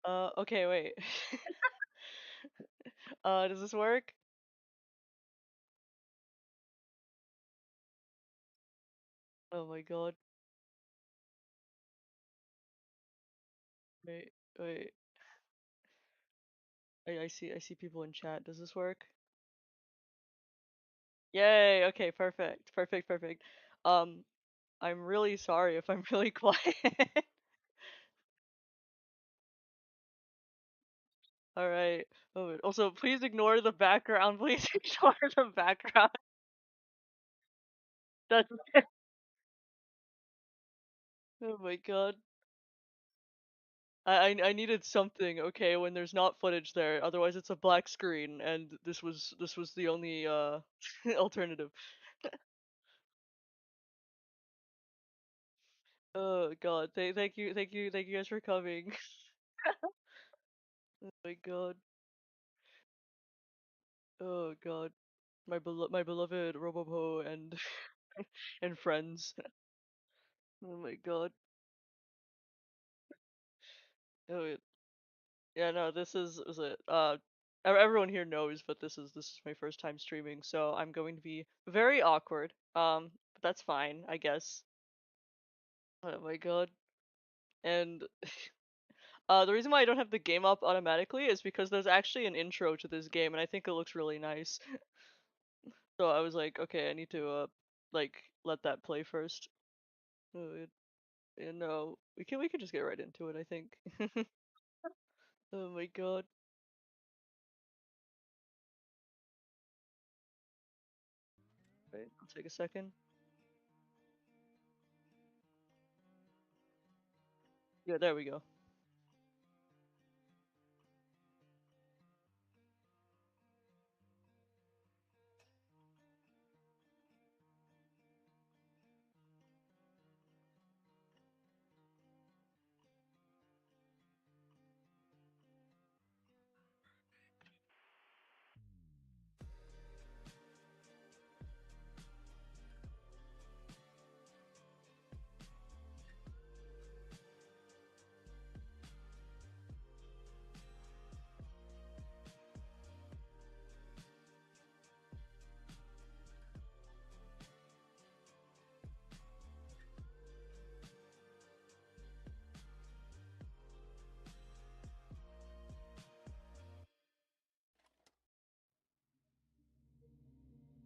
Okay, wait. Does this work? Oh my god. Wait, wait. I see people in chat. Does this work? Yay, okay, perfect. Perfect, perfect. Um, I'm really sorry if I'm really quiet. Alright. Oh, also, please ignore the background. Please ignore the background. That's Oh my god. I needed something, okay, when there's not footage there. Otherwise it's a black screen, and this was the only alternative. Oh god. Thank you guys for coming. Oh my god. Oh god. My beloved Robopo and and friends. Oh my god. Oh yeah. Yeah, no, this is it. Everyone here knows, but this is my first time streaming, so I'm going to be very awkward. But that's fine, I guess. Oh my god. And the reason why I don't have the game up automatically is because there's actually an intro to this game, and I think it looks really nice. So I was like, okay, I need to like let that play first. Uh, you know, we can just get right into it, I think. Oh my god. Right, I'll take a second. Yeah, there we go.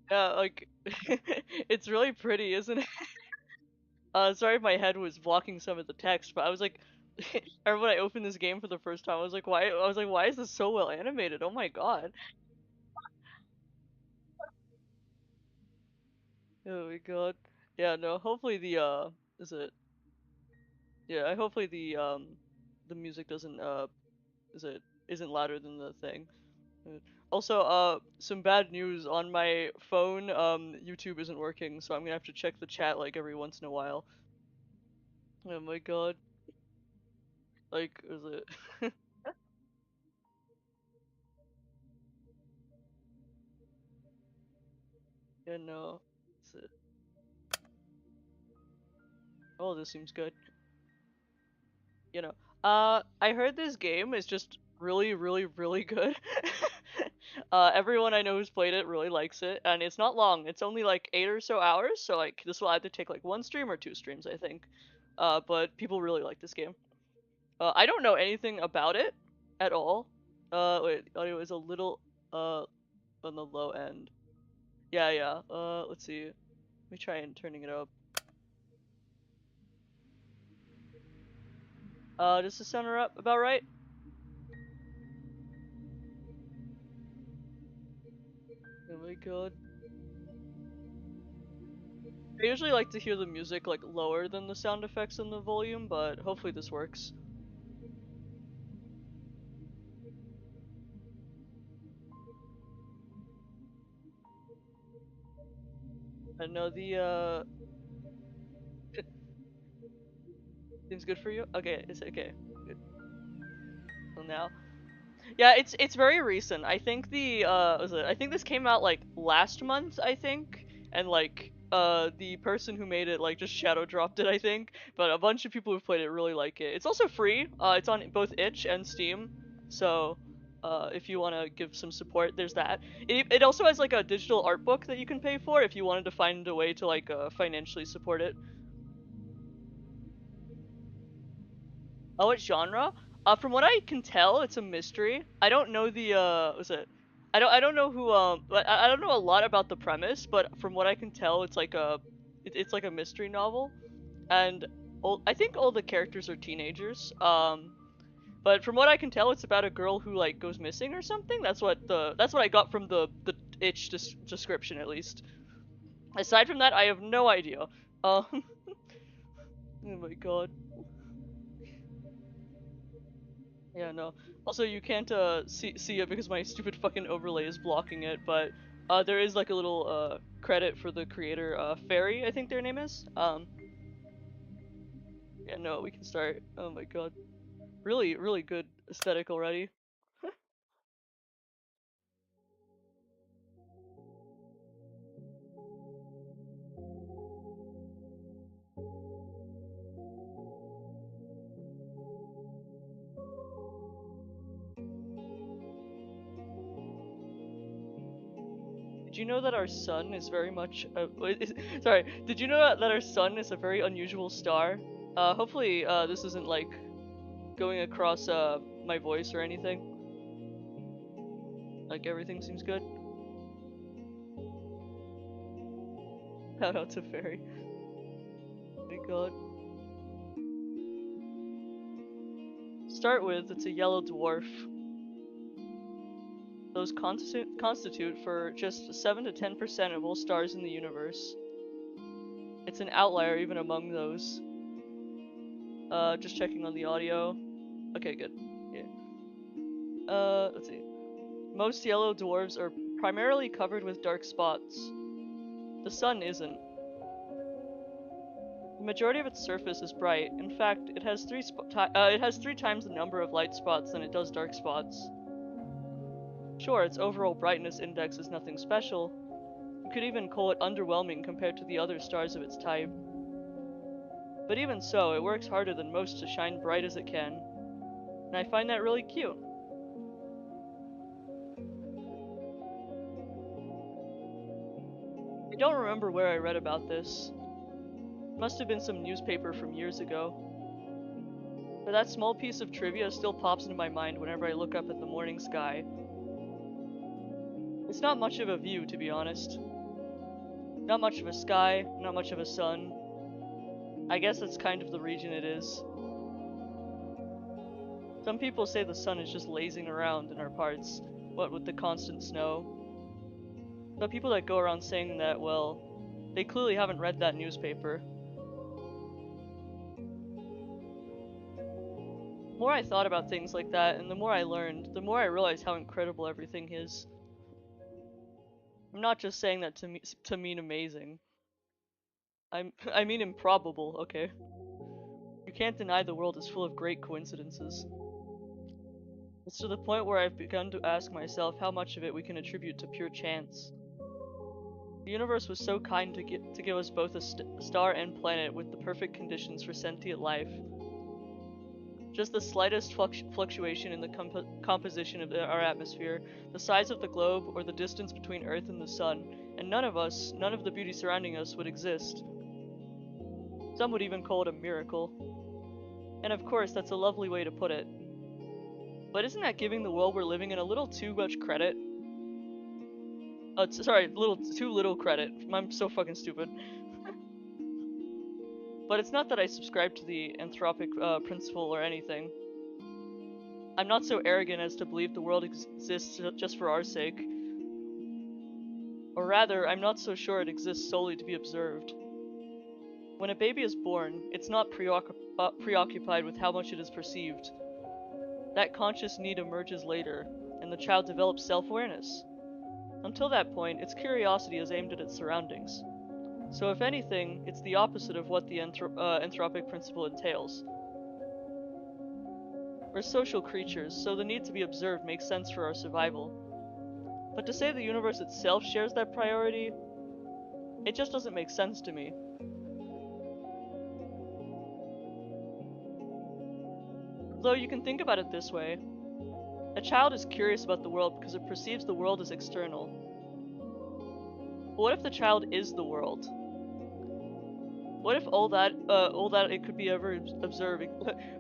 Yeah, like it's really pretty, isn't it? Sorry if my head was blocking some of the text, but I was like, I remember when I opened this game for the first time, I was like, why? I was like, why is this so well animated? Oh my god. Oh my god. Yeah, no. Hopefully the is it? Yeah, I hopefully the music doesn't is it isn't louder than the thing. Also, some bad news on my phone. YouTube isn't working, so I'm gonna have to check the chat like every once in a while. Oh my god. Like, is it? Yeah, no. Is it? Oh, this seems good. You know. I heard this game is just really, really, really good. Everyone I know who's played it really likes it, and it's not long. It's only like 8 or so hours, so like this will either take like one stream or two streams, I think. But people really like this game. I don't know anything about it at all. Wait, audio is a little on the low end. Yeah, yeah. Let's see. Let me try and turning it up. Does this sound about right? Oh my god. I usually like to hear the music like lower than the sound effects in the volume, but hopefully this works. I know the seems good for you. Okay, it's okay. Good. So now, yeah, it's very recent. I think the was it? I think this came out like last month. I think, and like the person who made it like just shadow dropped it, I think. But a bunch of people who've played it really like it. It's also free. It's on both itch and Steam. So if you want to give some support, there's that. It also has like a digital art book that you can pay for if you wanted to find a way to like financially support it. Oh, what genre? From what I can tell, it's a mystery. I don't know the was it? I don't know who I don't know a lot about the premise, but from what I can tell, it's like it's like a mystery novel, and I think all the characters are teenagers. But from what I can tell, it's about a girl who like goes missing or something. That's what I got from the itch description at least. Aside from that, I have no idea. Um, oh my god. Yeah, no. Also, you can't see it because my stupid fucking overlay is blocking it, but there is like a little credit for the creator, Fairy, I think their name is. Yeah, no, we can start. Oh my god. Really, really good aesthetic already. Did you know that our sun is very much sorry, did you know that our sun is a very unusual star? Hopefully this isn't like going across my voice or anything. Like everything seems good. Shout out to Fairy. Oh my god. Start with, it's a yellow dwarf. Those constitute for just 7 to 10% of all stars in the universe. It's an outlier even among those. Just checking on the audio. Okay, good. Yeah. Let's see. Most yellow dwarfs are primarily covered with dark spots. The sun isn't. The majority of its surface is bright. In fact, it has three times the number of light spots than it does dark spots. Sure, its overall brightness index is nothing special. You could even call it underwhelming compared to the other stars of its type. But even so, it works harder than most to shine bright as it can. And I find that really cute. I don't remember where I read about this. It must have been some newspaper from years ago. But that small piece of trivia still pops into my mind whenever I look up at the morning sky. It's not much of a view, to be honest. Not much of a sky, not much of a sun. I guess that's kind of the region it is. Some people say the sun is just lazing around in our parts, what with the constant snow. But people that go around saying that, well, they clearly haven't read that newspaper. The more I thought about things like that, and the more I learned, the more I realized how incredible everything is. I'm not just saying that to mean amazing. I mean improbable, okay? You can't deny the world is full of great coincidences. It's to the point where I've begun to ask myself how much of it we can attribute to pure chance. The universe was so kind to give us both a star and planet with the perfect conditions for sentient life. Just the slightest fluctuation in the composition of our atmosphere, the size of the globe, or the distance between Earth and the Sun, and none of the beauty surrounding us would exist. Some would even call it a miracle. And of course, that's a lovely way to put it. But isn't that giving the world we're living in a little too much credit? Sorry, too little credit. I'm so fucking stupid. But it's not that I subscribe to the anthropic principle or anything. I'm not so arrogant as to believe the world exists just for our sake. Or rather, I'm not so sure it exists solely to be observed. When a baby is born, it's not preoccupied with how much it is perceived. That conscious need emerges later, and the child develops self-awareness. Until that point, its curiosity is aimed at its surroundings. So if anything, it's the opposite of what the anthropic principle entails. We're social creatures, so the need to be observed makes sense for our survival. But to say the universe itself shares that priority, It just doesn't make sense to me. Though you can think about it this way. A child is curious about the world because it perceives the world as external. But what if the child is the world? What if all that it could be ever observing?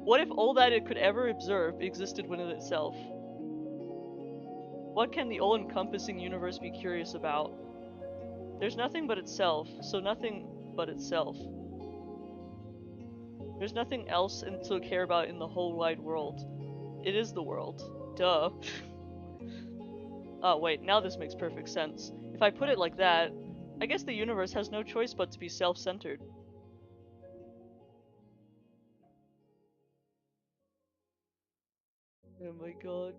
What if all that it could ever observe existed within itself? What can the all-encompassing universe be curious about? There's nothing but itself, so nothing but itself. There's nothing else to care about in the whole wide world. It is the world. Duh. Oh wait, now this makes perfect sense. If I put it like that, I guess the universe has no choice but to be self-centered. Oh my god.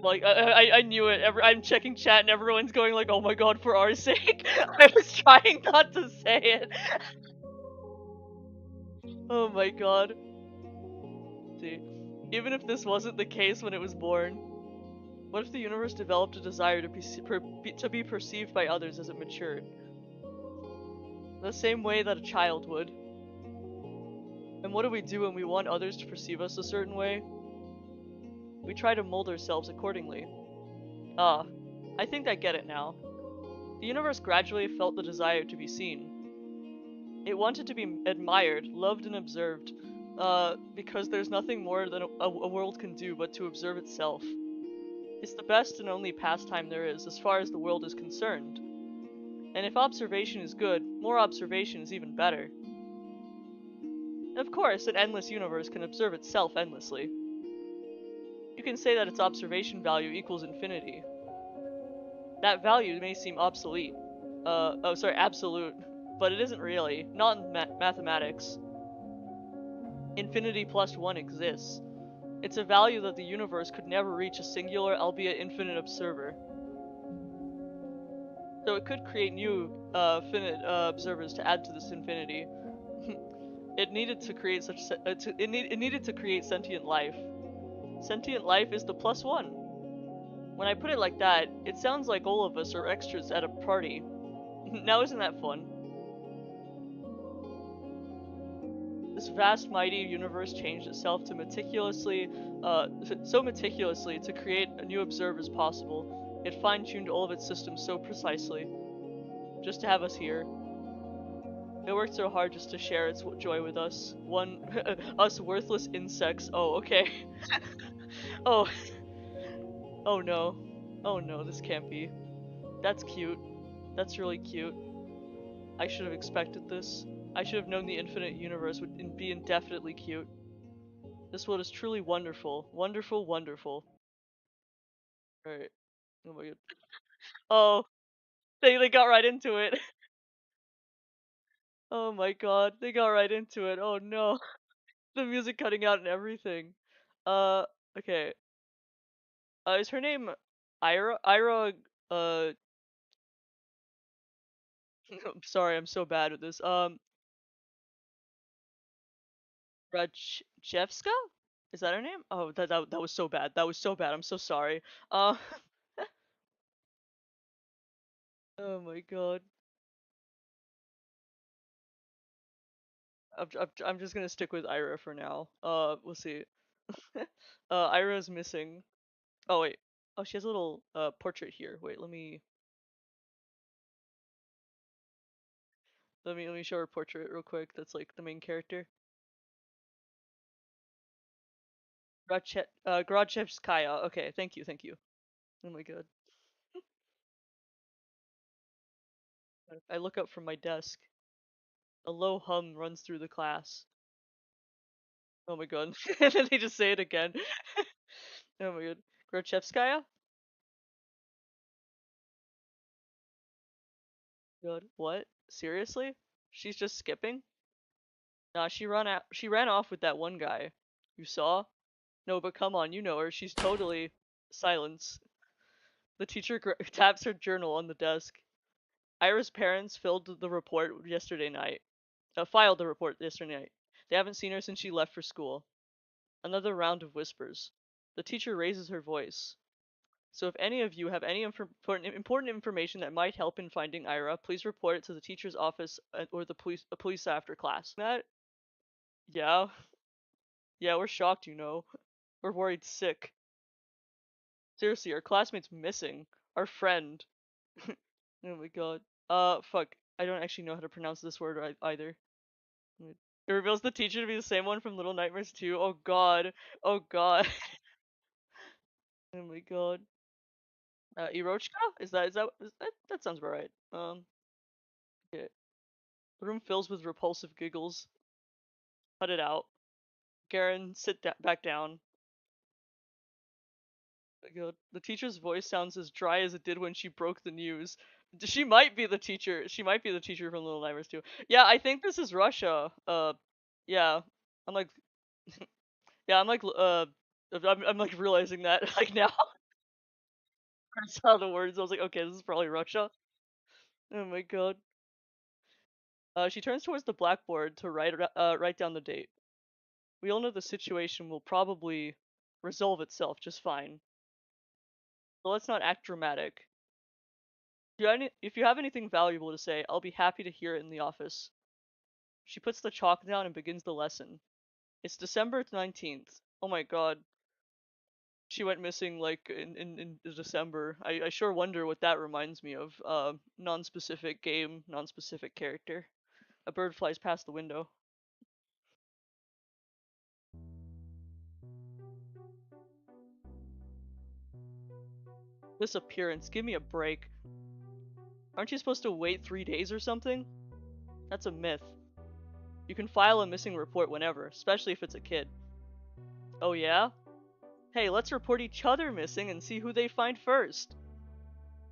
Like, I knew it. I'm checking chat and everyone's going like, oh my god, for our sake. I was trying not to say it. Oh my god. See, even if this wasn't the case when it was born, what if the universe developed a desire to be perceived by others as it matured? The same way that a child would. And what do we do when we want others to perceive us a certain way? We try to mold ourselves accordingly. Ah, I think I get it now. The universe gradually felt the desire to be seen. It wanted to be admired, loved, and observed, because there's nothing more than a world can do but to observe itself. It's the best and only pastime there is, as far as the world is concerned. And if observation is good, more observation is even better. Of course, an endless universe can observe itself endlessly. You can say that its observation value equals infinity. That value may seem obsolete. Absolute. But it isn't really. Not in mathematics. Infinity plus 1 exists. It's a value that the universe could never reach a singular, albeit infinite observer. So it could create new, finite, observers to add to this infinity. It needed to create it needed to create sentient life. Sentient life is the plus 1. When I put it like that, it sounds like all of us are extras at a party. Now isn't that fun? This vast, mighty universe changed itself to so meticulously to create a new observers possible. It fine-tuned all of its systems so precisely, just to have us here. It worked so hard just to share its joy with us. Us worthless insects. Oh, okay. Oh, oh no. Oh no, this can't be. That's cute. That's really cute. I should have expected this. I should have known the infinite universe would be indefinitely cute. This world is truly wonderful. Wonderful, wonderful. Alright. Oh my god. Oh, they got right into it. Oh my god, they got right into it. Oh no. The music cutting out and everything. Uh, okay. Is her name Ira? I'm sorry, I'm so bad at this. Rajewska? Is that her name? Oh, that was so bad. That was so bad. I'm so sorry. Uh, oh my god. I'm just gonna stick with Ira for now. We'll see. Ira's missing. Oh wait. Oh, she has a little portrait here. Wait, let me show her portrait real quick. That's like the main character. Grodchevskaya. Okay, thank you, thank you. Oh my god. I look up from my desk. A low hum runs through the class. Oh my god. And then they just say it again. Oh my god. Grodchevskaya? God, what? Seriously? She's just skipping? Nah, she ran off with that one guy. You saw? No, but come on, you know her. She's totally silence. The teacher taps her journal on the desk. Ira's parents filed the report yesterday night. They haven't seen her since she left for school. Another round of whispers. The teacher raises her voice. So if any of you have any important information that might help in finding Ira, please report it to the teacher's office or the police after class. That? Yeah. Yeah, we're shocked, you know. We're worried sick. Seriously, our classmate's missing. Our friend. Oh my god. Fuck. I don't actually know how to pronounce this word either. It reveals the teacher to be the same one from Little Nightmares 2. Oh god. Oh god. Oh my god. Irochka? That sounds about right. Okay. The room fills with repulsive giggles. Cut it out. Garen, back down. Oh my god. The teacher's voice sounds as dry as it did when she broke the news. She might be the teacher. She might be the teacher from Little Nightmares 2. Yeah, I think this is Russia. Yeah. I'm like, yeah, I'm like realizing that like now. I saw the words. I was like, okay, this is probably Russia. Oh my god. She turns towards the blackboard to write down the date. We all know the situation will probably resolve itself just fine. So let's not act dramatic. If you have anything valuable to say, I'll be happy to hear it in the office. She puts the chalk down and begins the lesson. It's December 19th. Oh my god. She went missing like in December. I sure wonder what that reminds me of. Non-specific game, non-specific character. A bird flies past the window. Disappearance. Give me a break. Aren't you supposed to wait 3 days or something? That's a myth. You can file a missing report whenever, especially if it's a kid. Oh yeah? Hey, let's report each other missing and see who they find first.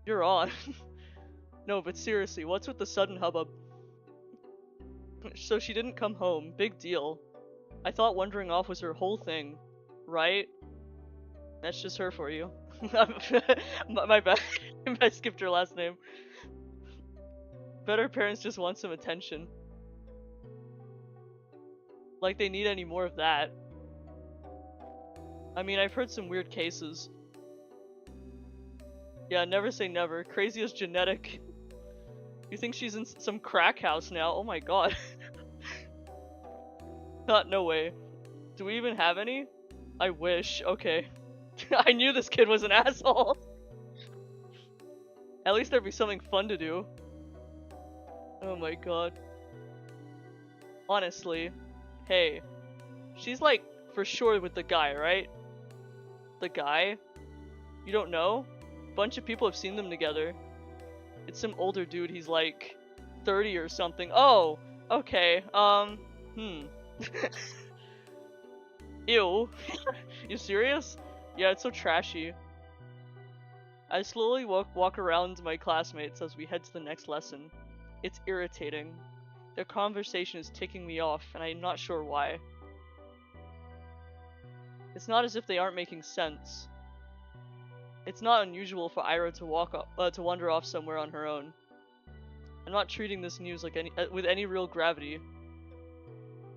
You're on. No, but seriously, what's with the sudden hubbub? So she didn't come home. Big deal. I thought wandering off was her whole thing. Right? That's just her for you. My bad. I skipped her last name. Bet her parents just want some attention. Like they need any more of that. I mean, I've heard some weird cases. Yeah, never say never. Crazy as genetic. You think she's in some crack house now? Oh my god. No way. Do we even have any? I wish. Okay. I knew this kid was an asshole. At least there'd be something fun to do. Oh my god. Honestly. Hey. She's like, for sure with the guy, right? The guy? You don't know? Bunch of people have seen them together. It's some older dude, he's like 30 or something. Oh! Okay, Ew. You serious? Yeah, it's so trashy. I slowly walk around my classmates as we head to the next lesson. It's irritating. Their conversation is ticking me off, and I'm not sure why. It's not as if they aren't making sense. It's not unusual for Ira to wander off somewhere on her own. I'm not treating this news like with any real gravity.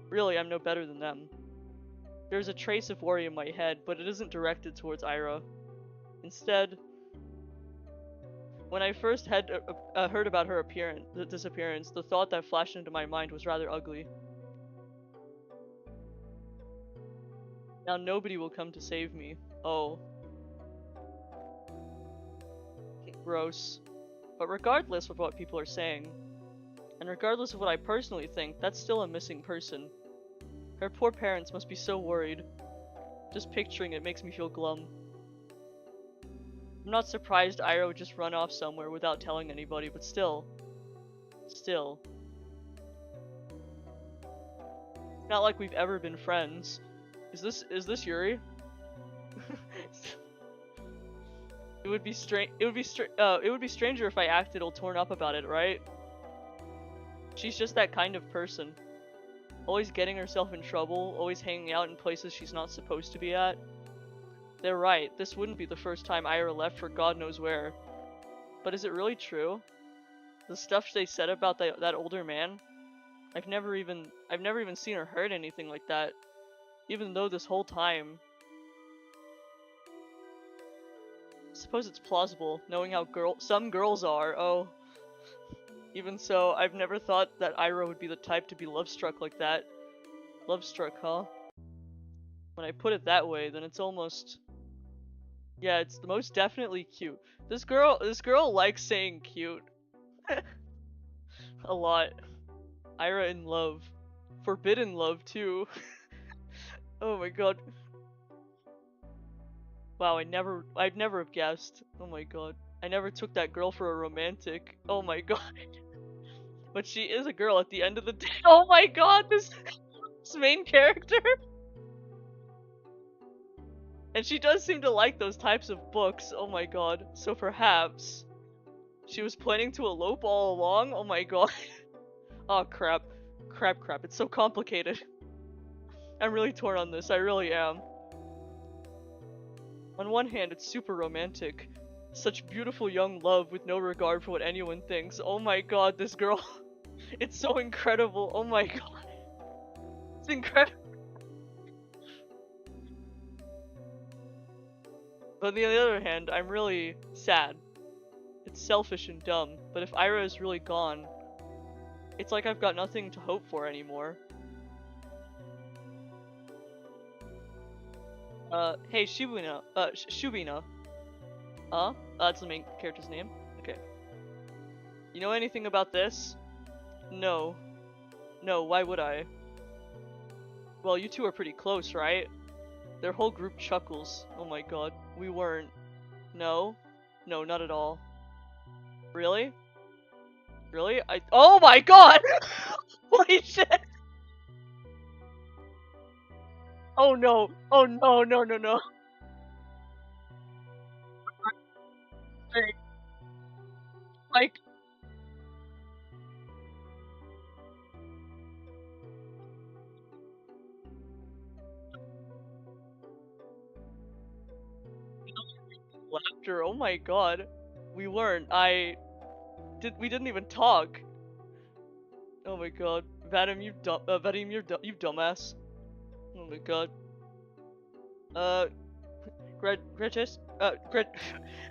Really, I'm no better than them. There's a trace of worry in my head, but it isn't directed towards Ira. Instead, when I first heard about her disappearance, the thought that flashed into my mind was rather ugly. Now nobody will come to save me. Oh. Gross. But regardless of what people are saying, and regardless of what I personally think, that's still a missing person. Her poor parents must be so worried. Just picturing it makes me feel glum. I'm not surprised Ira would just run off somewhere without telling anybody, but still. Still. Not like we've ever been friends. Is this Yuri? It would be stranger if I acted all torn up about it, right? She's just that kind of person. Always getting herself in trouble, always hanging out in places she's not supposed to be at. They're right, this wouldn't be the first time Ira left for God knows where. But is it really true? The stuff they said about that older man? I've never even seen or heard anything like that. Even though this whole time... Suppose it's plausible, knowing how some girls are. Oh. Even so, I've never thought that Ira would be the type to be love-struck like that. Love-struck, huh? When I put it that way, then it's almost... Yeah, it's most definitely cute. This girl likes saying cute. A lot. Ira in love. Forbidden love, too. Oh my god. Wow, I'd never have guessed. Oh my god. I never took that girl for a romantic. Oh my god. But she is a girl at the end of the day. Oh my god, this main character. And she does seem to like those types of books. Oh my god. So perhaps she was planning to elope all along? Oh my god. Oh crap. Crap. It's so complicated. I'm really torn on this. I really am. On one hand, it's super romantic. Such beautiful young love with no regard for what anyone thinks. Oh my god, this girl. It's so incredible. Oh my god. It's incredible. But on the other hand, I'm really sad. It's selfish and dumb, but if Ira is really gone, it's like I've got nothing to hope for anymore. Hey, Shubina. Shubina. That's the main character's name. Okay. You know anything about this? No. No, why would I? Well, you two are pretty close, right? Their whole group chuckles. Oh my god. We weren't. No? No, not at all. Really? Really? Oh my god! Holy shit! Oh no! Oh no, no. Like, laughter, oh my god. We weren't. We didn't even talk. Oh my god. Vadim, you dumbass. Oh my god.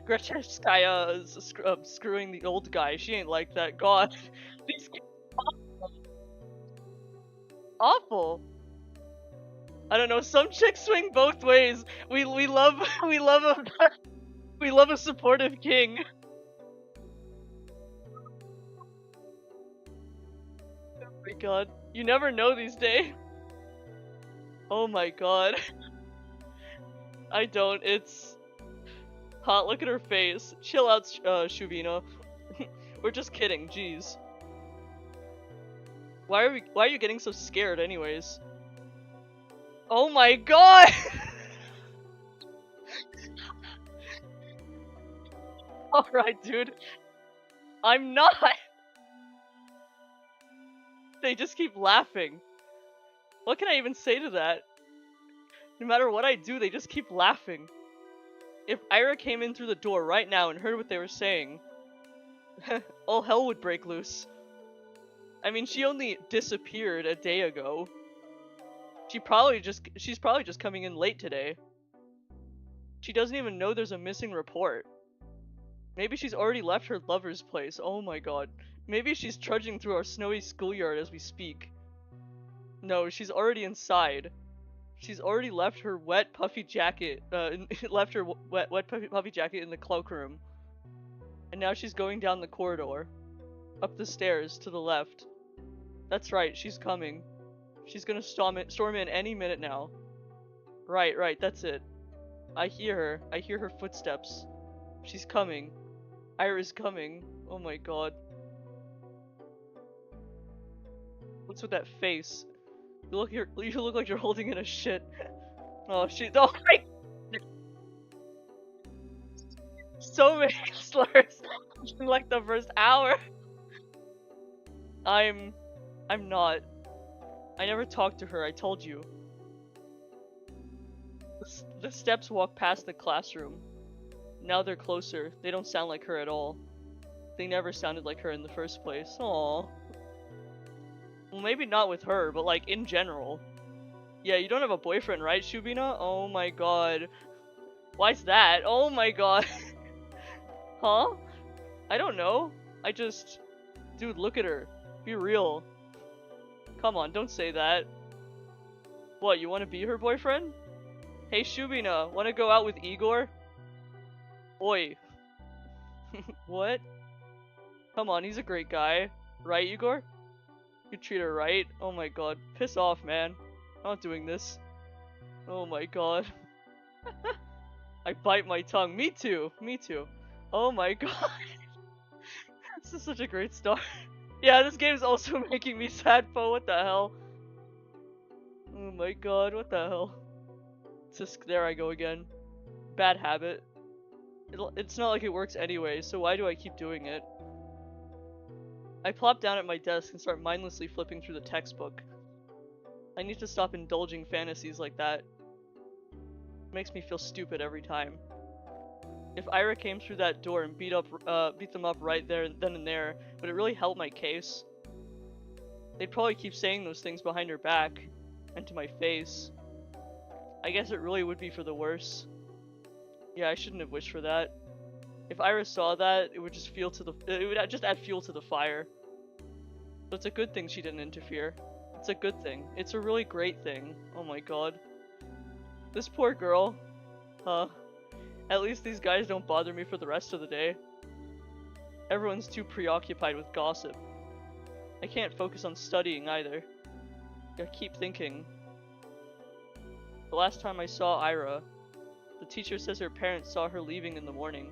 Gretcheskaya is screwing the old guy. She ain't like that. God. These awful. I don't know, some chicks swing both ways. We love we love a we love a supportive king. Oh my god. You never know these days. Oh my god. I don't, it's hot, look at her face. Chill out, Shubina. We're just kidding, jeez. Why are you getting so scared anyways? Oh my god! Alright, dude. I'm not! They just keep laughing. What can I even say to that? No matter what I do, they just keep laughing. If Ira came in through the door right now and heard what they were saying, all hell would break loose. I mean, she only disappeared a day ago. She's probably just coming in late today. She doesn't even know there's a missing report. Maybe she's already left her lover's place. Oh my god. Maybe she's trudging through our snowy schoolyard as we speak. No, she's already inside. She's already left her wet puffy jacket, left her wet puffy jacket in the cloakroom. And now she's going down the corridor. Up the stairs, to the left. That's right, she's coming. She's gonna storm in any minute now. Right, that's it. I hear her footsteps. She's coming. Ira's coming. Oh my god. What's with that face? You look like you're holding in a shit. Oh my so many slurs in like the first hour. I'm not. I never talked to her, I told you. The steps walk past the classroom. Now they're closer. They don't sound like her at all. They never sounded like her in the first place. Aww. Well, maybe not with her, but like in general. Yeah, you don't have a boyfriend, right, Shubina? Oh my god. Why's that? Oh my god. Huh? I don't know. I just... Dude, look at her. Be real. Come on, don't say that. What, you want to be her boyfriend? Hey Shubina, wanna go out with Igor? Oi. What? Come on, he's a great guy. Right, Igor? You treat her right? Oh my god. Piss off, man. I'm not doing this. Oh my god. I bite my tongue. Me too. Me too. Oh my god. This is such a great start. Yeah, this game is also making me sad, Poe. What the hell? Oh my god, what the hell? Just, there I go again. Bad habit. It's not like it works anyway, so why do I keep doing it? I plop down at my desk and start mindlessly flipping through the textbook. I need to stop indulging fantasies like that. It makes me feel stupid every time. If Ira came through that door and beat them up right there, then and there, would it really help my case? They'd probably keep saying those things behind her back, and to my face. I guess it really would be for the worse. Yeah, I shouldn't have wished for that. If Ira saw that, it would just add fuel to the fire. But it's a good thing she didn't interfere. It's a good thing. It's a really great thing. Oh my god. This poor girl. Huh. At least these guys don't bother me for the rest of the day. Everyone's too preoccupied with gossip. I can't focus on studying either. I keep thinking. The last time I saw Ira, the teacher says her parents saw her leaving in the morning.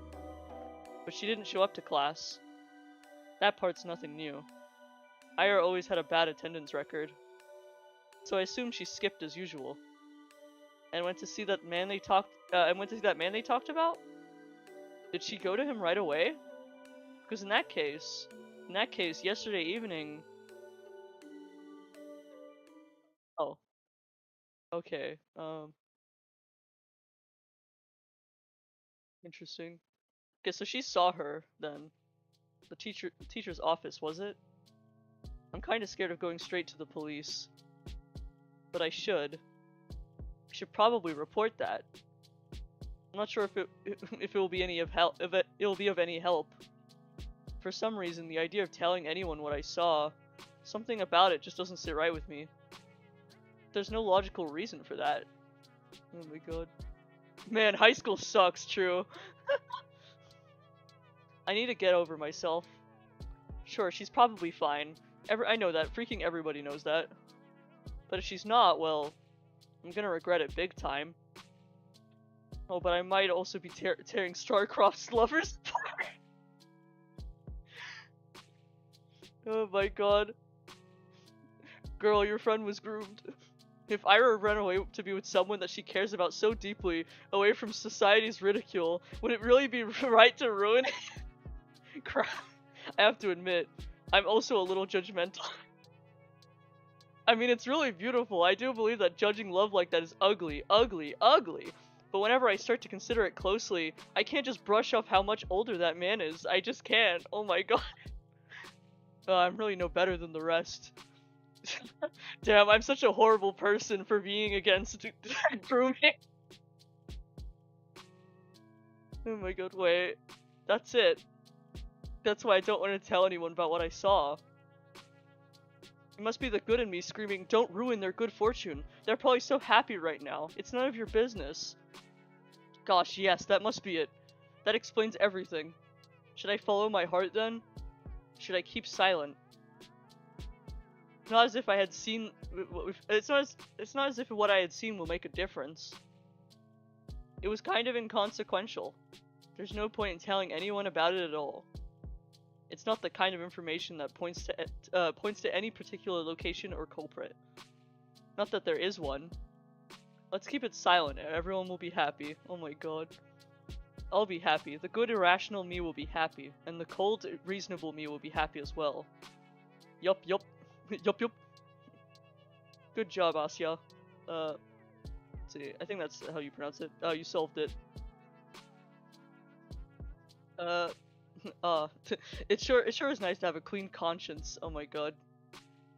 But she didn't show up to class. That part's nothing new. Ira always had a bad attendance record. So I assume she skipped as usual. And went to see that man they talked about? Did she go to him right away? Because in that case, yesterday evening... Oh. Okay, interesting. Okay, so she saw her, then. The teacher's office, was it? I'm kinda scared of going straight to the police. But I should. I should probably report that. I'm not sure if it will be any of help. If it will be of any help. For some reason, the idea of telling anyone what I saw, something about it just doesn't sit right with me. There's no logical reason for that. Oh my god. Man, high school sucks, true. I need to get over myself. Sure, she's probably fine. I know that. Freaking everybody knows that. But if she's not, well, I'm gonna regret it big time. Oh, but I might also be tearing Starcroft's lovers apart. Oh my god. Girl, your friend was groomed. If Ira ran away to be with someone that she cares about so deeply, away from society's ridicule, would it really be right to ruin it? Crap. I have to admit, I'm also a little judgmental. I mean, it's really beautiful. I do believe that judging love like that is ugly, ugly, ugly. But whenever I start to consider it closely, I can't just brush off how much older that man is. I just can't. Oh my god. I'm really no better than the rest. Damn, I'm such a horrible person for being against grooming. Oh my god, wait. That's it. That's why I don't want to tell anyone about what I saw. It must be the good in me screaming, don't ruin their good fortune. They're probably so happy right now. It's none of your business. Gosh, yes, that must be it. That explains everything. Should I follow my heart then? Should I keep silent? Not as if I had seen. It's not as if what I had seen will make a difference. It was kind of inconsequential. There's no point in telling anyone about it at all. It's not the kind of information that points to any particular location or culprit. Not that there is one. Let's keep it silent. Everyone will be happy. Oh my god. I'll be happy. The good irrational me will be happy, and the cold reasonable me will be happy as well. Yup, yup. Yup, yup. Good job, Asya. Let's see. I think that's how you pronounce it. You solved it. It sure is nice to have a clean conscience. Oh my god.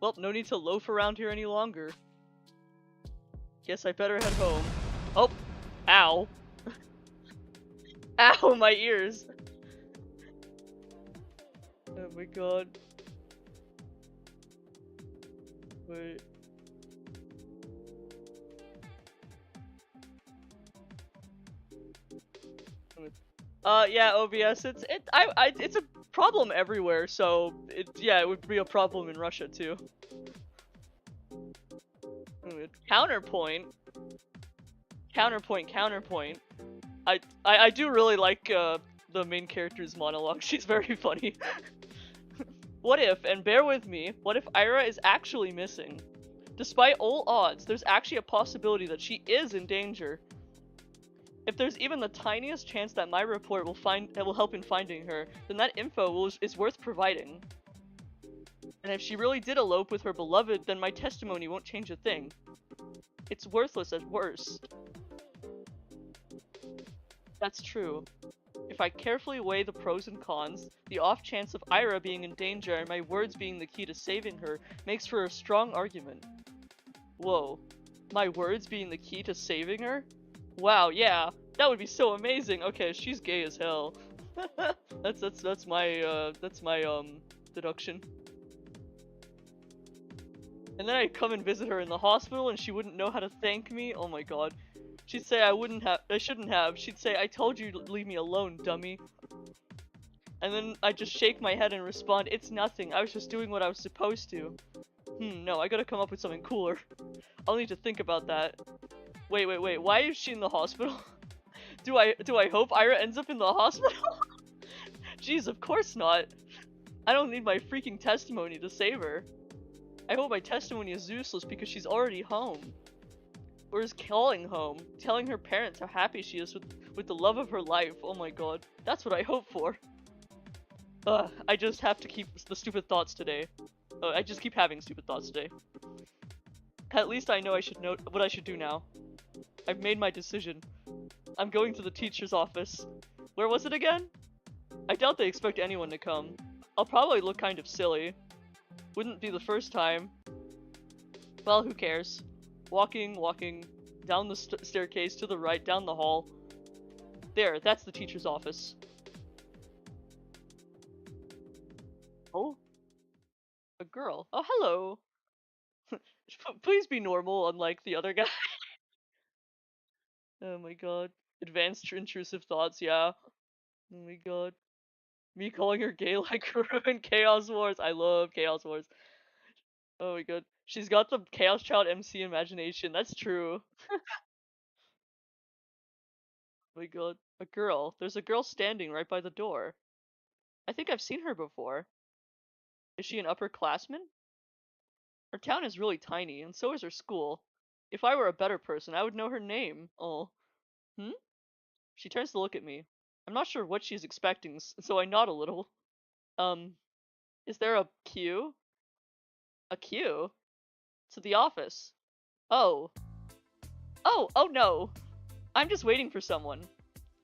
Well, no need to loaf around here any longer. Guess I better head home. Oh! Ow! Ow, my ears! my god. Wait. Yeah, OBS. It's a problem everywhere. So yeah, it would be a problem in Russia too. Counterpoint. Counterpoint. I do really like the main character's monologue. She's very funny. What if, and bear with me, what if Ira is actually missing? Despite all odds, there's actually a possibility that she is in danger. If there's even the tiniest chance that my report will help in finding her, then that info is worth providing. And if she really did elope with her beloved, then my testimony won't change a thing. It's worthless at worst. That's true. If I carefully weigh the pros and cons, the off chance of Ira being in danger and my words being the key to saving her makes for a strong argument. Whoa. My words being the key to saving her? Wow, yeah. That would be so amazing. Okay, she's gay as hell. that's my deduction. And then I'd come and visit her in the hospital and she wouldn't know how to thank me. Oh my god. She'd say I shouldn't have. She'd say, I told you to leave me alone, dummy. And then I'd just shake my head and respond, it's nothing. I was just doing what I was supposed to. No, I gotta come up with something cooler. I'll need to think about that. Wait, why is she in the hospital? Do I hope Ira ends up in the hospital? Jeez, of course not. I don't need my freaking testimony to save her. I hope my testimony is useless because she's already home. Or is calling home, telling her parents how happy she is with the love of her life. Oh my god. That's what I hope for. I just have to keep the stupid thoughts today. I just keep having stupid thoughts today. At least I know what I should do now. I've made my decision. I'm going to the teacher's office. Where was it again? I doubt they expect anyone to come. I'll probably look kind of silly. Wouldn't be the first time. Well, who cares? Walking, down the staircase to the right, down the hall. There, that's the teacher's office. Oh? A girl. Oh, hello! Please be normal, unlike the other guy. Oh my god. Advanced intrusive thoughts, yeah. Oh my god. Me calling her gay like ruined Chaos Wars. I love Chaos Wars. Oh my god. She's got the Chaos Child MC imagination. That's true. Oh my god. A girl. There's a girl standing right by the door. I think I've seen her before. Is she an upperclassman? Our town is really tiny, and so is her school. If I were a better person, I would know her name. Oh. Hmm? She turns to look at me. I'm not sure what she's expecting, so I nod a little. Is there a queue? A queue? To the office. Oh. Oh no. I'm just waiting for someone.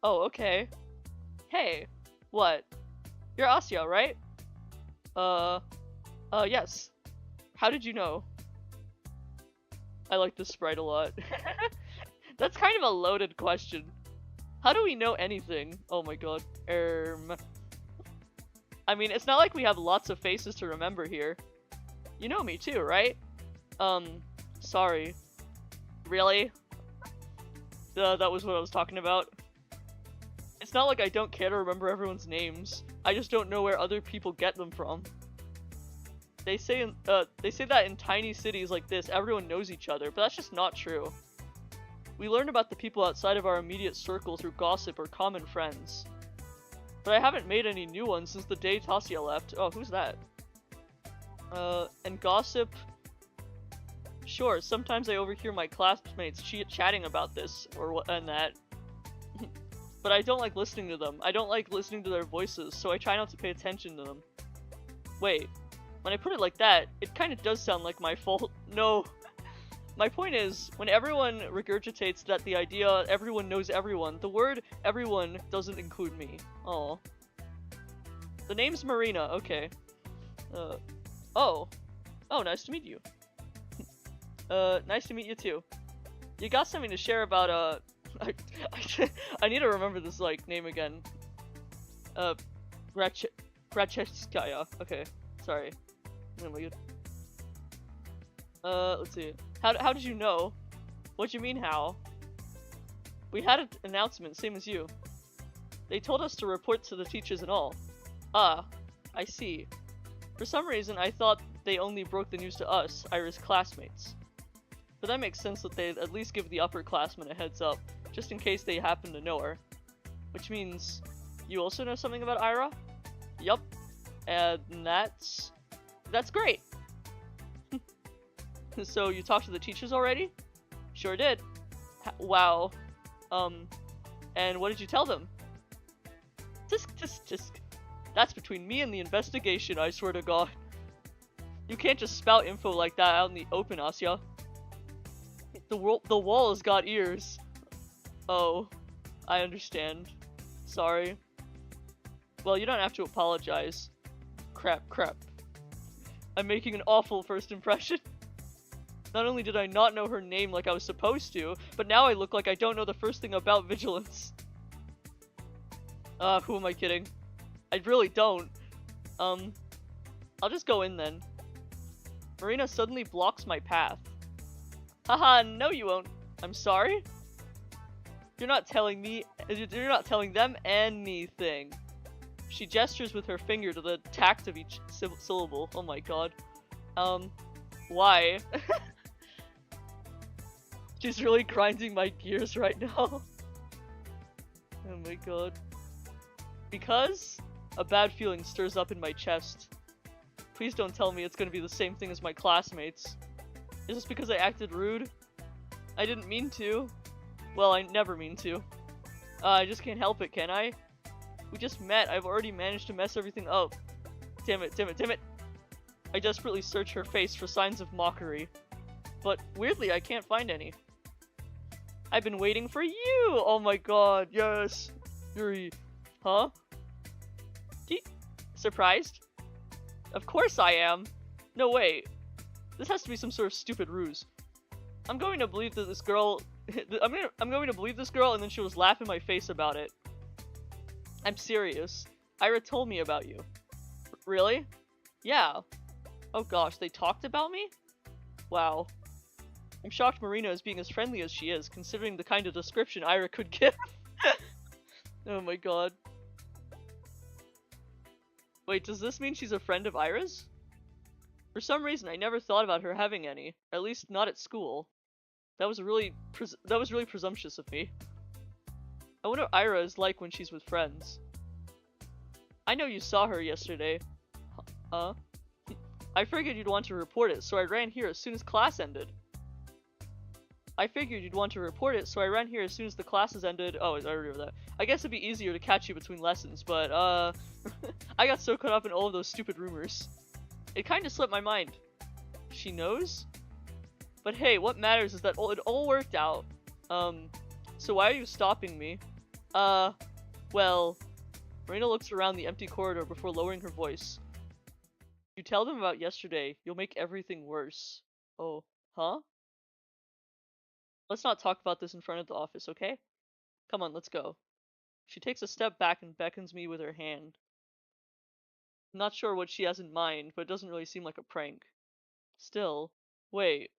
Oh, okay. Hey. What? You're Asya, right? Yes. How did you know? I like this sprite a lot. That's kind of a loaded question. How do we know anything? Oh my god. I mean, it's not like we have lots of faces to remember here. You know me too, right? Sorry. Really? That was what I was talking about. It's not like I don't care to remember everyone's names. I just don't know where other people get them from. They say that in tiny cities like this, everyone knows each other, but that's just not true. We learn about the people outside of our immediate circle through gossip or common friends. But I haven't made any new ones since the day Tasia left. Oh, who's that? And gossip... Sure, sometimes I overhear my classmates chatting about this, and that. But I don't like listening to them. I don't like listening to their voices, so I try not to pay attention to them. Wait, when I put it like that, it kinda does sound like my fault. No. My point is, when everyone regurgitates that the idea everyone knows everyone, the word everyone doesn't include me. Oh. The name's Marina, okay. Oh. Oh, nice to meet you. Nice to meet you too. You got something to share about, I need to remember this, like, name again. Racheskaya. Okay, sorry. Oh my god. Let's see. How did you know? What do you mean how? We had an announcement, same as you. They told us to report to the teachers and all. Ah, I see. For some reason, I thought they only broke the news to us, Ira's classmates. But that makes sense that they'd at least give the upperclassmen a heads up, just in case they happen to know her. Which means, you also know something about Ira? Yup. And that's great! So, you talked to the teachers already? Sure did. Wow. And what did you tell them? Tisk. That's between me and the investigation, I swear to God. You can't just spout info like that out in the open, Asya. The wall has got ears. Oh, I understand. Sorry. Well, you don't have to apologize. Crap. I'm making an awful first impression. Not only did I not know her name like I was supposed to, but now I look like I don't know the first thing about vigilance. Who am I kidding? I really don't. I'll just go in then. Marina suddenly blocks my path. Haha, no you won't. I'm sorry? You're not telling them anything. She gestures with her finger to the tact of each syllable. Oh my god. Why? She's really grinding my gears right now. Oh my god. Because a bad feeling stirs up in my chest. Please don't tell me it's gonna be the same thing as my classmates. Is this because I acted rude? I didn't mean to. Well, I never mean to. I just can't help it, can I? We just met. I've already managed to mess everything up. Damn it. I desperately search her face for signs of mockery. But weirdly, I can't find any. I've been waiting for you! Oh my god, yes! Yuri. Huh? Surprised? Of course I am! No, wait. This has to be some sort of stupid ruse. I'm going to believe that this girl... I'm going to believe this girl and then she'll just laugh in my face about it. I'm serious. Ira told me about you. Really? Yeah. Oh gosh, they talked about me? Wow. I'm shocked Marina is being as friendly as she is, considering the kind of description Ira could give. Oh my god. Wait, does this mean she's a friend of Ira's? For some reason, I never thought about her having any. At least not at school. That was really presumptuous of me. I wonder what Ira is like when she's with friends. I know you saw her yesterday. Huh? I figured you'd want to report it, so I ran here as soon as class ended. Oh, the classes ended. Oh, I remember that. I guess it'd be easier to catch you between lessons, but, I got so caught up in all of those stupid rumors. It kinda slipped my mind. She knows? But hey, what matters is that it all worked out. So why are you stopping me? Well... Marina looks around the empty corridor before lowering her voice. You tell them about yesterday, you'll make everything worse. Oh, huh? Let's not talk about this in front of the office, okay? Come on, let's go. She takes a step back and beckons me with her hand. I'm not sure what she has in mind, but it doesn't really seem like a prank. Still, wait.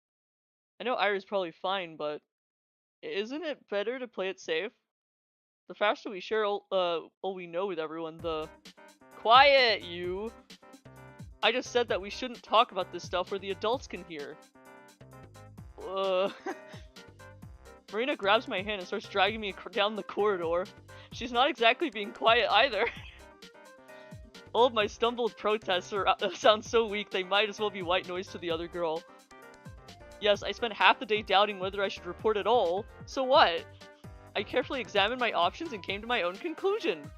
I know Ira's probably fine, but isn't it better to play it safe? The faster we share all we know with everyone, the... Quiet, you! I just said that we shouldn't talk about this stuff where the adults can hear. Marina grabs my hand and starts dragging me down the corridor. She's not exactly being quiet either. All of my stumbled protests sound so weak they might as well be white noise to the other girl. Yes, I spent half the day doubting whether I should report at all. So what? I carefully examined my options and came to my own conclusion.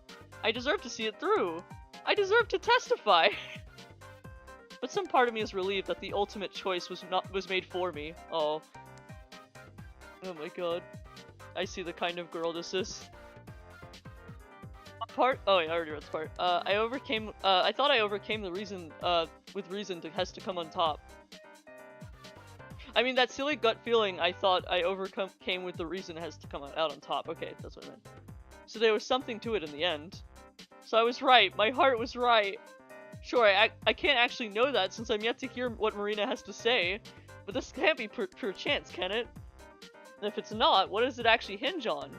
I deserve to see it through. I deserve to testify. But some part of me is relieved that the ultimate choice was made for me. Oh. Oh my god. I see the kind of girl this is. Part? Oh, yeah, I already read this part. I thought I overcame the reason, with reason has to come on top. I mean, that silly gut feeling I thought I overcame with the reason has to come out on top. Okay, that's what I meant. So there was something to it in the end. So I was right. My heart was right. Sure, I can't actually know that since I'm yet to hear what Marina has to say, but this can't be pure chance, can it? And if it's not, what does it actually hinge on?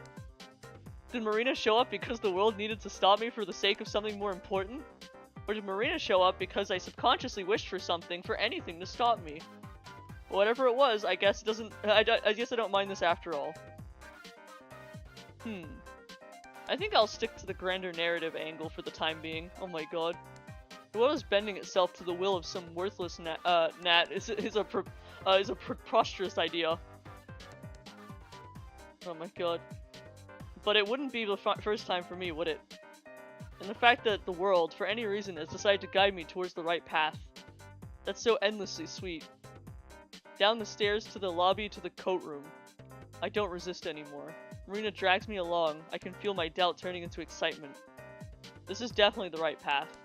Did Marina show up because the world needed to stop me for the sake of something more important? Or did Marina show up because I subconsciously wished for something, for anything to stop me? Whatever it was, I guess it doesn't- I guess I don't mind this after all. I think I'll stick to the grander narrative angle for the time being. Oh my god. The world is bending itself to the will of some worthless gnat is a preposterous idea. Oh my god. But it wouldn't be the first time for me, would it? And the fact that the world, for any reason, has decided to guide me towards the right path. That's so endlessly sweet. Down the stairs to the lobby to the coat room. I don't resist anymore. Marina drags me along. I can feel my doubt turning into excitement. This is definitely the right path.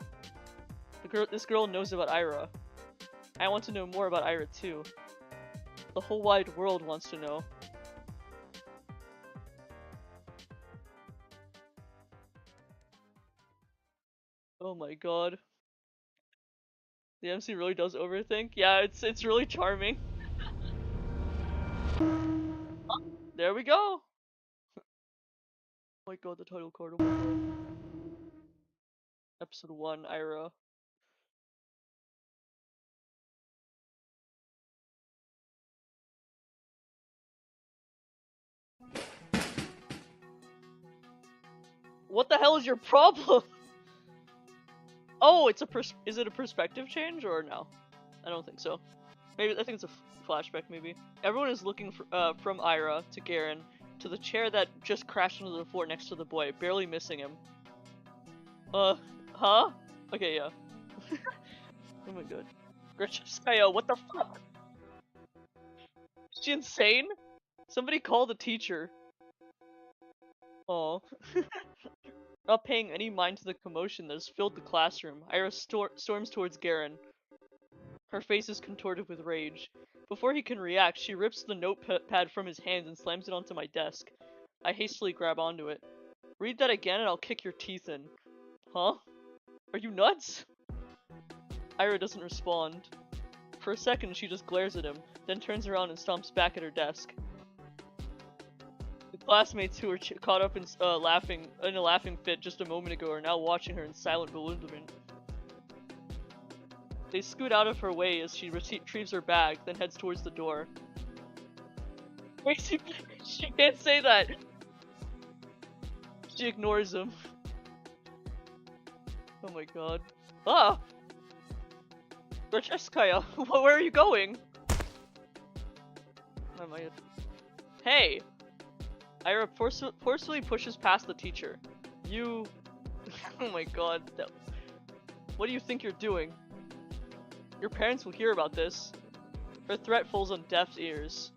This girl knows about Ira. I want to know more about Ira too. The whole wide world wants to know. Oh my god. The MC really does overthink? Yeah, it's really charming. There we go! Oh my god, the title card, oh my god. Episode 1, Ira. What the hell is your problem? Oh, is it a perspective change or no? I don't think so. Maybe I think it's a flashback. Maybe everyone is looking from Ira to Garen to the chair that just crashed into the floor next to the boy, barely missing him. Huh? Okay, yeah. Oh my god. Gretchen, what the fuck? Is she insane? Somebody call the teacher. Oh. Not paying any mind to the commotion that has filled the classroom, Ira storms towards Garen. Her face is contorted with rage. Before he can react, she rips the notepad from his hands and slams it onto my desk. I hastily grab onto it. Read that again and I'll kick your teeth in. Huh? Are you nuts? Ira doesn't respond. For a second, she just glares at him, then turns around and stomps back at her desk. The classmates who were caught up in a laughing fit just a moment ago are now watching her in silent bewilderment. They scoot out of her way as she retrieves her bag, then heads towards the door. Wait, she can't say that! She ignores him. Oh my god. Ah! Gretchen, where are you going? Hey! Ira forcefully pushes past the teacher. You... Oh my god. What do you think you're doing? Your parents will hear about this. Her threat falls on deaf ears.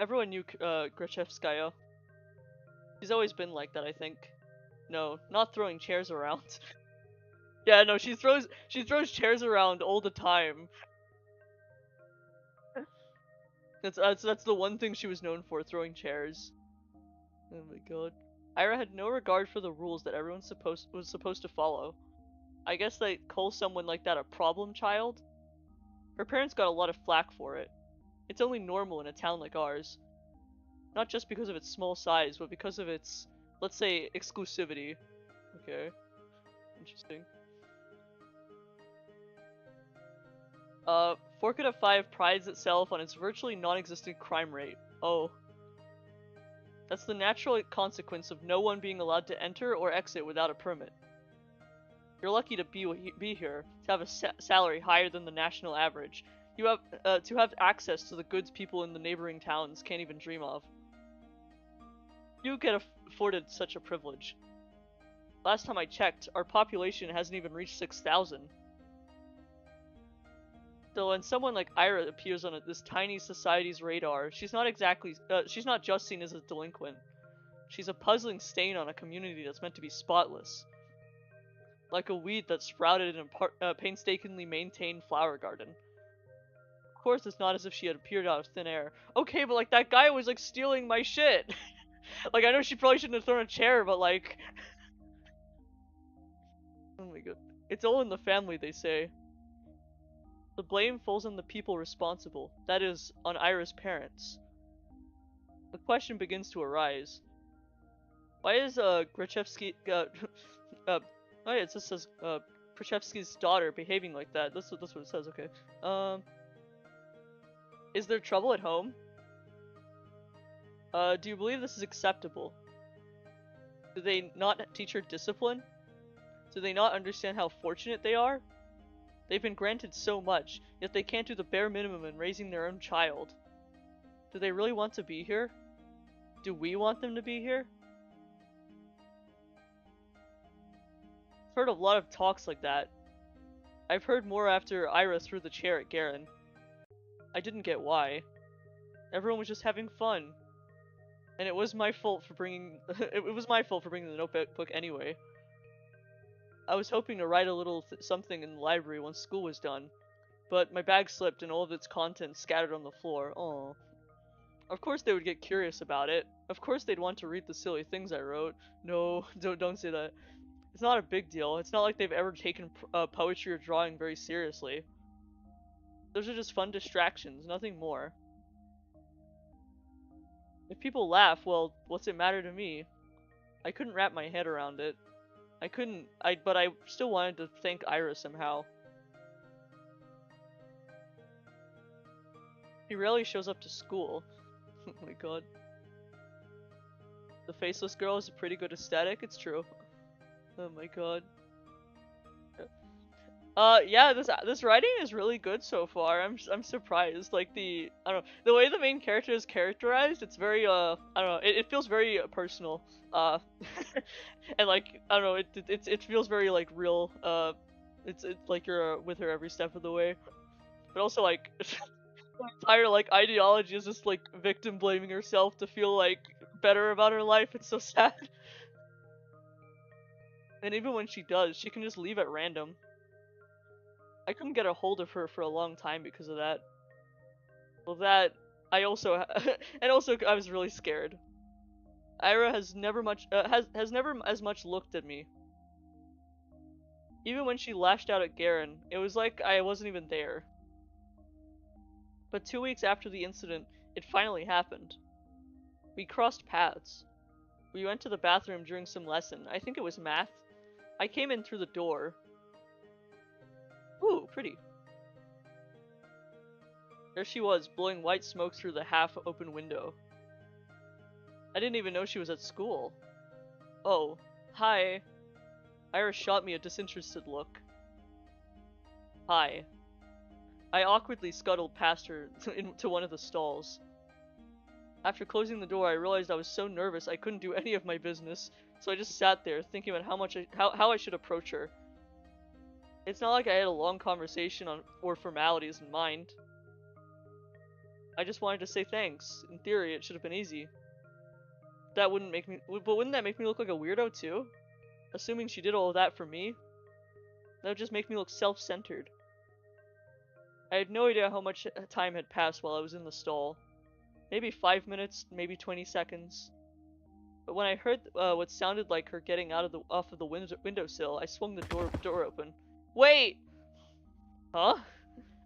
Everyone knew Grachevskaya. She's always been like that, I think. No, not throwing chairs around. Yeah, no, she throws chairs around all the time. That's the one thing she was known for, throwing chairs. Oh my god. Ira had no regard for the rules that everyone was supposed to follow. I guess they call someone like that a problem child? Her parents got a lot of flack for it. It's only normal in a town like ours. Not just because of its small size, but because of its, let's say, exclusivity. Okay. Interesting. Fork of 5 prides itself on its virtually non-existent crime rate. Oh. That's the natural consequence of no one being allowed to enter or exit without a permit. You're lucky to be here, to have a salary higher than the national average. You have to have access to the goods people in the neighboring towns can't even dream of. You get afforded such a privilege. Last time I checked, our population hasn't even reached 6,000. So when someone like Ira appears on this tiny society's radar, she's not just seen as a delinquent. She's a puzzling stain on a community that's meant to be spotless. Like a weed that sprouted in a painstakingly maintained flower garden. course, it's not as if she had appeared out of thin air. Okay, but like that guy was like stealing my shit. Like I know she probably shouldn't have thrown a chair, but like, oh my god, it's all in the family, they say. The blame falls on the people responsible. That is, on Ira's parents. The question begins to arise. Why is Grachevsky uh oh yeah, it just says Krachevsky's daughter behaving like that? That's what it says. Okay. Is there trouble at home? Do you believe this is acceptable? Do they not teach her discipline? Do they not understand how fortunate they are? They've been granted so much, yet they can't do the bare minimum in raising their own child. Do they really want to be here? Do we want them to be here? I've heard a lot of talks like that. I've heard more after Ira threw the chair at Garen. I didn't get why. Everyone was just having fun. And it was my fault for bringing it was my fault for bringing the notebook anyway. I was hoping to write a little something in the library once school was done, but my bag slipped and all of its contents scattered on the floor. Oh. Of course they would get curious about it. Of course they'd want to read the silly things I wrote. No, don't say that. It's not a big deal. It's not like they've ever taken poetry or drawing very seriously. Those are just fun distractions, nothing more. If people laugh, well, what's it matter to me? I couldn't wrap my head around it. But I still wanted to thank Ira somehow. He rarely shows up to school. Oh my god. The faceless girl is a pretty good aesthetic, it's true. Oh my god. Yeah, this writing is really good so far. I'm surprised. Like I don't know, the way the main character is characterized, it's very I don't know, it feels very personal. And like I don't know, it feels very like real. It's like you're with her every step of the way. But also like the entire like ideology is just like victim blaming herself to feel like better about her life. It's so sad. And even when she does, she can just leave at random. I couldn't get a hold of her for a long time because of that. Well, that I also and also I was really scared. Ira has never never as much looked at me. Even when she lashed out at Garen, it was like I wasn't even there. But 2 weeks after the incident, it finally happened. We crossed paths. We went to the bathroom during some lesson. I think it was math. I came in through the door. Ooh, pretty. There she was, blowing white smoke through the half-open window. I didn't even know she was at school. Oh, hi. Ira shot me a disinterested look. Hi. I awkwardly scuttled past her into one of the stalls. After closing the door, I realized I was so nervous I couldn't do any of my business, so I just sat there thinking about how I should approach her. It's not like I had a long conversation or formalities in mind. I just wanted to say thanks. In theory, it should have been easy. But wouldn't that make me look like a weirdo too? Assuming she did all of that for me? That would just make me look self-centered. I had no idea how much time had passed while I was in the stall. Maybe 5 minutes, maybe 20 seconds. But when I heard what sounded like her getting off of the windowsill, I swung the door open. Wait! Huh?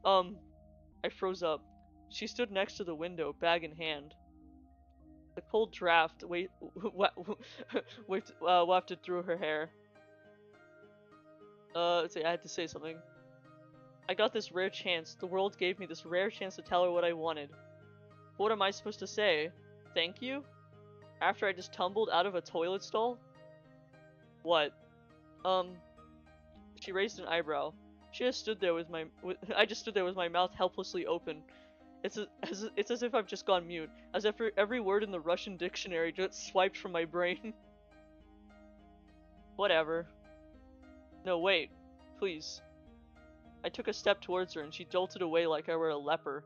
I froze up. She stood next to the window, bag in hand. The cold draft wafted through her hair. Let's see, I had to say something. I got this rare chance. The world gave me this rare chance to tell her what I wanted. What am I supposed to say? Thank you? After I just tumbled out of a toilet stall? What? She raised an eyebrow. She just stood there I just stood there with my mouth helplessly open. It's as if I've just gone mute, as if every word in the Russian dictionary just swiped from my brain. Whatever. No, wait. Please. I took a step towards her and she jolted away like I were a leper.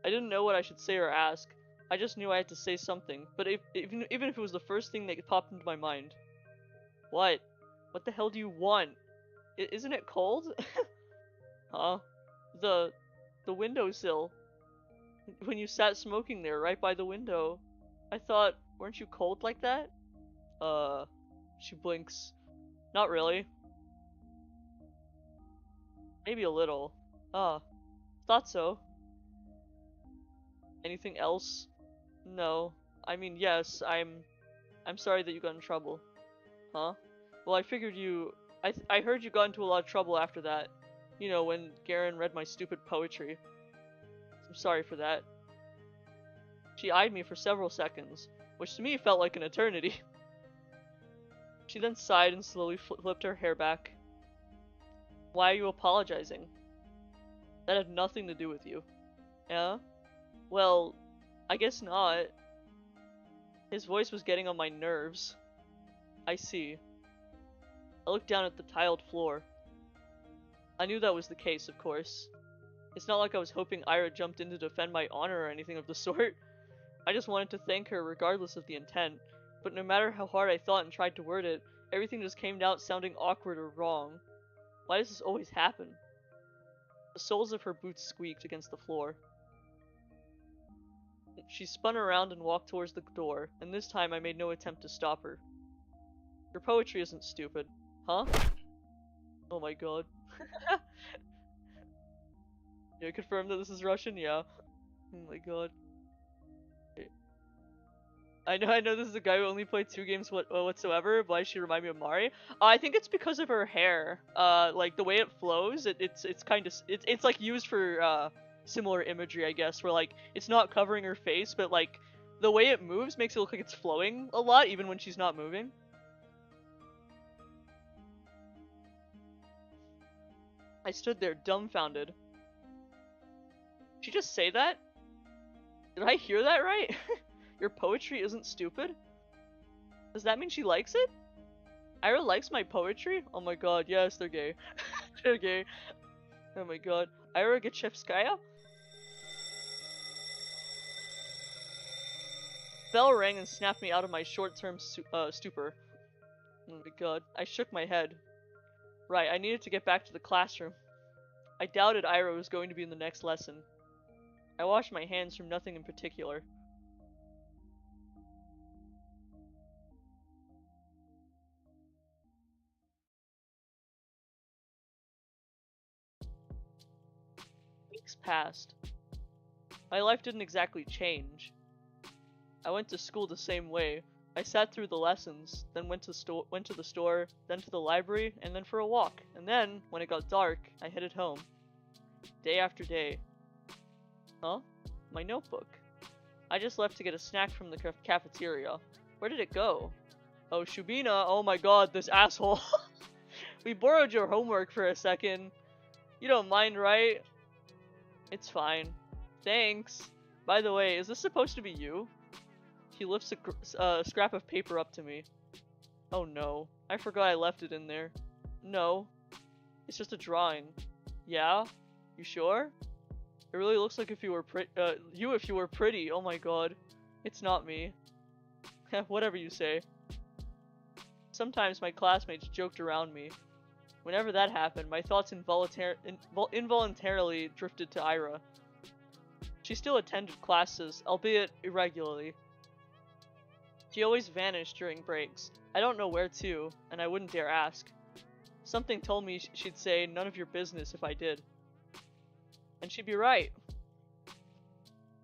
I didn't know what I should say or ask. I just knew I had to say something, but even if it was the first thing that popped into my mind. What? What the hell do you want? Isn't it cold? Huh? The windowsill. When you sat smoking there, right by the window. I thought, weren't you cold like that? She blinks. Not really. Maybe a little. Ah, thought so. Anything else? No. I mean, yes, I'm sorry that you got in trouble. Huh? Well, I figured you... I heard you got into a lot of trouble after that. You know, when Garen read my stupid poetry. I'm sorry for that. She eyed me for several seconds, which to me felt like an eternity. She then sighed and slowly flipped her hair back. Why are you apologizing? That had nothing to do with you. Yeah? Well, I guess not. His voice was getting on my nerves. I see. I looked down at the tiled floor. I knew that was the case, of course. It's not like I was hoping Ira jumped in to defend my honor or anything of the sort. I just wanted to thank her regardless of the intent, but no matter how hard I thought and tried to word it, everything just came out sounding awkward or wrong. Why does this always happen? The soles of her boots squeaked against the floor. She spun around and walked towards the door, and this time I made no attempt to stop her. Your poetry isn't stupid. Huh? Oh my god. Yeah, confirm that this is Russian? Yeah. Oh my god. I know this is a guy who only played 2 games whatsoever, but why she remind me of Mari? I think it's because of her hair. Like the way it flows, it's kind of it's like used for similar imagery, I guess, where like it's not covering her face, but like the way it moves makes it look like it's flowing a lot, even when she's not moving. I stood there dumbfounded. Did she just say that? Did I hear that right? Your poetry isn't stupid? Does that mean she likes it? Ira likes my poetry? Oh my god, yes, they're gay. They're gay. Oh my god. Ira Gachevskaya? Bell rang and snapped me out of my short-term stupor. Oh my god. I shook my head. Right, I needed to get back to the classroom. I doubted Ira was going to be in the next lesson. I washed my hands from nothing in particular. Weeks passed. My life didn't exactly change. I went to school the same way. I sat through the lessons, then went to the store, then to the library, and then for a walk. And then, when it got dark, I headed home. Day after day. Huh? My notebook. I just left to get a snack from the cafeteria. Where did it go? Oh, Shubina, oh my god, this asshole. We borrowed your homework for a second. You don't mind, right? It's fine. Thanks. By the way, is this supposed to be you? He lifts a scrap of paper up to me. Oh no, I forgot I left it in there. No, it's just a drawing. Yeah? You sure? It really looks like if you were if you were pretty. Oh my god. It's not me. Whatever you say. Sometimes my classmates joked around me. Whenever that happened, my thoughts involuntarily drifted to Ira. She still attended classes, albeit irregularly. She always vanished during breaks. I don't know where to, and I wouldn't dare ask. Something told me she'd say, none of your business if I did. And she'd be right.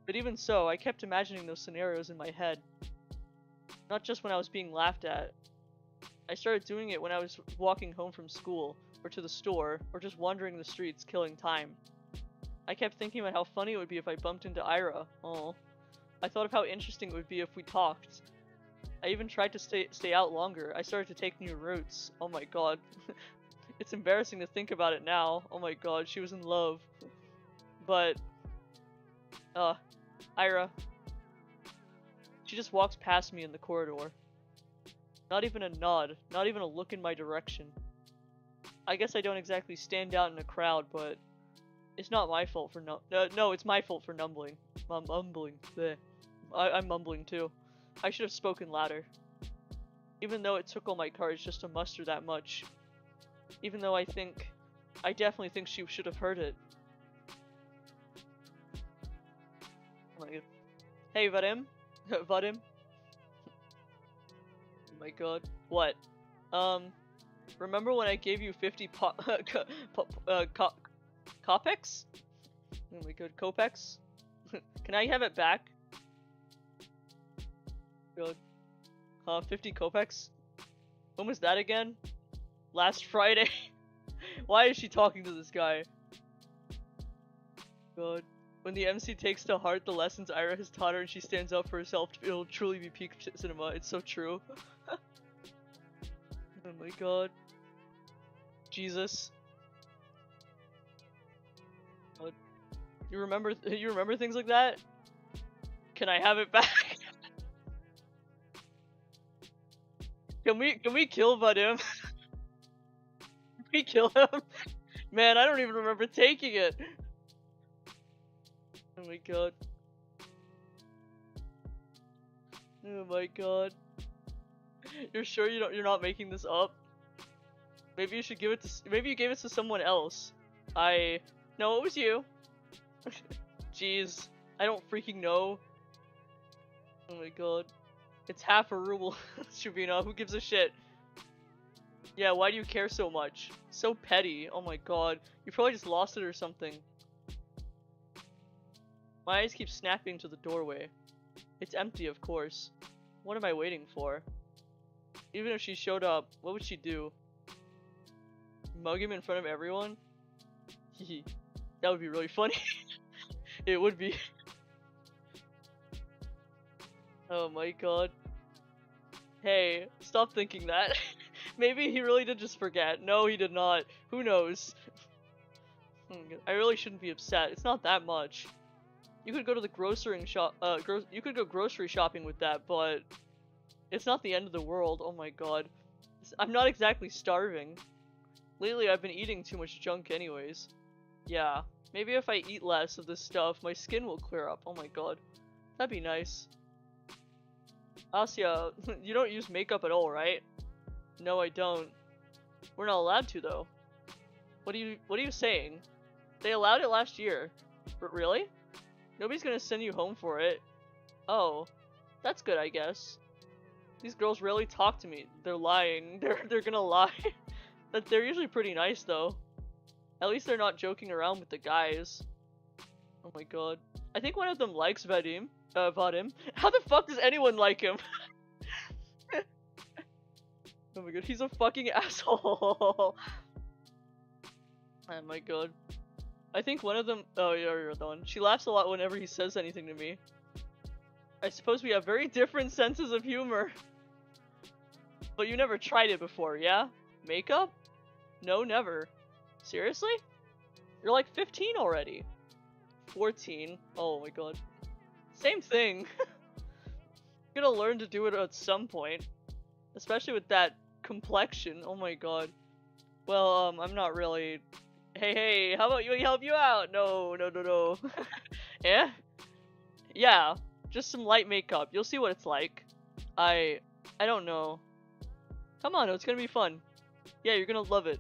But even so, I kept imagining those scenarios in my head. Not just when I was being laughed at. I started doing it when I was walking home from school, or to the store, or just wandering the streets, killing time. I kept thinking about how funny it would be if I bumped into Ira. Oh. I thought of how interesting it would be if we talked. I even tried to stay out longer. I started to take new routes. Oh my god. It's embarrassing to think about it now. Oh my god, she was in love. But, Ira. She just walks past me in the corridor. Not even a nod, not even a look in my direction. I guess I don't exactly stand out in a crowd, but it's not my fault for no, it's my fault for mumbling. I'm mumbling. Bleh. I'm mumbling too. I should have spoken louder. Even though it took all my courage just to muster that much. Even though I definitely think she should have heard it. Oh my god. Hey, Vadim. Vadim. Oh my god. What? Remember when I gave you 50 Copex? Oh my god, Copex? Can I have it back? God. 50 Copex? When was that again? Last Friday? Why is she talking to this guy? God. When the MC takes to heart the lessons Ira has taught her and she stands up for herself, it'll truly be peak cinema. It's so true. Oh my god. Jesus. God. You remember things like that? Can I have it back? Can we kill Vadim? Can we kill him? Man, I don't even remember taking it. Oh my god. Oh my god. You're sure you're not making this up? Maybe you should give it to maybe you gave it to someone else. No, it was you. Jeez. I don't freaking know. Oh my god. It's half a ruble, Shabina. Who gives a shit? Yeah, why do you care so much? So petty. Oh my god. You probably just lost it or something. My eyes keep snapping to the doorway. It's empty, of course. What am I waiting for? Even if she showed up, what would she do? Mug him in front of everyone? Hehe. That would be really funny. It would be. Oh my god. Hey, stop thinking that. Maybe he really did just forget. No, he did not. Who knows? I really shouldn't be upset. It's not that much. You could go to the grocery shop. You could go grocery shopping with that, but it's not the end of the world. Oh my god. I'm not exactly starving. Lately, I've been eating too much junk anyways. Yeah. Maybe if I eat less of this stuff, my skin will clear up. Oh my god. That'd be nice. Asya, you don't use makeup at all, right? No, I don't. We're not allowed to, though. What are you saying? They allowed it last year. Really? Nobody's gonna send you home for it. Oh. That's good, I guess. These girls rarely talk to me. They're lying. They're gonna lie. They're usually pretty nice, though. At least they're not joking around with the guys. Oh my god. I think one of them likes Vadim. Vadim. How the fuck does anyone like him? Oh my god, he's a fucking asshole. Oh my god. I think one of them. Oh, yeah, you're the one. She laughs a lot whenever he says anything to me. I suppose we have very different senses of humor. But you never tried it before, yeah? Makeup? No, never. Seriously? You're like 15 already. 14. Oh my god. Same thing. You're gonna learn to do it at some point. Especially with that complexion. Oh my god. Well, I'm not really... Hey, how about you help you out? No. Yeah? Yeah. Just some light makeup. You'll see what it's like. I don't know. Come on, it's gonna be fun. Yeah, you're gonna love it.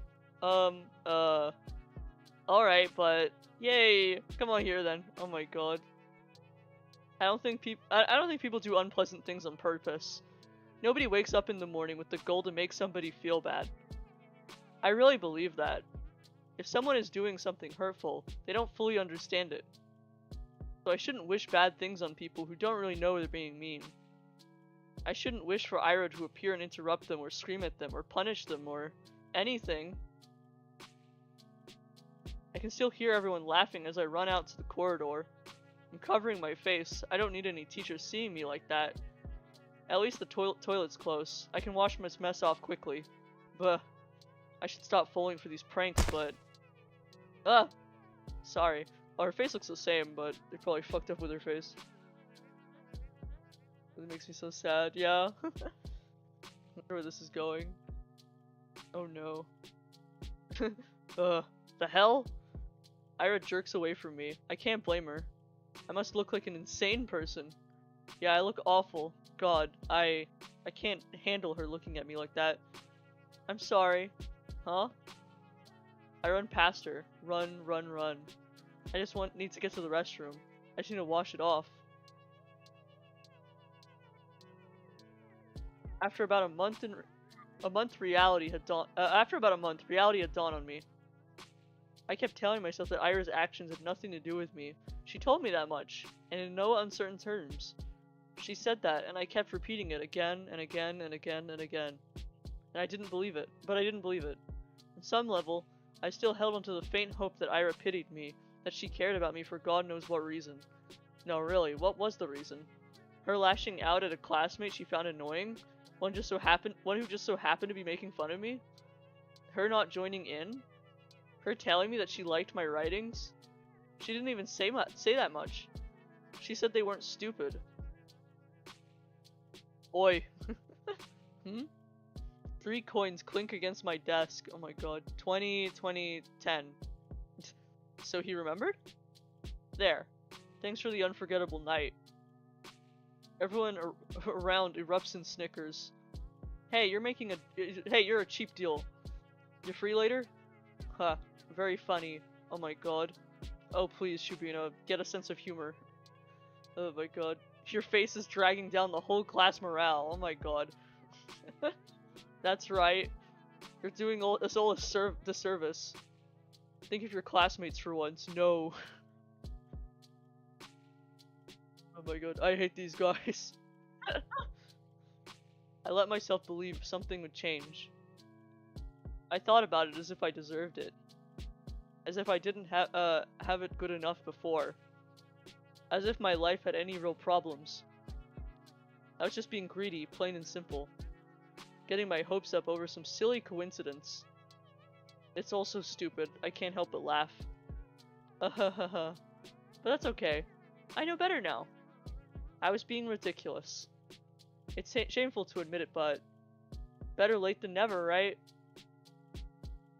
Alright, but... Yay! Come on here then. Oh my god. I don't think people do unpleasant things on purpose. Nobody wakes up in the morning with the goal to make somebody feel bad. I really believe that. If someone is doing something hurtful, they don't fully understand it. So I shouldn't wish bad things on people who don't really know they're being mean. I shouldn't wish for Ira to appear and interrupt them or scream at them or punish them or anything. I can still hear everyone laughing as I run out to the corridor. I'm covering my face. I don't need any teachers seeing me like that. At least the toilet's close. I can wash this mess off quickly. Buh. I should stop falling for these pranks, but... Sorry. Oh, her face looks the same, but they probably fucked up with her face. It makes me so sad, yeah. I wonder where this is going. Oh no. The hell? Ira jerks away from me. I can't blame her. I must look like an insane person. Yeah, I look awful. God, I can't handle her looking at me like that. I'm sorry. Huh? I run past her. Run. I just need to get to the restroom. I just need to wash it off. After about a month reality had dawned. After about a month, reality had dawned on me. I kept telling myself that Ira's actions had nothing to do with me. She told me that much, and in no uncertain terms. She said that, and I kept repeating it again and again and again and again. And I didn't believe it, but I didn't believe it. On some level, I still held onto the faint hope that Ira pitied me, that she cared about me for God knows what reason. No, really, what was the reason? Her lashing out at a classmate she found annoying? One who just so happened to be making fun of me? Her not joining in? Her telling me that she liked my writings? She didn't even say that much. She said they weren't stupid. Oi. Hmm? 3 coins clink against my desk. Oh my god. 20, 20, 10. So he remembered? There. Thanks for the unforgettable night. Everyone around erupts in snickers. Hey, you're a cheap deal. You free later? Huh. Very funny. Oh my god. Oh please, Shubino, get a sense of humor. Oh my god. Your face is dragging down the whole class morale. Oh my god. That's right. You're doing us all a disservice. Think of your classmates for once. No. Oh my god, I hate these guys. I let myself believe something would change. I thought about it as if I deserved it. As if I didn't have it good enough before. As if my life had any real problems. I was just being greedy, plain and simple. Getting my hopes up over some silly coincidence. It's all so stupid, I can't help but laugh. But that's okay. I know better now. I was being ridiculous. It's shameful to admit it, but better late than never, right?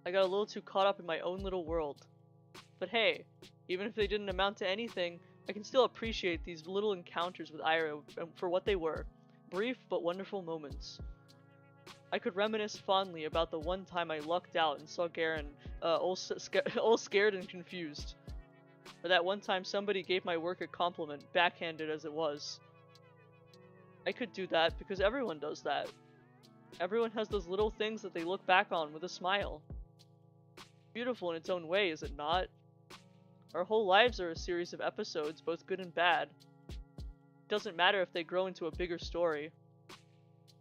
I got a little too caught up in my own little world. But hey, even if they didn't amount to anything, I can still appreciate these little encounters with Ira for what they were. Brief but wonderful moments. I could reminisce fondly about the one time I lucked out and saw Garen all scared and confused. Or that one time somebody gave my work a compliment, backhanded as it was. I could do that because everyone does that. Everyone has those little things that they look back on with a smile. Beautiful in its own way, is it not? Our whole lives are a series of episodes, both good and bad. It doesn't matter if they grow into a bigger story.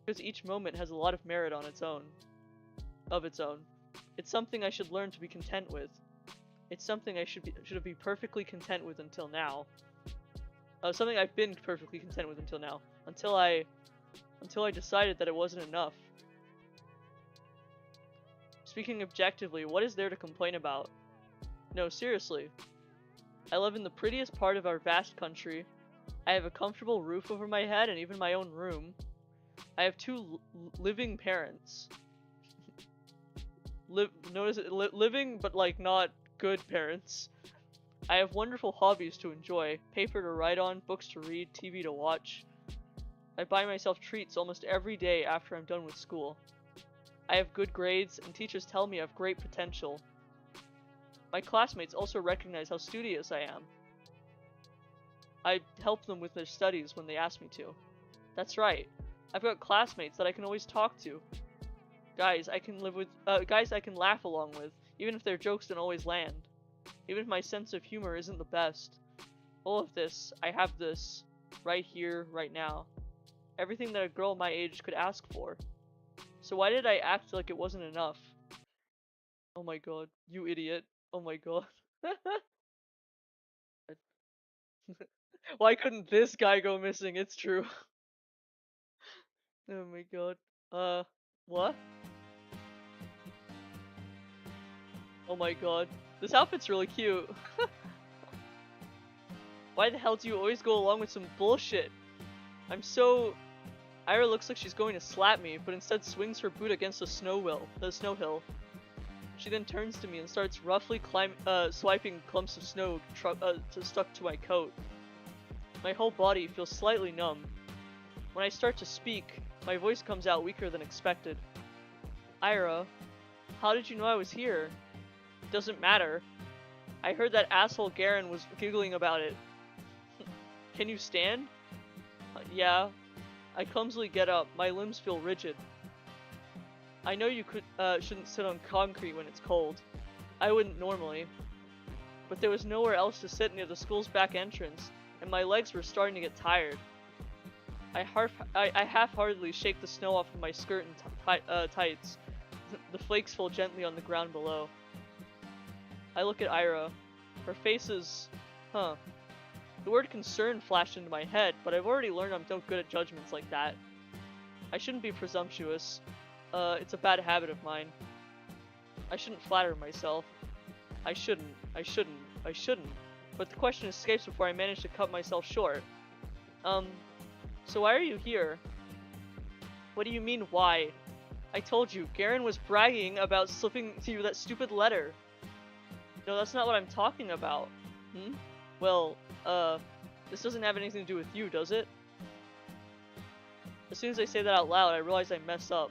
Because each moment has a lot of merit on its own. Of its own. It's something I should learn to be content with. It's something I should be perfectly content with until now. Something I've been perfectly content with until now. Until I decided that it wasn't enough. Speaking objectively, what is there to complain about? No, seriously. I live in the prettiest part of our vast country. I have a comfortable roof over my head and even my own room. I have 2 living parents. Living, but like not good parents. I have wonderful hobbies to enjoy, paper to write on, books to read, TV to watch. I buy myself treats almost every day after I'm done with school. I have good grades, and teachers tell me I have great potential. My classmates also recognize how studious I am. I help them with their studies when they ask me to. That's right. I've got classmates that I can always talk to. Guys I can laugh along with, even if their jokes don't always land. Even if my sense of humor isn't the best. All of this, I have this, right here, right now. Everything that a girl my age could ask for. So why did I act like it wasn't enough? Oh my god, you idiot. Oh my god. Why couldn't this guy go missing? It's true. Oh my god. What? Oh my god. This outfit's really cute. Why the hell do you always go along with some bullshit? Ira looks like she's going to slap me, but instead swings her boot against the snow hill. She then turns to me and starts roughly swiping clumps of snow stuck to my coat. My whole body feels slightly numb. When I start to speak, my voice comes out weaker than expected. Ira, how did you know I was here? Doesn't matter. I heard that asshole Garen was giggling about it. Can you stand? Yeah. I clumsily get up. My limbs feel rigid. I know you shouldn't sit on concrete when it's cold. I wouldn't normally. But there was nowhere else to sit near the school's back entrance, and my legs were starting to get tired. I half-heartedly shake the snow off of my skirt and tights. The flakes fall gently on the ground below. I look at Ira. Her face is... huh. The word concern flashed into my head, but I've already learned I'm no good at judgments like that. I shouldn't be presumptuous. It's a bad habit of mine. I shouldn't flatter myself. I shouldn't. But the question escapes before I manage to cut myself short. So why are you here? What do you mean, why? I told you, Garen was bragging about slipping to you that stupid letter. No, that's not what I'm talking about. Well, this doesn't have anything to do with you, does it? As soon as I say that out loud, I realize I messed up.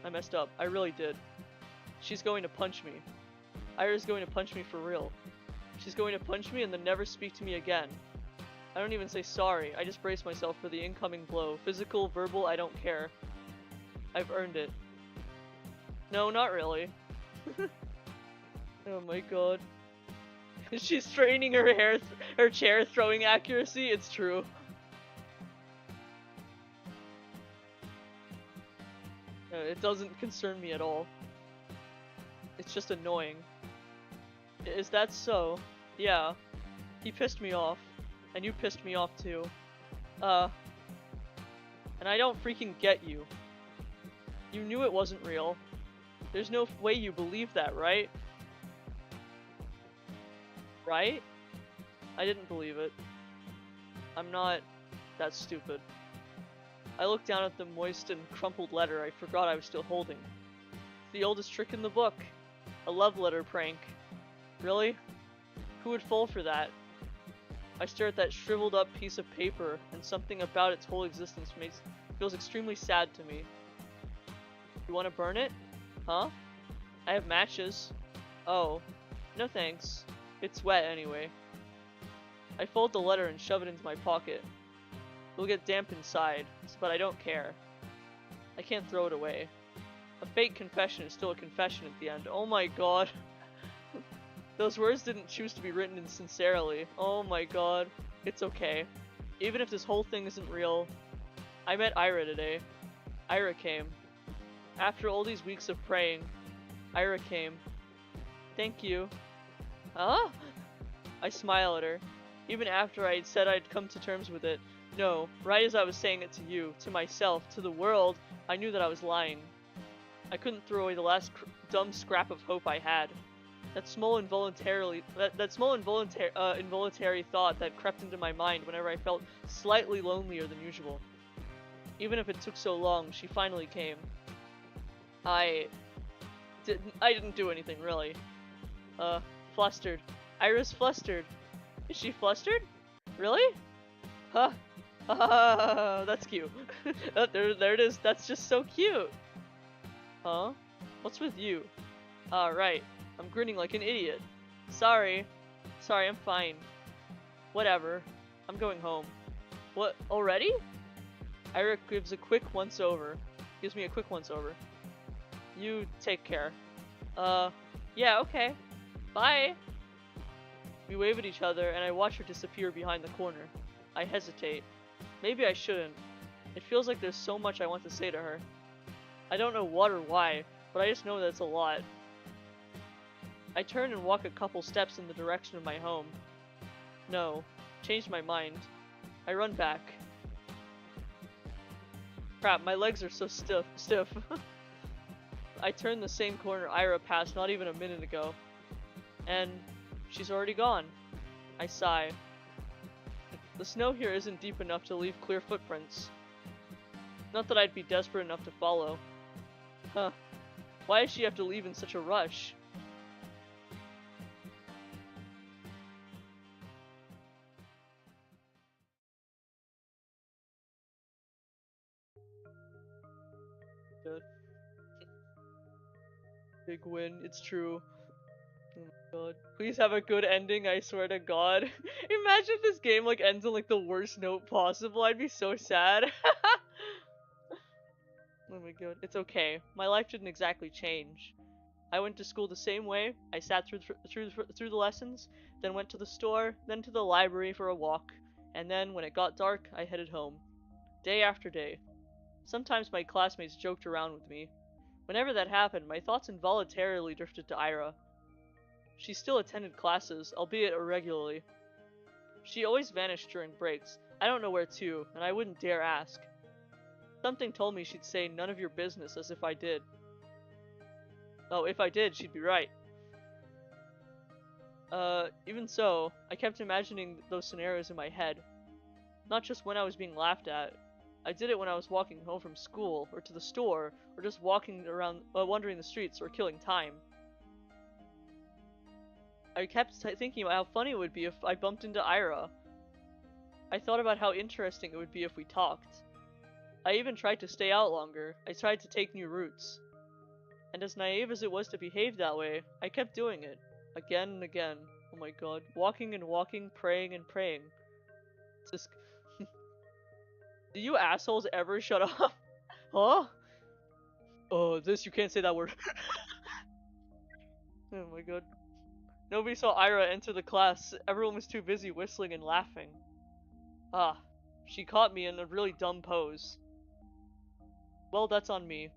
I really did. She's going to punch me. Ira's going to punch me for real. She's going to punch me and then never speak to me again. I don't even say sorry, I just brace myself for the incoming blow. Physical, verbal, I don't care. I've earned it. No, not really. Oh my god. She's straining her chair, throwing accuracy, it's true. It doesn't concern me at all. It's just annoying. Is that so? Yeah. He pissed me off. And you pissed me off too. And I don't freaking get you. You knew it wasn't real. There's no way you believe that, right? Right? I didn't believe it. I'm not that stupid. I looked down at the moist and crumpled letter I forgot I was still holding. The oldest trick in the book. A love letter prank. Really? Who would fall for that? I stare at that shriveled up piece of paper, and something about its whole existence feels extremely sad to me. You want to burn it? Huh? I have matches. Oh. No thanks. It's wet anyway. I fold the letter and shove it into my pocket. It'll get damp inside, but I don't care. I can't throw it away. A fake confession is still a confession at the end. Oh my god. Those words didn't choose to be written insincerely. Oh my god. It's okay. Even if this whole thing isn't real. I met Ira today. Ira came. After all these weeks of praying, Ira came. Thank you. Huh? I smile at her. Even after I had said I'd come to terms with it. No, right as I was saying it to you, to myself, to the world, I knew that I was lying. I couldn't throw away the last dumb scrap of hope I had. That small involuntary thought that crept into my mind whenever I felt slightly lonelier than usual. Even if it took so long, she finally came. I didn't do anything, really. Flustered. Ira's flustered. Is she flustered? Really? Huh? That's cute. There it is. That's just so cute. Huh? What's with you? Right. I'm grinning like an idiot. Sorry, I'm fine. Whatever. I'm going home. What? Already? Ira gives me a quick once-over. You take care. Yeah, okay. Bye! We wave at each other, and I watch her disappear behind the corner. I hesitate. Maybe I shouldn't. It feels like there's so much I want to say to her. I don't know what or why, but I just know that it's a lot. I turn and walk a couple steps in the direction of my home. No. Changed my mind. I run back. Crap, my legs are so stiff. I turn the same corner Ira passed not even a minute ago. And she's already gone. I sigh. The snow here isn't deep enough to leave clear footprints. Not that I'd be desperate enough to follow. Huh. Why does she have to leave in such a rush? Good. Big win, it's true. Oh my god. Please have a good ending, I swear to god. Imagine if this game like ends on like the worst note possible, I'd be so sad. Oh my god. It's okay. My life didn't exactly change. I went to school the same way. I sat through the lessons, then went to the store, then to the library for a walk, and then when it got dark, I headed home. Day after day. Sometimes my classmates joked around with me. Whenever that happened, my thoughts involuntarily drifted to Ira. She still attended classes, albeit irregularly. She always vanished during breaks. I don't know where to, and I wouldn't dare ask. Something told me she'd say none of your business as if I did. Oh, if I did, she'd be right. Even so, I kept imagining those scenarios in my head. Not just when I was being laughed at. I did it when I was walking home from school, or to the store, or just walking around, wandering the streets, or killing time. I kept thinking about how funny it would be if I bumped into Ira. I thought about how interesting it would be if we talked. I even tried to stay out longer. I tried to take new routes. And as naive as it was to behave that way, I kept doing it. Again and again. Oh my god. Walking and walking, praying and praying. It's just... Do you assholes ever shut up? Huh? Oh, you can't say that word. Oh my god. Nobody saw Ira enter the class. Everyone was too busy whistling and laughing. Ah. She caught me in a really dumb pose. Well, that's on me.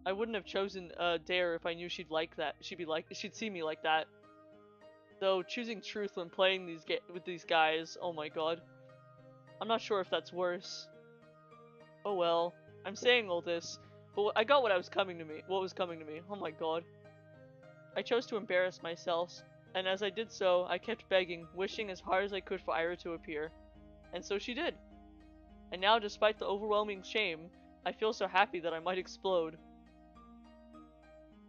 I wouldn't have chosen Dare if I knew she'd like that. She'd see me like that. Though choosing truth when playing with these guys, oh my god. I'm not sure if that's worse. Oh well. I'm saying all this, but I got what was coming to me. Oh my god. I chose to embarrass myself, and as I did so, I kept begging, wishing as hard as I could for Ira to appear. And so she did. And now, despite the overwhelming shame, I feel so happy that I might explode.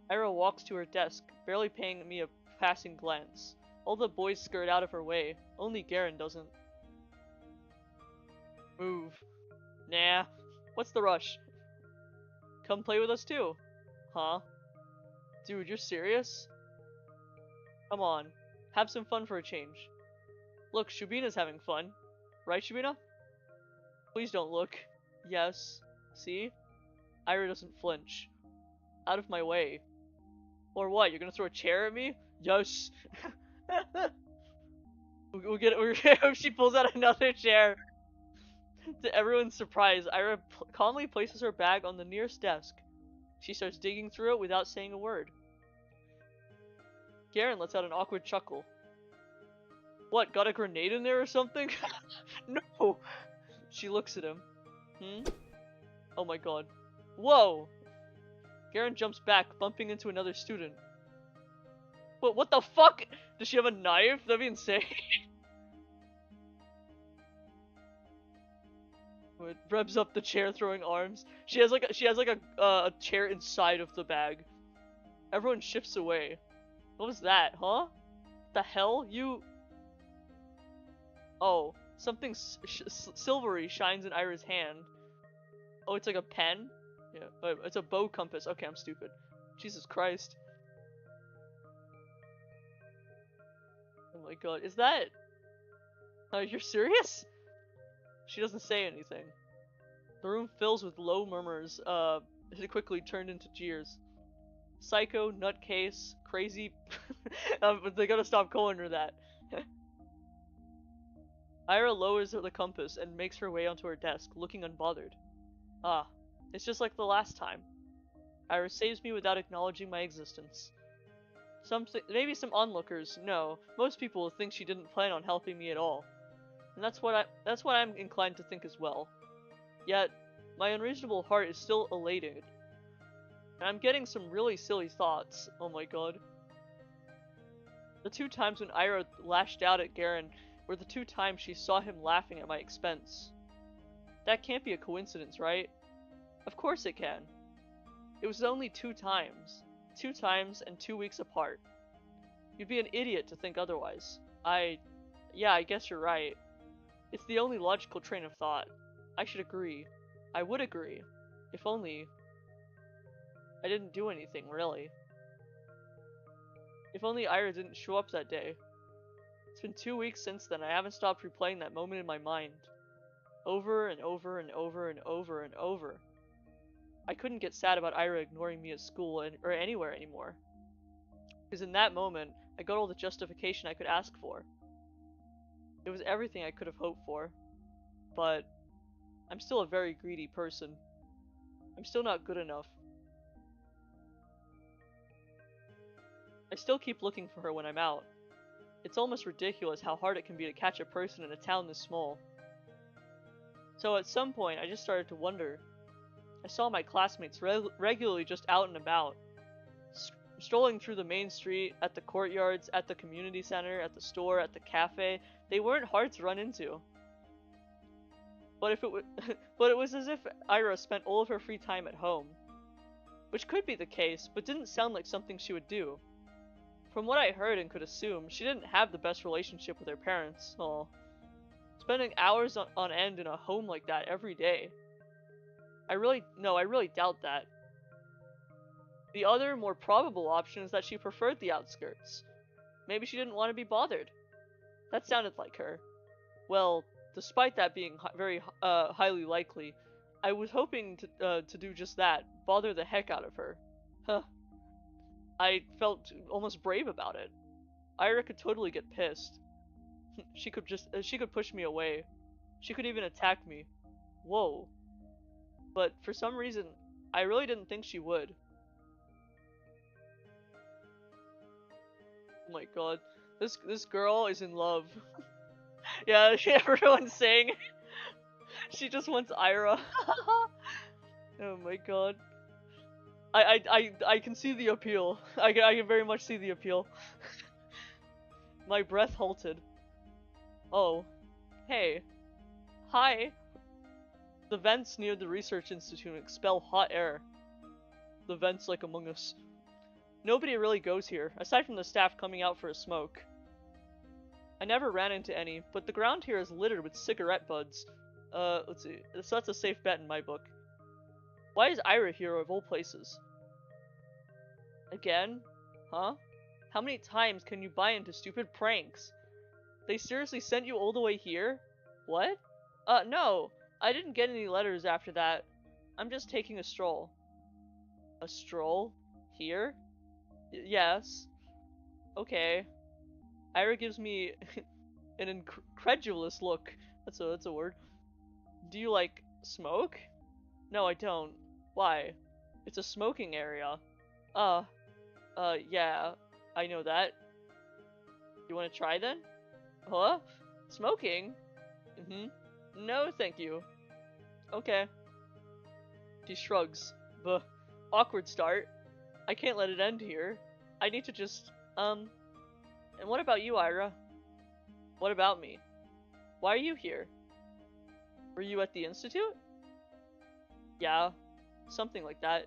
Ira walks to her desk, barely paying me a passing glance. All the boys skirt out of her way. Only Garen doesn't. Move. Nah. What's the rush? Come play with us too. Huh? Dude, you're serious? Come on. Have some fun for a change. Look, Shubina's having fun. Right, Shubina? Please don't look. Yes. See? Ira doesn't flinch. Out of my way. Or what? You're gonna throw a chair at me? Yes. We'll get it. She pulls out another chair. To everyone's surprise, Ira calmly places her bag on the nearest desk. She starts digging through it without saying a word. Garen lets out an awkward chuckle. What, got a grenade in there or something? No! She looks at him. Oh my god. Whoa! Garen jumps back, bumping into another student. What the fuck? Does she have a knife? That'd be insane. It revs up the chair, throwing arms. She has like a chair inside of the bag. Everyone shifts away. What was that, huh? The hell? You... Oh, something silvery shines in Ira's hand. Oh, it's like a pen? Yeah, it's a bow compass. Okay, I'm stupid. Jesus Christ. Oh my god, is that... you're serious? She doesn't say anything. The room fills with low murmurs, it quickly turned into jeers. Psycho, nutcase, crazy... but they gotta stop calling her that. Ira lowers the compass and makes her way onto her desk, looking unbothered. Ah, it's just like the last time. Ira saves me without acknowledging my existence. Maybe some onlookers know. Most people will think she didn't plan on helping me at all. And that's what I'm inclined to think as well. Yet, my unreasonable heart is still elated. And I'm getting some really silly thoughts. Oh my god. The 2 times when Ira lashed out at Garen were the 2 times she saw him laughing at my expense. That can't be a coincidence, right? Of course it can. It was only 2 times. 2 times and 2 weeks apart. You'd be an idiot to think otherwise. Yeah, I guess you're right. It's the only logical train of thought. I should agree. I would agree. If only... I didn't do anything, really. If only Ira didn't show up that day. It's been 2 weeks since then. I haven't stopped replaying that moment in my mind. Over and over and over and over and over. I couldn't get sad about Ira ignoring me at school or anywhere anymore. Because in that moment, I got all the justification I could ask for. It was everything I could have hoped for. But I'm still a very greedy person. I'm still not good enough. I still keep looking for her when I'm out. It's almost ridiculous how hard it can be to catch a person in a town this small. So at some point, I just started to wonder. I saw my classmates regularly just out and about, strolling through the main street, at the courtyards, at the community center, at the store, at the cafe. They weren't hard to run into. But if it but it was as if Ira spent all of her free time at home. Which could be the case, but didn't sound like something she would do. From what I heard and could assume, she didn't have the best relationship with her parents. Aw. Spending hours on end in a home like that every day. I really doubt that. The other, more probable option is that she preferred the outskirts. Maybe she didn't want to be bothered. That sounded like her. Well, despite that being very highly likely, I was hoping to do just that, bother the heck out of her. Huh. I felt almost brave about it. Ira could totally get pissed. She could push me away. She could even attack me. Whoa. But for some reason, I really didn't think she would. Oh my god. This girl is in love. Yeah, everyone's saying she just wants Ira. Oh my god. I can see the appeal. I can very much see the appeal. My breath halted. Oh. Hey. Hi. The vents near the research institute expel hot air. The vents like Among Us. Nobody really goes here, aside from the staff coming out for a smoke. I never ran into any, but the ground here is littered with cigarette butts. Let's see. So that's a safe bet in my book. Why is Ira here of all places? Again? Huh? How many times can you buy into stupid pranks? They seriously sent you all the way here? What? No. I didn't get any letters after that. I'm just taking a stroll. A stroll? Here? Yes. Okay. Ira gives me an incredulous look. That's a word. Do you like smoke? No, I don't. Why? It's a smoking area. Uh, yeah. I know that. You want to try then? Huh? Smoking? Mm-hmm. No, thank you. Okay. She shrugs. Buh. Awkward start. I can't let it end here. I need to just, and what about you, Ira? What about me? Why are you here? Were you at the institute? Yeah. Something like that.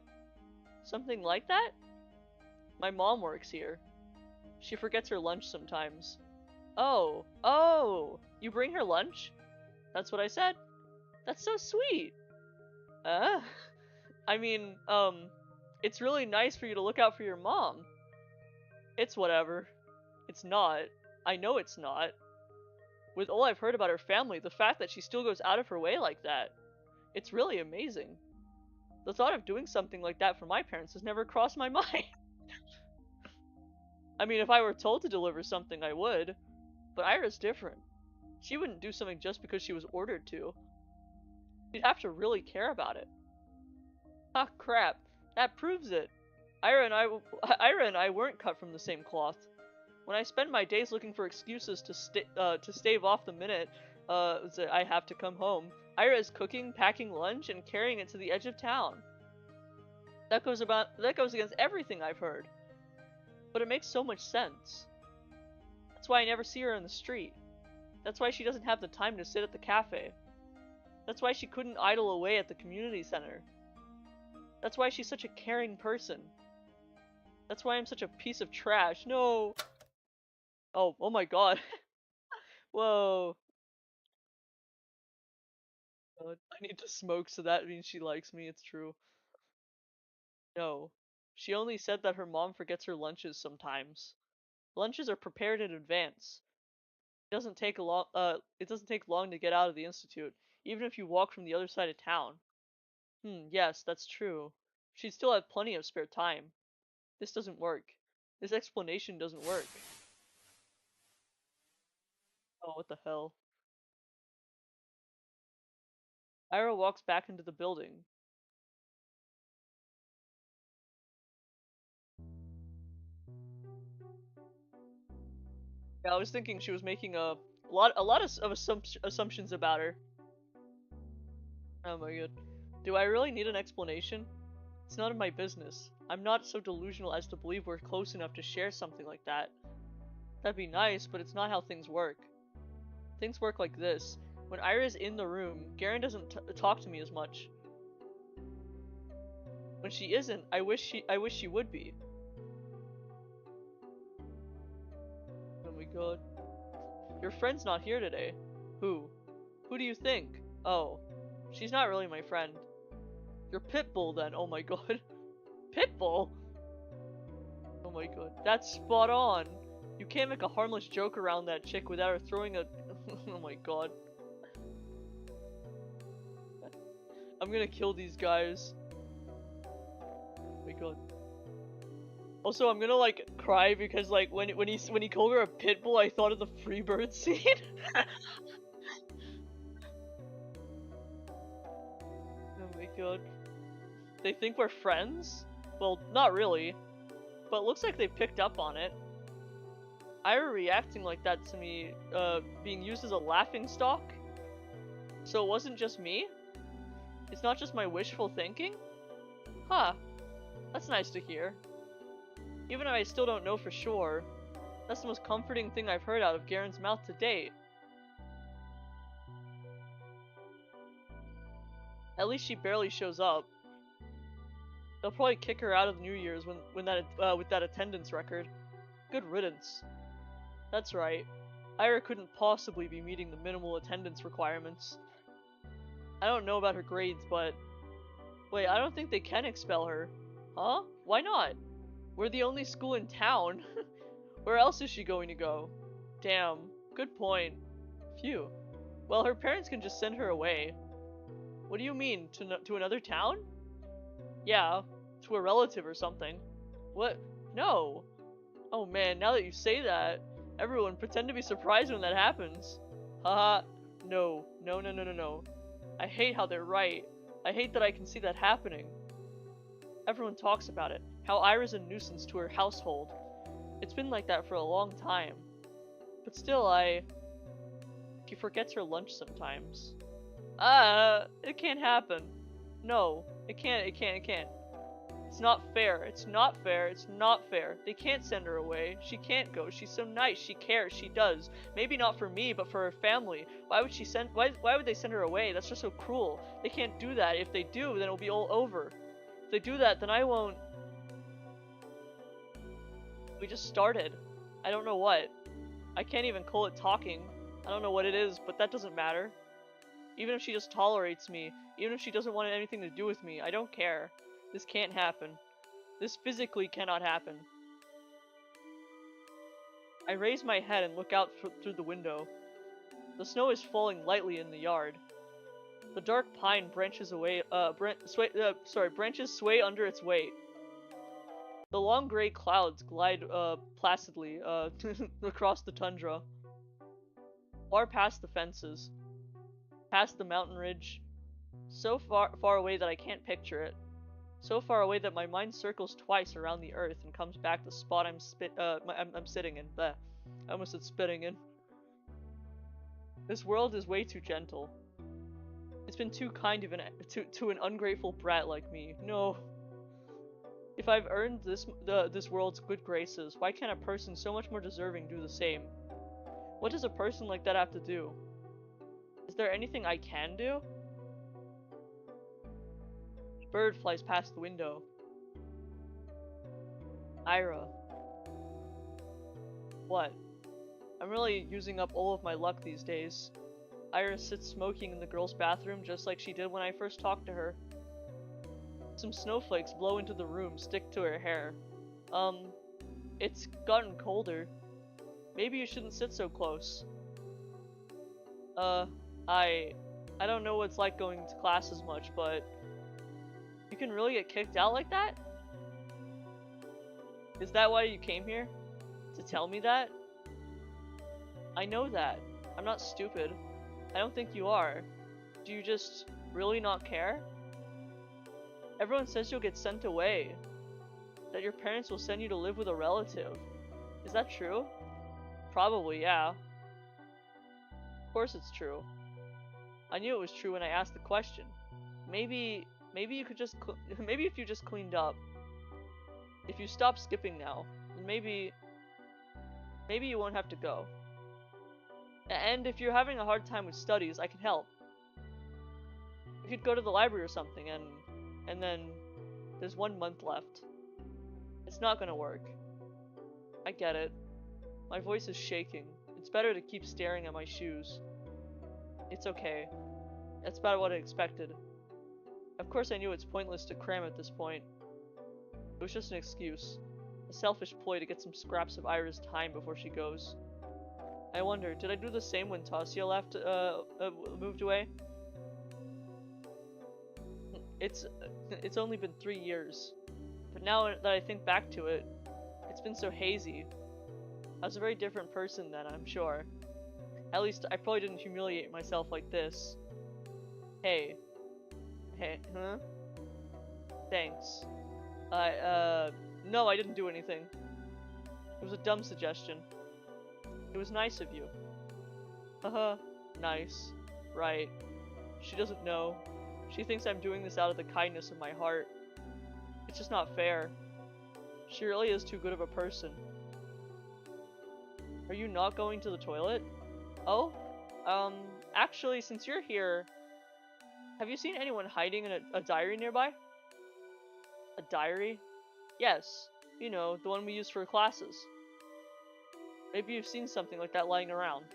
Something like that? My mom works here. She forgets her lunch sometimes. Oh. Oh! You bring her lunch? That's what I said. That's so sweet. Uh? I mean, it's really nice for you to look out for your mom. It's whatever. It's not. I know it's not. With all I've heard about her family, the fact that she still goes out of her way like that, it's really amazing. The thought of doing something like that for my parents has never crossed my mind. I mean, if I were told to deliver something, I would. But Ira's different. She wouldn't do something just because she was ordered to. She'd have to really care about it. Ah, crap. That proves it. Ira and I weren't cut from the same cloth. When I spend my days looking for excuses to stave off the minute I have to come home, Ira is cooking, packing lunch, and carrying it to the edge of town. That goes against everything I've heard. But it makes so much sense. That's why I never see her in the street. That's why she doesn't have the time to sit at the cafe. That's why she couldn't idle away at the community center. That's why she's such a caring person. That's why I'm such a piece of trash. No! Oh my god. Whoa. God, I need to smoke, so that means she likes me, it's true. No. She only said that her mom forgets her lunches sometimes. Lunches are prepared in advance. It doesn't take long to get out of the institute, even if you walk from the other side of town. Yes, that's true. She'd still have plenty of spare time. This doesn't work. This explanation doesn't work. Oh, what the hell? Ira walks back into the building. Yeah, I was thinking she was making a lot of assumptions about her. Oh my god. Do I really need an explanation? It's none of my business. I'm not so delusional as to believe we're close enough to share something like that. That'd be nice, but it's not how things work. Things work like this. When Ira's in the room, Garen doesn't talk to me as much. When she isn't, I wish she would be. Oh my god. Your friend's not here today. Who? Who do you think? Oh. She's not really my friend. You're Pitbull then, oh my god. Pitbull? Oh my god. That's spot on. You can't make a harmless joke around that chick without her throwing a... oh my god. I'm gonna kill these guys. Oh my god. Also, I'm gonna like cry because like when he called her a pitbull, I thought of the Freebird scene. Oh my god. They think we're friends? Well, not really, but it looks like they picked up on it. Ira reacting like that to me, being used as a laughing stock? So it wasn't just me? It's not just my wishful thinking? Huh. That's nice to hear. Even if I still don't know for sure, that's the most comforting thing I've heard out of Garen's mouth to date. At least she barely shows up. They'll probably kick her out of New Year's with that attendance record. Good riddance. That's right. Ira couldn't possibly be meeting the minimal attendance requirements. I don't know about her grades, but... Wait, I don't think they can expel her. Huh? Why not? We're the only school in town. Where else is she going to go? Damn. Good point. Phew. Well, her parents can just send her away. What do you mean? To another town? Yeah. To a relative or something. What? No. Oh man, now that you say that, everyone pretend to be surprised when that happens. Haha. No. No, no, no, no, no. I hate how they're right. I hate that I can see that happening. Everyone talks about it. How Ira's a nuisance to her household. It's been like that for a long time. But still, She forgets her lunch sometimes. It can't happen. No, it can't, it can't, it can't. It's not fair, it's not fair, it's not fair. They can't send her away. She can't go. She's so nice, she cares, she does. Maybe not for me, but for her family. Why would they send her away? That's just so cruel. They can't do that. If they do, then it'll be all over. If they do that, then I won't... We just started. I don't know what. I can't even call it talking. I don't know what it is, but that doesn't matter. Even if she just tolerates me, even if she doesn't want anything to do with me, I don't care. This can't happen. This physically cannot happen. I raise my head and look out through the window. The snow is falling lightly in the yard. The dark pine branches branches sway under its weight. The long gray clouds glide placidly across the tundra, far past the fences, past the mountain ridge, so far away that I can't picture it. So far away that my mind circles twice around the earth and comes back to the spot I'm sitting in. Bleh. I almost said spitting in. This world is way too gentle. It's been too kind of to an ungrateful brat like me. No. If I've earned this world's good graces, why can't a person so much more deserving do the same? What does a person like that have to do? Is there anything I can do? A bird flies past the window. Ira. What? I'm really using up all of my luck these days. Ira sits smoking in the girl's bathroom just like she did when I first talked to her. Some snowflakes blow into the room, stick to her hair. It's gotten colder. Maybe you shouldn't sit so close. I don't know what it's like going to class as much, but You can really get kicked out like that? Is that why you came here? To tell me that? I know that. I'm not stupid. I don't think you are. Do you just really not care? Everyone says you'll get sent away. That your parents will send you to live with a relative. Is that true? Probably, yeah. Of course it's true. I knew it was true when I asked the question. Maybe you could just maybe if you just cleaned up. If you stop skipping now, then maybe you won't have to go. And if you're having a hard time with studies, I can help. We could go to the library or something, and then there's 1 month left. It's not gonna work. I get it. My voice is shaking. It's better to keep staring at my shoes. It's okay. That's about what I expected. Of course I knew it's pointless to cram at this point. It was just an excuse. A selfish ploy to get some scraps of Ira's time before she goes. I wonder, did I do the same when Tasia left, moved away? It's only been 3 years. But now that I think back to it, it's been so hazy. I was a very different person then, I'm sure. At least I probably didn't humiliate myself like this. Hey. Hey, huh? Thanks. No, I didn't do anything. It was a dumb suggestion. It was nice of you. Haha, nice. Right. She doesn't know. She thinks I'm doing this out of the kindness of my heart. It's just not fair. She really is too good of a person. Are you not going to the toilet? Oh? Actually, since you're here, have you seen anyone hiding in a diary nearby? A diary? Yes. You know, the one we use for classes. Maybe you've seen something like that lying around.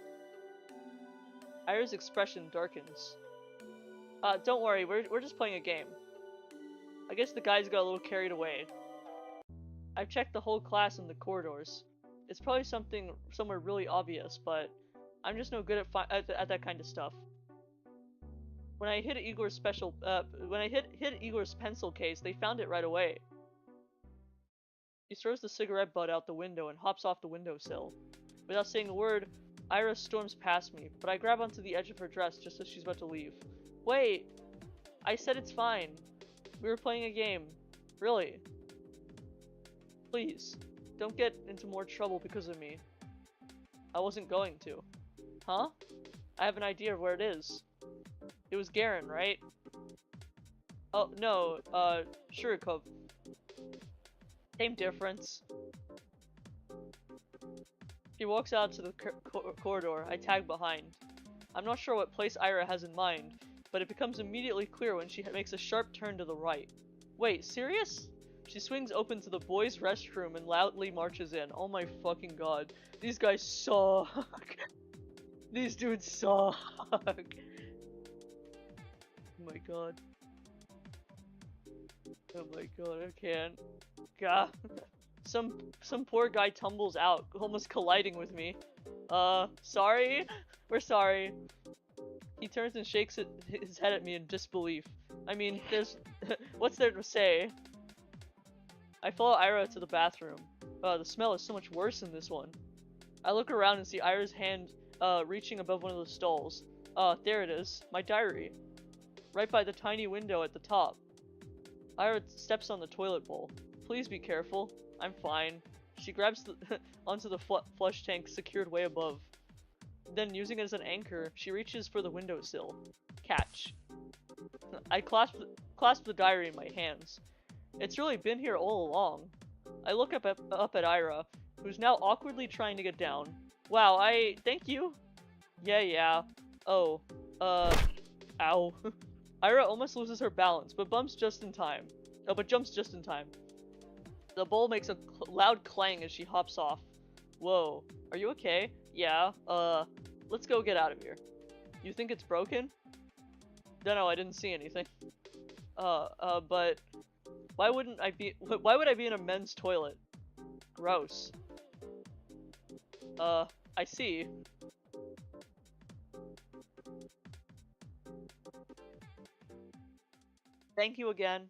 Ira's expression darkens. Don't worry, we're just playing a game. I guess the guys got a little carried away. I've checked the whole class in the corridors. It's probably somewhere really obvious, but I'm just no good at that kind of stuff. When I hit Igor's Igor's pencil case, they found it right away. He throws the cigarette butt out the window and hops off the windowsill. Without saying a word, Ira storms past me, but I grab onto the edge of her dress just as she's about to leave. Wait! I said it's fine. We were playing a game. Really. Please, don't get into more trouble because of me. I wasn't going to. Huh? I have an idea of where it is. It was Garen, right? Oh, no, Shurikov. Same difference. He walks out to the corridor. I tag behind. I'm not sure what place Ira has in mind, but it becomes immediately clear when she makes a sharp turn to the right. Wait, serious? She swings open to the boys' restroom and loudly marches in. Oh my fucking god. These guys suck. These dudes suck. Oh my god. Oh my god, I can't. God. Some poor guy tumbles out, almost colliding with me. Sorry? We're sorry. He turns and shakes his head at me in disbelief. I mean, what's there to say? I follow Ira to the bathroom. The smell is so much worse in this one. I look around and see Ira's hand, reaching above one of the stalls. There it is. My diary. Right by the tiny window at the top. Ira steps on the toilet bowl. Please be careful. I'm fine. She grabs onto the flush tank secured way above. Then, using it as an anchor, she reaches for the windowsill. Catch. I clasp the diary in my hands. It's really been here all along. I look up at Ira, who's now awkwardly trying to get down. Wow, thank you? Yeah. Oh, ow. Ira almost loses her balance, but jumps just in time. The bowl makes a loud clang as she hops off. Whoa, are you okay? Yeah, let's go get out of here. You think it's broken? No, I didn't see anything. But why would I be in a men's toilet? Gross. I see. Thank you again.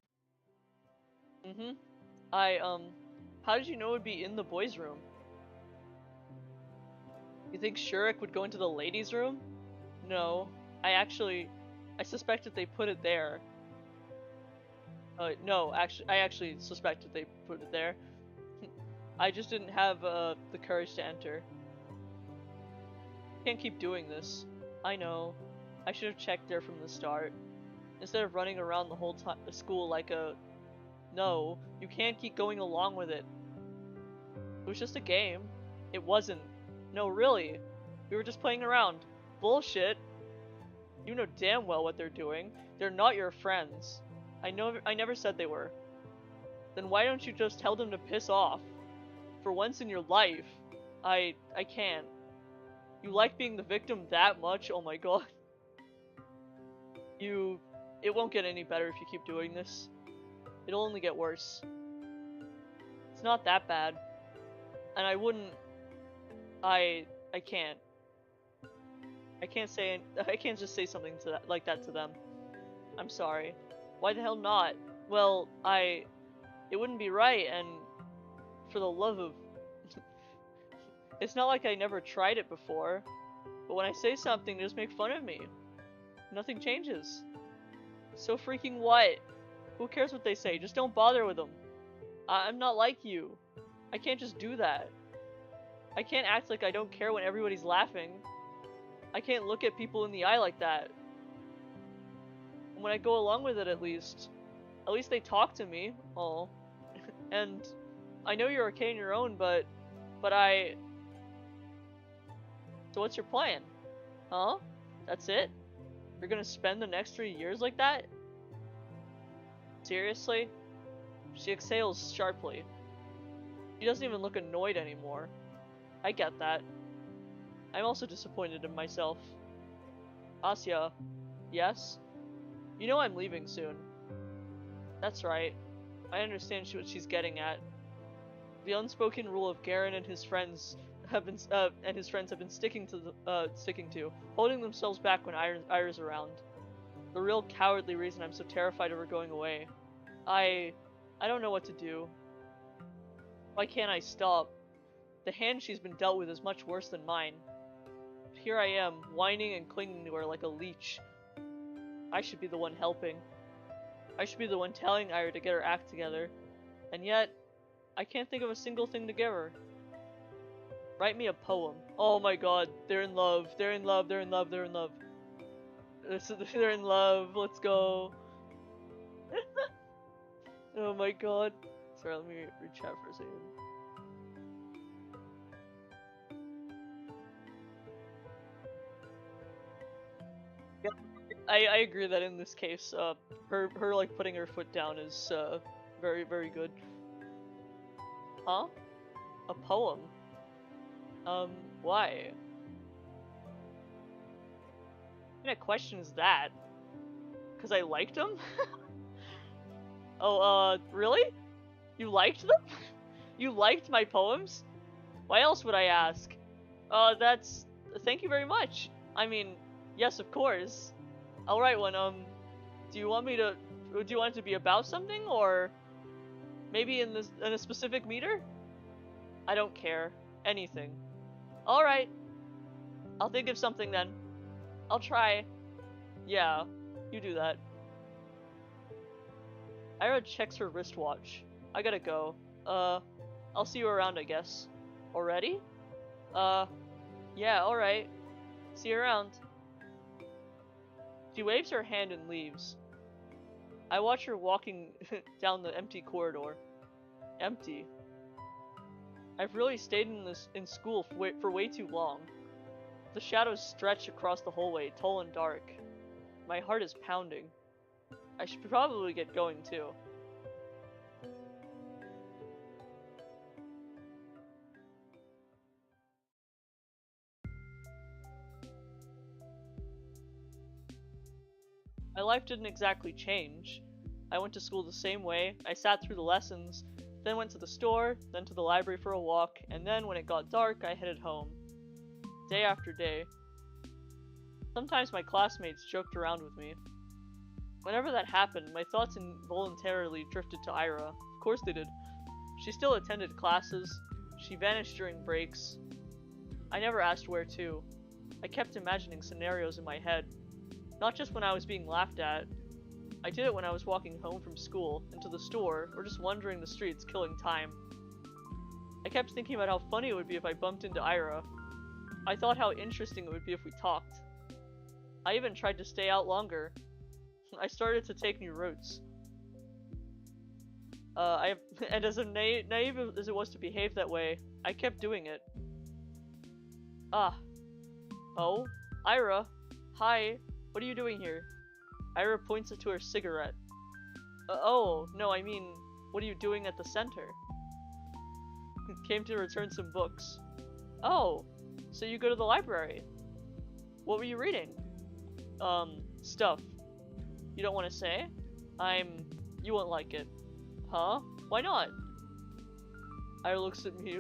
Mm-hmm. I, how did you know it would be in the boys' room? You think Shurik would go into the ladies' room? No. I suspected they put it there. No, I actually suspected they put it there. I just didn't have, the courage to enter. Can't keep doing this. I know. I should have checked there from the start. Instead of running around the whole time school like a... No, you can't keep going along with it. It was just a game. It wasn't. No, really. We were just playing around. Bullshit. You know damn well what they're doing. They're not your friends. I never said they were. Then why don't you just tell them to piss off? For once in your life. I can't. You like being the victim that much? Oh my god. It won't get any better if you keep doing this. It'll only get worse. It's not that bad. And I wouldn't... I can't. I can't just say something to that, like that to them. I'm sorry. Why the hell not? Well, it wouldn't be right, and for the love of... It's not like I never tried it before, but when I say something, they just make fun of me. Nothing changes. So freaking what? Who cares what they say? Just don't bother with them. I'm not like you. I can't just do that. I can't act like I don't care when everybody's laughing. I can't look at people in the eye like that. And when I go along with it, at least they talk to me. Oh. And I know you're okay on your own, but So what's your plan? Huh? That's it? You're gonna spend the next 3 years like that? Seriously? She exhales sharply. She doesn't even look annoyed anymore. I get that. I'm also disappointed in myself. Asya. Yes? You know I'm leaving soon. That's right. I understand what she's getting at. The unspoken rule of Garen and his friends have been sticking to, holding themselves back when Ira's around. The real cowardly reason I'm so terrified of her going away. I don't know what to do. Why can't I stop? The hand she's been dealt with is much worse than mine. Here I am, whining and clinging to her like a leech. I should be the one helping. I should be the one telling Ira to get her act together. And yet, I can't think of a single thing to give her. Write me a poem. Oh my god, they're in love, they're in love, they're in love, they're in love. They're in love, let's go. Oh my god. Sorry, let me read chat for a second. Yeah, I agree that in this case, her like putting her foot down is very, very good. Huh? A poem? Why? What kind of question is that? Cause I liked them? Oh, really? You liked them? You liked my poems? Why else would I ask? Thank you very much. I mean, yes, of course. I'll write one. Do you want it to be about something, or maybe in a specific meter? I don't care. Anything. Alright. I'll think of something then. I'll try. Yeah, you do that. Ira checks her wristwatch. I gotta go. I'll see you around, I guess. Already? Yeah, alright. See you around. She waves her hand and leaves. I watch her walking down the empty corridor. Empty. I've really stayed in school for way too long. The shadows stretch across the hallway, tall and dark. My heart is pounding. I should probably get going too. My life didn't exactly change. I went to school the same way, I sat through the lessons, then went to the store, then to the library for a walk, and then when it got dark, I headed home. Day after day. Sometimes my classmates joked around with me. Whenever that happened, my thoughts involuntarily drifted to Ira. Of course they did. She still attended classes. She vanished during breaks. I never asked where to. I kept imagining scenarios in my head. Not just when I was being laughed at. I did it when I was walking home from school, into the store, or just wandering the streets killing time. I kept thinking about how funny it would be if I bumped into Ira. I thought how interesting it would be if we talked. I even tried to stay out longer. I started to take new routes. And as naive as it was to behave that way, I kept doing it. Ah. Oh? Ira? Hi. What are you doing here? Ira points to her cigarette. Oh, no, I mean, what are you doing at the center? Came to return some books. Oh, so you go to the library. What were you reading? Stuff. You don't want to say? You won't like it. Huh? Why not? Ira looks at me.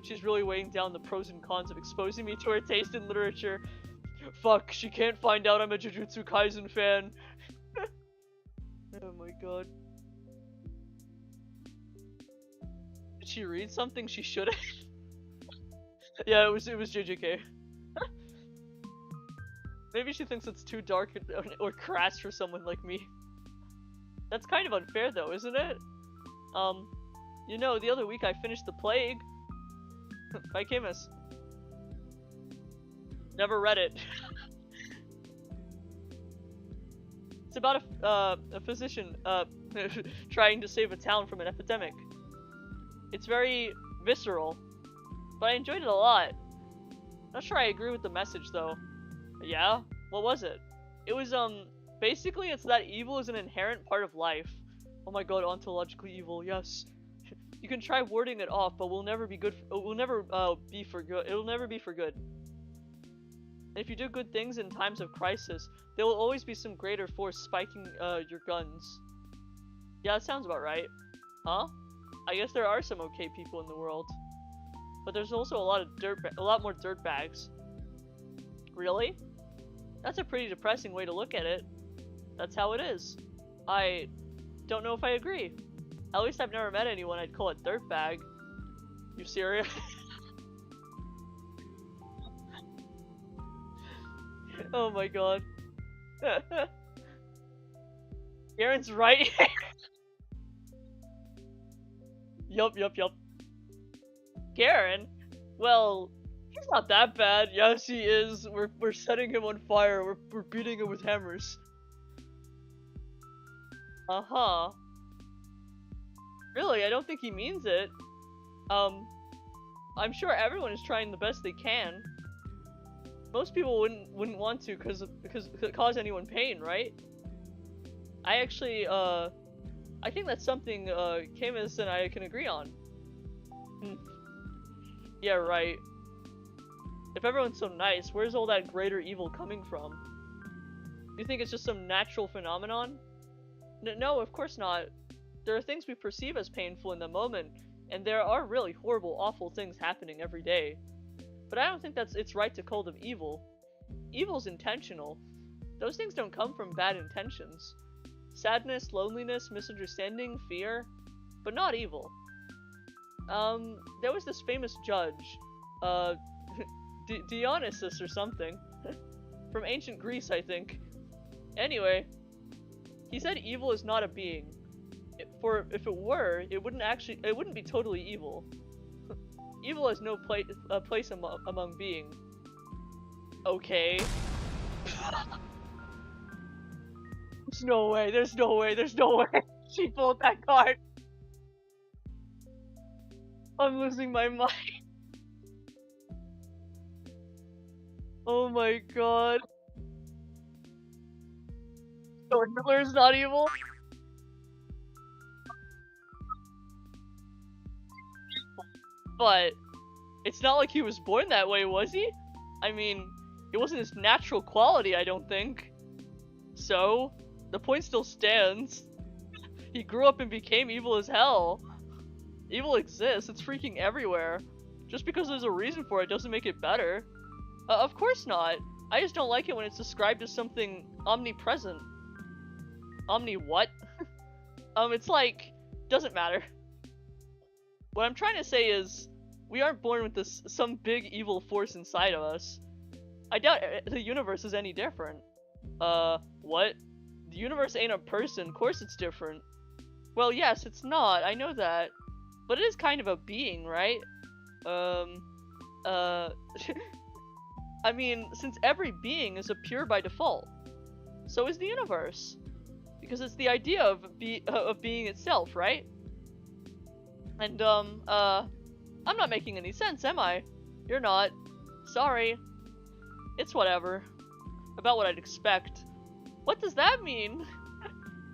She's really weighing down the pros and cons of exposing me to her taste in literature. Fuck, she can't find out I'm a Jujutsu Kaisen fan. Oh my god. Did she read something she shouldn't? Yeah, it was JJK. Maybe she thinks it's too dark or crass for someone like me. That's kind of unfair though, isn't it? You know, the other week I finished The Plague by Camus. Never read it. It's about a physician trying to save a town from an epidemic. It's very visceral, but I enjoyed it a lot. Not sure I agree with the message though. Yeah? What was it? It was basically it's that evil is an inherent part of life. Oh my god, ontologically evil, yes. You can try warding it off, but we'll never be good. We'll never be for good. It'll never be for good. And if you do good things in times of crisis, there will always be some greater force spiking your guns. Yeah, that sounds about right. Huh? I guess there are some okay people in the world, but there's also a lot more dirtbags. Really? That's a pretty depressing way to look at it. That's how it is. I don't know if I agree. At least I've never met anyone I'd call a dirtbag. You serious? Oh my god. Garen's right. Yup. Garen? Well, he's not that bad. Yes, he is. We're setting him on fire. We're beating him with hammers. Uh-huh. Really, I don't think he means it. I'm sure everyone is trying the best they can. Most people wouldn't want to because it cause anyone pain, right? I actually I think that's something Camus and I can agree on. Yeah, right. If everyone's so nice, where's all that greater evil coming from? Do you think it's just some natural phenomenon? No, of course not. There are things we perceive as painful in the moment, and there are really horrible, awful things happening every day. But I don't think it's right to call them evil. Evil's intentional. Those things don't come from bad intentions. Sadness, loneliness, misunderstanding, fear, but not evil. There was this famous judge, Dionysus or something, from ancient Greece, I think. Anyway, he said evil is not a being. For if it were, it wouldn't be totally evil. Evil has no place among being. Okay. There's no way. She pulled that card. I'm losing my mind. Oh my god. So Hitler's not evil? But it's not like he was born that way, was he? I mean, it wasn't his natural quality, I don't think. So, the point still stands. He grew up and became evil as hell. Evil exists, it's freaking everywhere. Just because there's a reason for it doesn't make it better. Of course not. I just don't like it when it's described as something omnipresent. Omni what? It's like, Doesn't matter. What I'm trying to say is, we aren't born with some big evil force inside of us. I doubt the universe is any different. What? The universe ain't a person, of course it's different. Well, yes, it's not, I know that. But it is kind of a being, right? I mean, since every being is a pure by default, so is the universe. Because it's the idea of being itself, right? And, I'm not making any sense, am I? You're not. Sorry. It's whatever. About what I'd expect. What does that mean?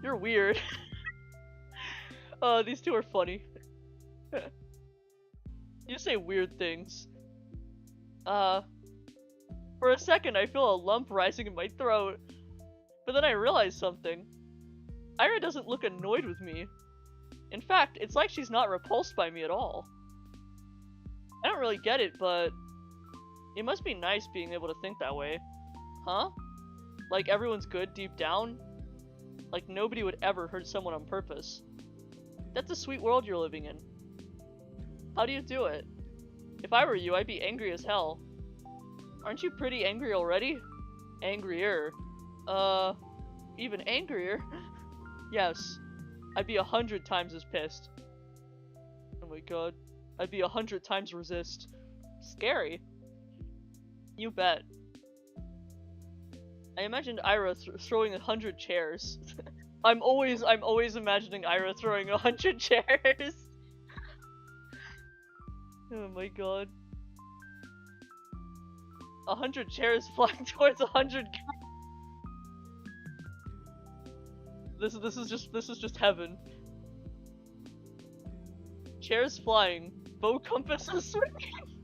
You're weird. These two are funny. You say weird things. For a second I feel a lump rising in my throat. But then I realize something. Ira doesn't look annoyed with me. In fact, it's like she's not repulsed by me at all. I don't really get it, but it must be nice being able to think that way. Huh? Like everyone's good deep down? Like nobody would ever hurt someone on purpose. That's a sweet world you're living in. How do you do it? If I were you, I'd be angry as hell. Aren't you pretty angry already? Angrier. Even angrier? Yes. I'd be 100 times as pissed. Oh my god. I'd be 100 times resist. Scary. You bet. I imagined Ira throwing 100 chairs. I'm always imagining Ira throwing 100 chairs. Oh my god. 100 chairs flying towards 100. This is just heaven. Chairs flying, bow compasses swinging.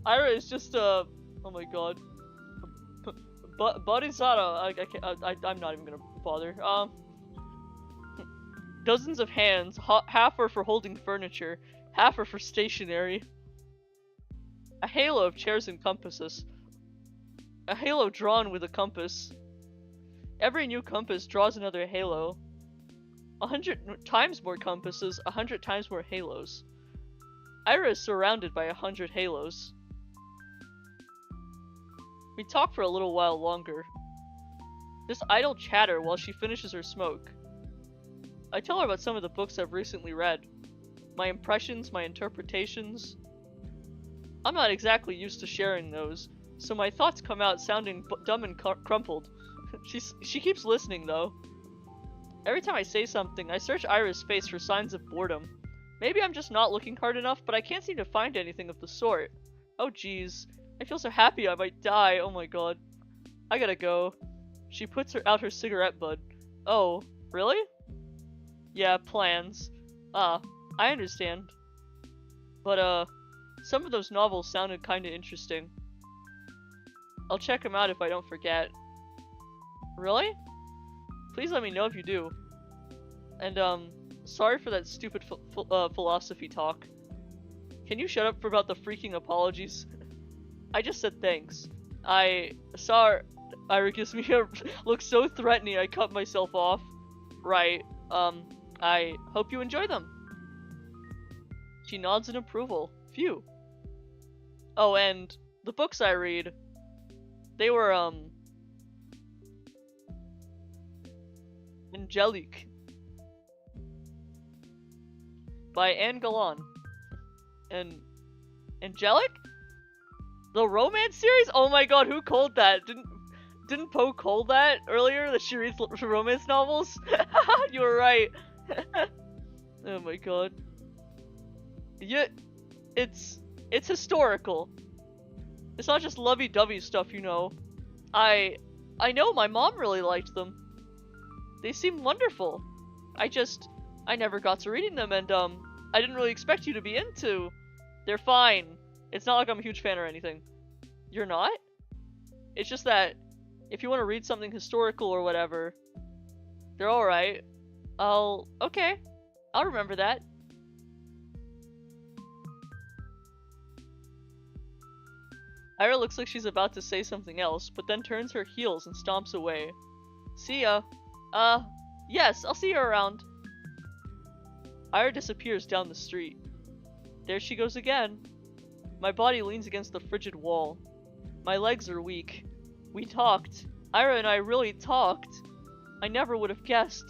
Ira is just oh my god. Buddy Z.A.T.O. I'm not even gonna bother. Dozens of hands. Half are for holding furniture, half are for stationery. A halo of chairs and compasses. A halo drawn with a compass. Every new compass draws another halo. 100 times more compasses, 100 times more halos. Ira is surrounded by 100 halos. We talk for a little while longer. Just idle chatter while she finishes her smoke. I tell her about some of the books I've recently read. My impressions, my interpretations. I'm not exactly used to sharing those, so my thoughts come out sounding dumb and crumpled. She keeps listening though. Every time I say something, I search Ira's face for signs of boredom. Maybe I'm just not looking hard enough, but I can't seem to find anything of the sort. Oh jeez. I feel so happy I might die, oh my god. I gotta go. She puts out her cigarette bud. Oh, really? Yeah, plans. I understand. But, some of those novels sounded kinda interesting. I'll check them out if I don't forget. Really? Please let me know if you do. And, sorry for that stupid philosophy talk. Can you shut up for about the freaking apologies? I just said thanks. I saw Ira gives me a look so threatening I cut myself off. Right. I hope you enjoy them. She nods in approval. Phew. Oh, and the books I read, they were, Angelique by Anne Gallan. And Angelic? The romance series? Oh my god, who called that? Didn't Poe call that earlier, that she reads romance novels? You were right. Oh my god. Yeah, it's historical. It's not just lovey-dovey stuff, you know. I know my mom really liked them. They seem wonderful. I never got to reading them, and I didn't really expect you to be into. They're fine. It's not like I'm a huge fan or anything. You're not? It's just that if you want to read something historical or whatever, they're alright. Okay. I'll remember that. Ira looks like she's about to say something else, but then turns her heels and stomps away. See ya. Yes, I'll see you around. Ira disappears down the street. There she goes again. My body leans against the frigid wall. My legs are weak. We talked. Ira and I really talked. I never would have guessed.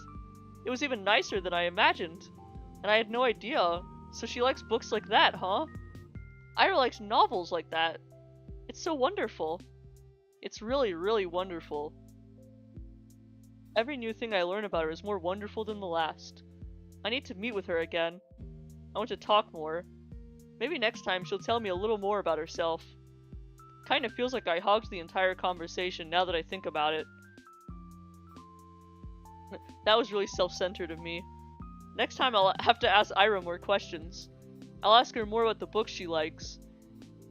It was even nicer than I imagined. And I had no idea. So she likes books like that, huh? Ira likes novels like that. It's so wonderful. It's really, really wonderful. Every new thing I learn about her is more wonderful than the last. I need to meet with her again. I want to talk more. Maybe next time she'll tell me a little more about herself. Kinda feels like I hogged the entire conversation now that I think about it. That was really self-centered of me. Next time I'll have to ask Ira more questions. I'll ask her more about the books she likes.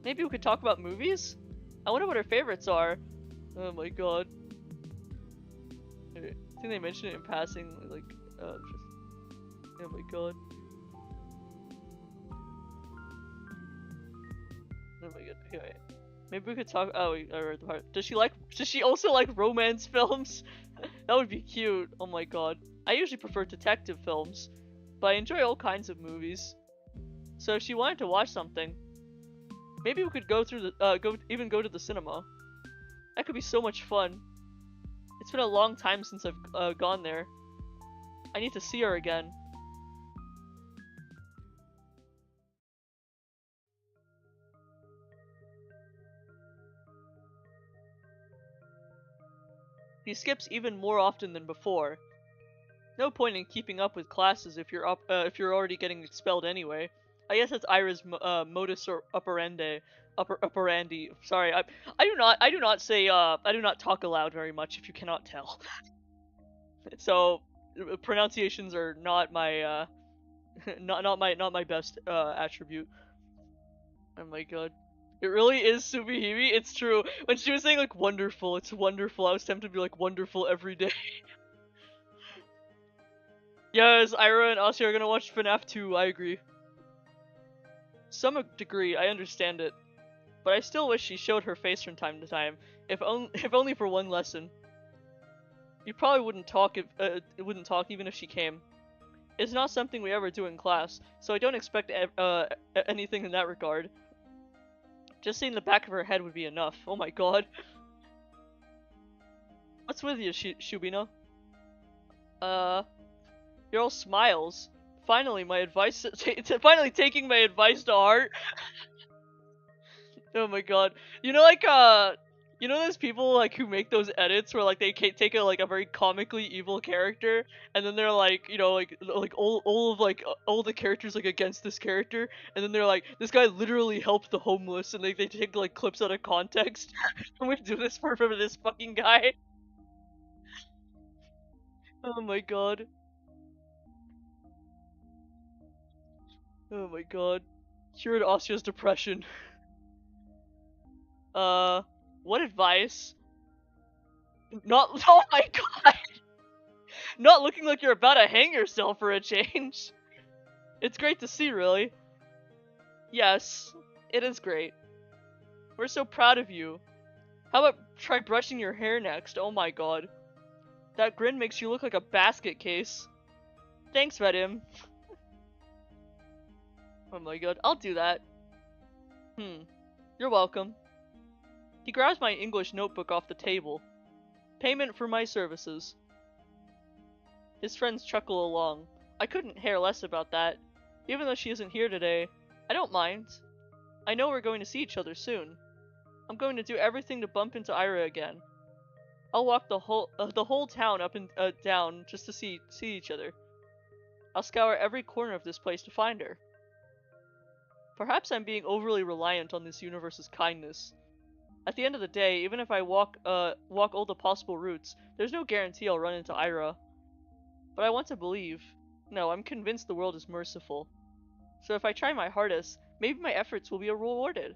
Maybe we could talk about movies? I wonder what her favorites are. Oh my god. I think they mentioned it in passing, like, oh my god. Oh my god, okay. Maybe we could talk. Oh, wait, I read the part. Does she also like romance films? That would be cute. Oh my god. I usually prefer detective films, but I enjoy all kinds of movies. So if she wanted to watch something, maybe we could go through the go to the cinema. That could be so much fun. It's been a long time since I've gone there. I need to see her again. He skips even more often than before. No point in keeping up with classes if you're already getting expelled anyway. I guess that's Ira's modus operandi. Operandi. Sorry, I do not say I do not talk aloud very much if you cannot tell. So pronunciations are not my not my best attribute. Oh my god. It really is Subihimi. It's true. When she was saying like wonderful, it's wonderful. I was tempted to be like wonderful every day. Yes, Ira and Asuya are gonna watch FNAF 2, I agree. Some degree, I understand it. But I still wish she showed her face from time to time, if only for one lesson. You probably wouldn't talk even if she came. It's not something we ever do in class, so I don't expect anything in that regard. Just seeing the back of her head would be enough. Oh my god. What's with you, Shubina? You're all smiles. Finally, my advice. Finally, taking my advice to heart. Oh my god. You know, like you know those people like who make those edits where like they take a like a very comically evil character and then they're like, you know, like all of like all the characters like against this character and then they're like, this guy literally helped the homeless and they take like clips out of context. And we do this for this fucking guy. Oh my god. Oh my god. Cured Asuya's depression. What advice? Not- Oh my god! Not looking like you're about to hang yourself for a change. It's great to see, really. Yes, it is great. We're so proud of you. How about try brushing your hair next? Oh my god. That grin makes you look like a basket case. Thanks, Vadim. Oh my god, I'll do that. You're welcome. He grabs my English notebook off the table. Payment for my services. His friends chuckle along. I couldn't care less about that. Even though she isn't here today, I don't mind. I know we're going to see each other soon. I'm going to do everything to bump into Ira again. I'll walk the whole town up and down just to see each other. I'll scour every corner of this place to find her. Perhaps I'm being overly reliant on this universe's kindness. At the end of the day, even if I walk all the possible routes, there's no guarantee I'll run into Ira. But I want to believe. No, I'm convinced the world is merciful. So if I try my hardest, maybe my efforts will be rewarded.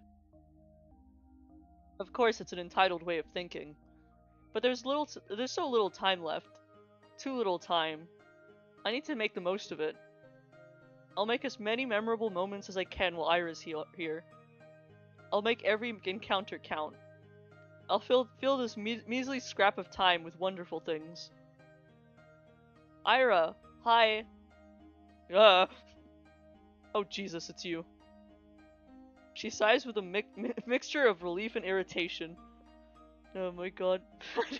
Of course, it's an entitled way of thinking. But there's so little time left. Too little time. I need to make the most of it. I'll make as many memorable moments as I can while Ira's here. I'll make every encounter count. I'll fill this measly scrap of time with wonderful things. Ira, hi. Oh Jesus, it's you. She sighs with a mixture of relief and irritation. Oh my god.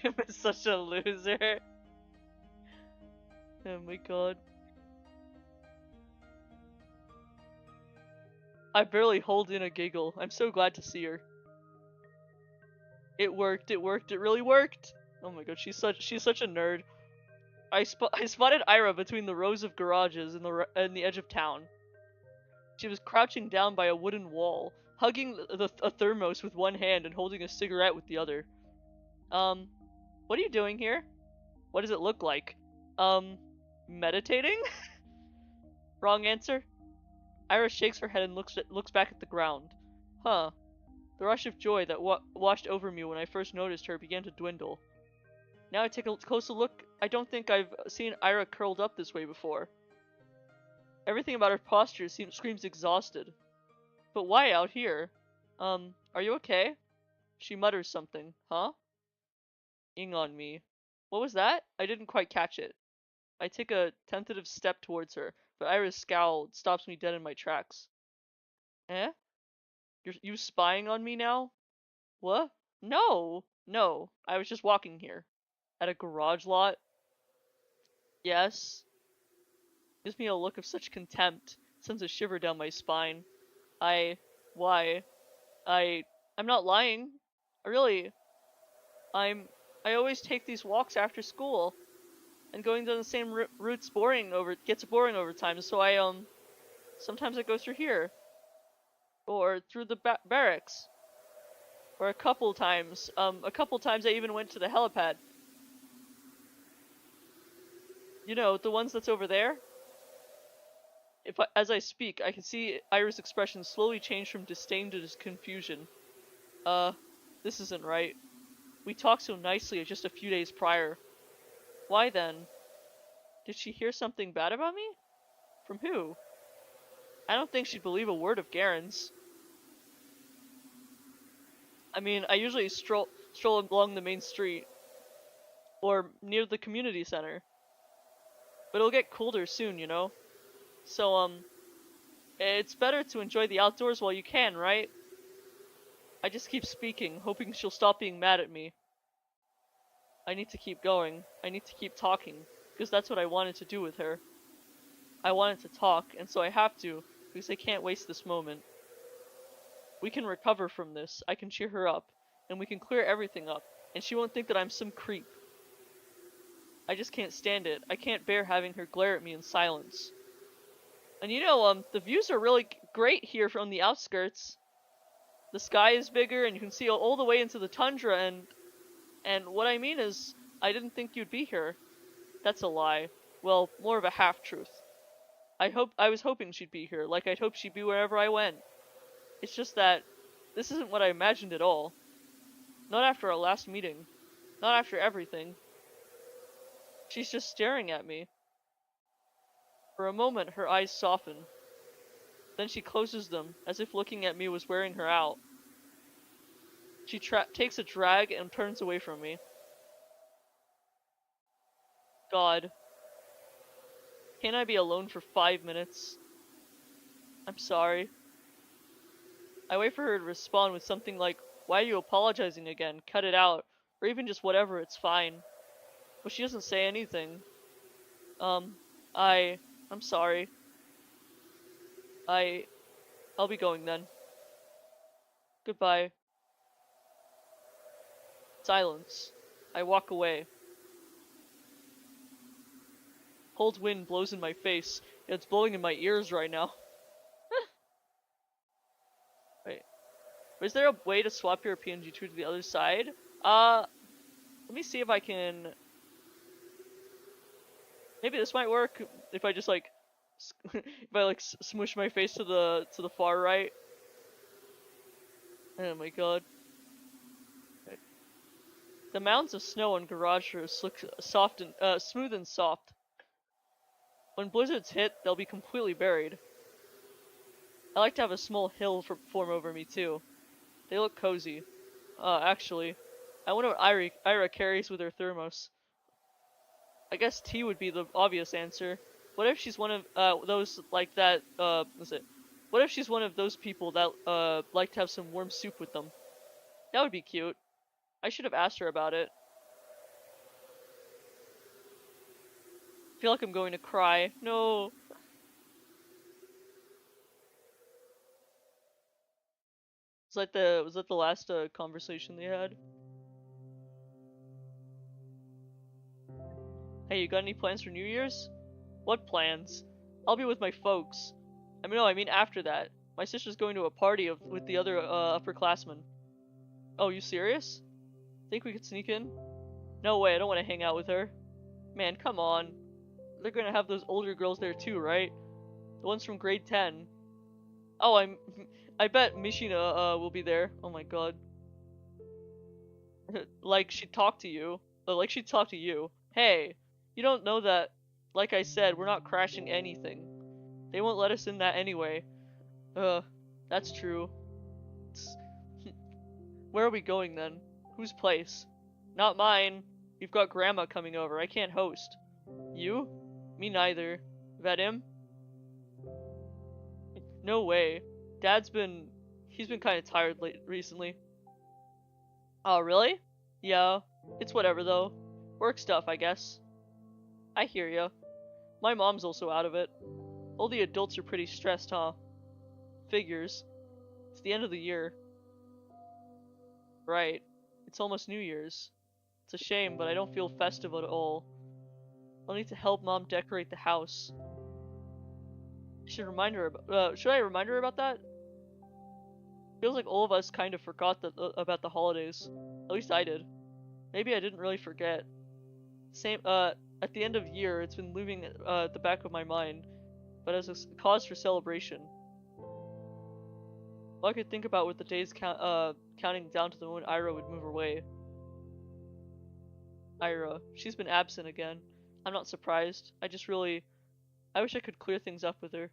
I'm such a loser. Oh my god. I barely hold in a giggle. I'm so glad to see her. It worked, it worked, it really worked! Oh my god, she's such a nerd. I spotted Ira between the rows of garages in the edge of town. She was crouching down by a wooden wall, hugging a thermos with one hand and holding a cigarette with the other. What are you doing here? What does it look like? Meditating? Wrong answer. Ira shakes her head and looks back at the ground. Huh. The rush of joy that washed over me when I first noticed her began to dwindle. Now I take a closer look. I don't think I've seen Ira curled up this way before. Everything about her posture screams exhausted. But why out here? Are you okay? She mutters something. Huh? Ing on me. What was that? I didn't quite catch it. I take a tentative step towards her, but Ira's scowl stops me dead in my tracks. Eh? You spying on me now? What? No! No, I was just walking here. At a garage lot? Yes. Gives me a look of such contempt, sends a shiver down my spine. Why? I, I'm not lying. Really, I'm, I always take these walks after school, and going down the same route's gets boring over time, so sometimes I go through here, or through the barracks, or a couple times I even went to the helipad. You know, the ones that's over there? As I speak, I can see Ira's expression slowly change from disdain to confusion. This isn't right. We talked so nicely just a few days prior. Why then? Did she hear something bad about me? From who? I don't think she'd believe a word of Garen's. I mean, I usually stroll along the main street, or near the community center. But it'll get colder soon, you know? So, it's better to enjoy the outdoors while you can, right? I just keep speaking, hoping she'll stop being mad at me. I need to keep going. I need to keep talking, because that's what I wanted to do with her. I wanted to talk, and so I have to, because I can't waste this moment. We can recover from this, I can cheer her up, and we can clear everything up, and she won't think that I'm some creep. I just can't stand it. I can't bear having her glare at me in silence. And you know, the views are really great here from the outskirts. The sky is bigger, and you can see all the way into the tundra, and what I mean is, I didn't think you'd be here. That's a lie. Well, more of a half-truth. I was hoping she'd be here, like I'd hoped she'd be wherever I went. It's just that, this isn't what I imagined at all. Not after our last meeting. Not after everything. She's just staring at me. For a moment, her eyes soften. Then she closes them, as if looking at me was wearing her out. She takes a drag and turns away from me. God. Can't I be alone for 5 minutes? I'm sorry. I wait for her to respond with something like, why are you apologizing again? Cut it out. Or even just whatever, it's fine. But she doesn't say anything. I'm sorry. I'll be going then. Goodbye. Silence. I walk away. Cold wind blows in my face. It's blowing in my ears right now. Wait. Is there a way to swap your PNG2 to the other side? Let me see if I can... Maybe this might work if I just like... if I like smush my face to the far right. Oh my god. Okay. The mounds of snow on garage roofs look soft and smooth and soft. When blizzards hit, they'll be completely buried. I like to have a small hill form over me too. They look cozy. Actually, I wonder what Ira carries with her thermos. I guess tea would be the obvious answer. What if she's one of those like that what's it? What if she's one of those people that like to have some warm soup with them? That would be cute. I should have asked her about it. I feel like I'm going to cry. No. Was that the last conversation they had? Hey, you got any plans for New Year's? What plans? I'll be with my folks. I mean, no, I mean after that. My sister's going to a party with the other upperclassmen. Oh, you serious? Think we could sneak in? No way, I don't want to hang out with her. Man, come on. They're gonna have those older girls there too, right? The ones from grade 10. Oh, I bet Mishina will be there. Oh my god. Like she'd talk to you. Like she'd talk to you. Hey, you don't know that. Like I said, we're not crashing anything. They won't let us in that anyway. Uh, that's true. It's... Where are we going then? Whose place? Not mine. We've got Grandma coming over. I can't host. You? Me neither. That him? No way. He's been kind of tired recently. Oh, really? Yeah. It's whatever though. Work stuff, I guess. I hear ya. My mom's also out of it. All the adults are pretty stressed, huh? Figures. It's the end of the year. Right. It's almost New Year's. It's a shame, but I don't feel festive at all. I'll need to help Mom decorate the house. Should I remind her about that? Feels like all of us kind of forgot about the holidays. At least I did. Maybe I didn't really forget. At the end of year, it's been looming at the back of my mind, but as a cause for celebration. All I could think about with the days counting down to the moment Ira would move away. Ira, she's been absent again. I'm not surprised. I wish I could clear things up with her.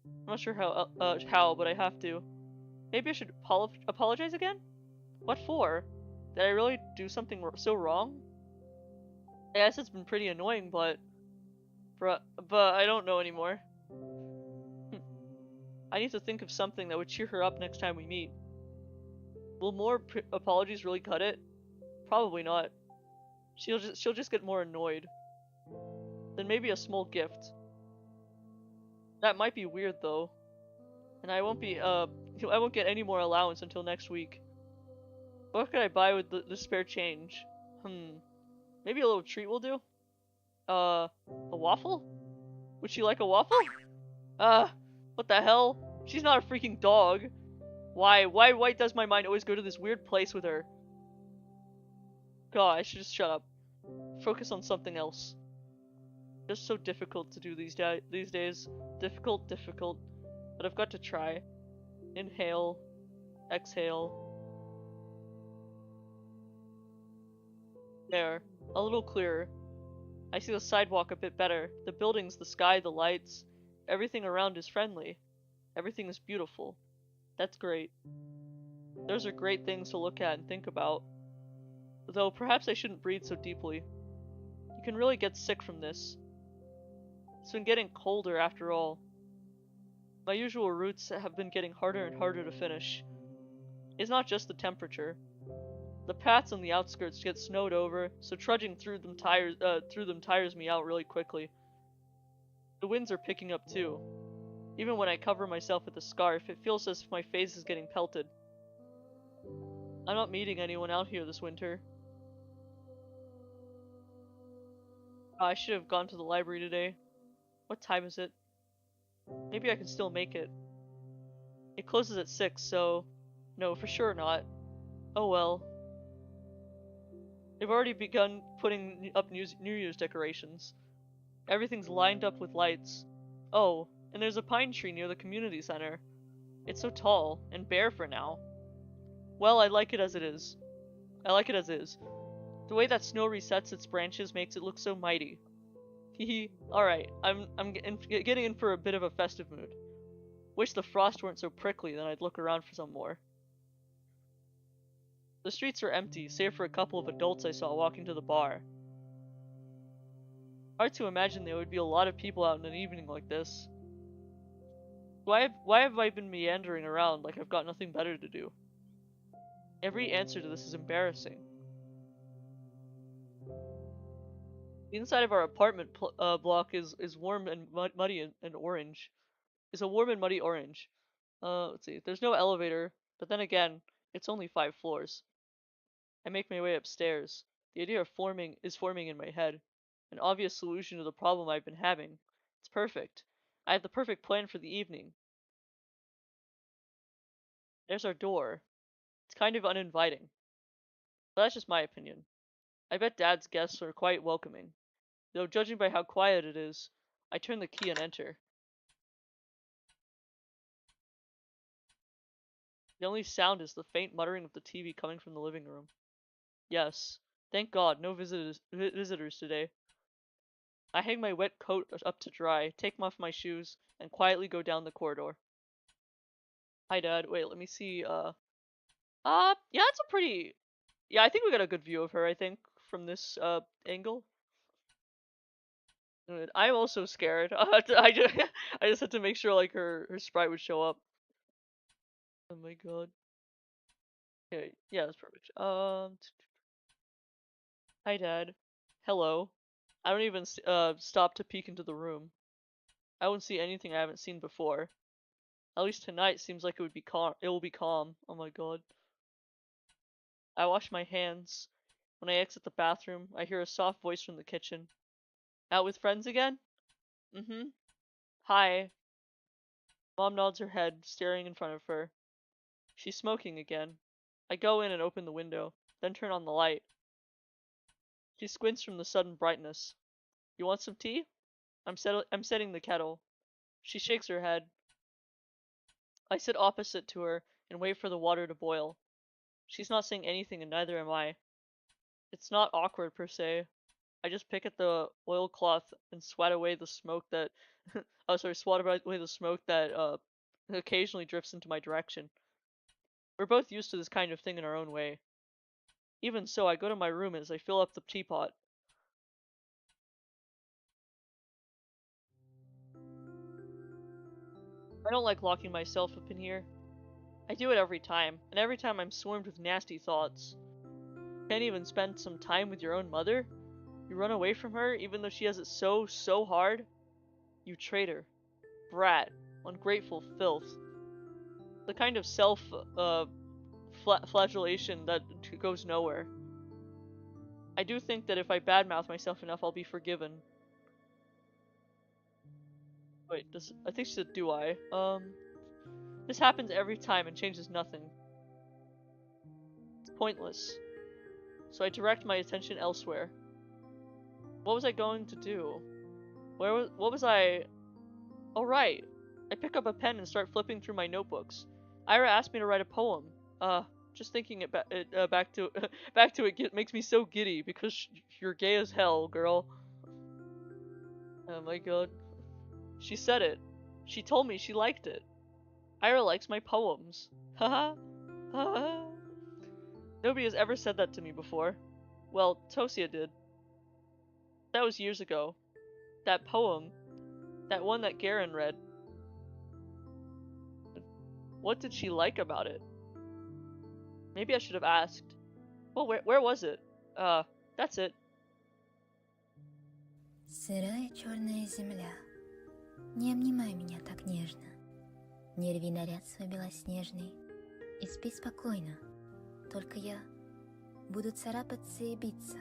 I'm not sure how, but I have to. Maybe I should apologize again? What for? Did I really do something so wrong? I guess it's been pretty annoying, but I don't know anymore. I need to think of something that would cheer her up next time we meet. Will more apologies really cut it? Probably not. She'll just get more annoyed. Then maybe a small gift. That might be weird though. And I won't get any more allowance until next week. What could I buy with the spare change? Maybe a little treat will do? A waffle? Would she like a waffle? What the hell? She's not a freaking dog. Why does my mind always go to this weird place with her? God, I should just shut up. Focus on something else. Just so difficult to do these days. Difficult, but I've got to try. Inhale, exhale. There, a little clearer. I see the sidewalk a bit better. The buildings, the sky, the lights. Everything around is friendly. Everything is beautiful. That's great. Those are great things to look at and think about. Though perhaps I shouldn't breathe so deeply. You can really get sick from this. It's been getting colder after all. My usual routes have been getting harder and harder to finish. It's not just the temperature. The paths on the outskirts get snowed over, so trudging through them tires me out really quickly. The winds are picking up too. Even when I cover myself with a scarf, it feels as if my face is getting pelted. I'm not meeting anyone out here this winter. I should have gone to the library today. What time is it? Maybe I can still make it. It closes at 6, so... No, for sure not. Oh well. They've already begun putting up New Year's decorations. Everything's lined up with lights. Oh, and there's a pine tree near the community center. It's so tall, and bare for now. Well, I like it as it is. The way that snow resets its branches makes it look so mighty. Hehe. Alright, I'm getting in for a bit of a festive mood. Wish the frost weren't so prickly, then I'd look around for some more. The streets are empty, save for a couple of adults I saw walking to the bar. Hard to imagine there would be a lot of people out in an evening like this. Why have I been meandering around like I've got nothing better to do? Every answer to this is embarrassing. The inside of our apartment block is warm and muddy and orange. Is a warm and muddy orange. Let's see. There's no elevator, but then again, it's only 5 floors. I make my way upstairs. The idea of forming is forming in my head. An obvious solution to the problem I've been having. It's perfect. I have the perfect plan for the evening. There's our door. It's kind of uninviting. But that's just my opinion. I bet Dad's guests are quite welcoming. Though judging by how quiet it is, I turn the key and enter. The only sound is the faint muttering of the TV coming from the living room. Yes. Thank God, no visitors today. I hang my wet coat up to dry, take off my shoes, and quietly go down the corridor. Hi, Dad. Wait, let me see. Yeah, it's a pretty. Yeah, I think we got a good view of her. I think from this angle. I'm also scared. I just had to make sure like her sprite would show up. Oh my God. Okay, yeah, that's perfect. Hi, Dad. Hello. I don't even stop to peek into the room. I won't see anything I haven't seen before. At least tonight seems like it would be calm. It will be calm. Oh my God. I wash my hands. When I exit the bathroom, I hear a soft voice from the kitchen. Out with friends again? Mm-hmm. Hi. Mom nods her head, staring in front of her. She's smoking again. I go in and open the window, then turn on the light. She squints from the sudden brightness. You want some tea? I'm setting the kettle. She shakes her head. I sit opposite to her and wait for the water to boil. She's not saying anything and neither am I. It's not awkward per se. I just pick at the oilcloth and swat away the smoke that oh sorry, swat away the smoke that occasionally drifts into my direction. We're both used to this kind of thing in our own way. Even so, I go to my room as I fill up the teapot. I don't like locking myself up in here. I do it every time, and every time I'm swarmed with nasty thoughts. Can't even spend some time with your own mother? You run away from her even though she has it so hard? You traitor. Brat. Ungrateful filth. The kind of self, flagellation that goes nowhere. I do think that if I badmouth myself enough, I'll be forgiven. Wait, I think she said do I? This happens every time and changes nothing. It's pointless. So I direct my attention elsewhere. What was I going to do? What was I? Oh right. I pick up a pen and start flipping through my notebooks. Ira asked me to write a poem. Just thinking back to back to it makes me so giddy because you're gay as hell, girl. Oh my God. She said it. She told me she liked it. Ira likes my poems. Haha. Haha. Nobody has ever said that to me before. Well, Tosia did. That was years ago. That poem, that one that Garen read. What did she like about it? Maybe I should have asked. Well, where was it? That's it. Сырая черная земля, не обнимай меня так нежно, не рви наряд свой белоснежный и спи спокойно, только я буду царапаться и биться,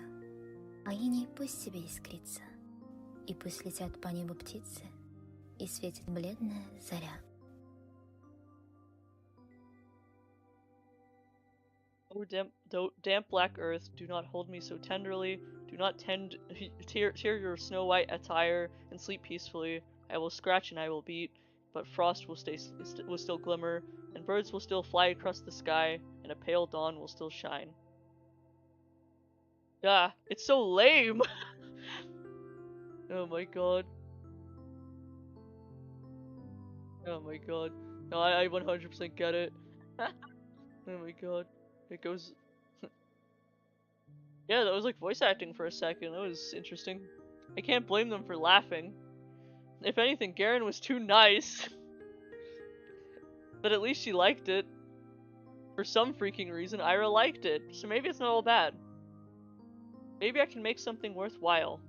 а иней пусть себе искрится, и пусть летят по небу птицы, и светит бледная заря. Oh, damp black earth, do not hold me so tenderly. Do not tear your snow white attire and sleep peacefully. I will scratch and I will beat, but frost will still glimmer, and birds will still fly across the sky, and a pale dawn will still shine. Ah, it's so lame. Oh my God. Oh my God. No, I 100% get it. Oh my God. It goes. Yeah, that was like voice acting for a second. That was interesting. I can't blame them for laughing. If anything, Garen was too nice. But at least she liked it. For some freaking reason, Ira liked it, so maybe it's not all bad. Maybe I can make something worthwhile.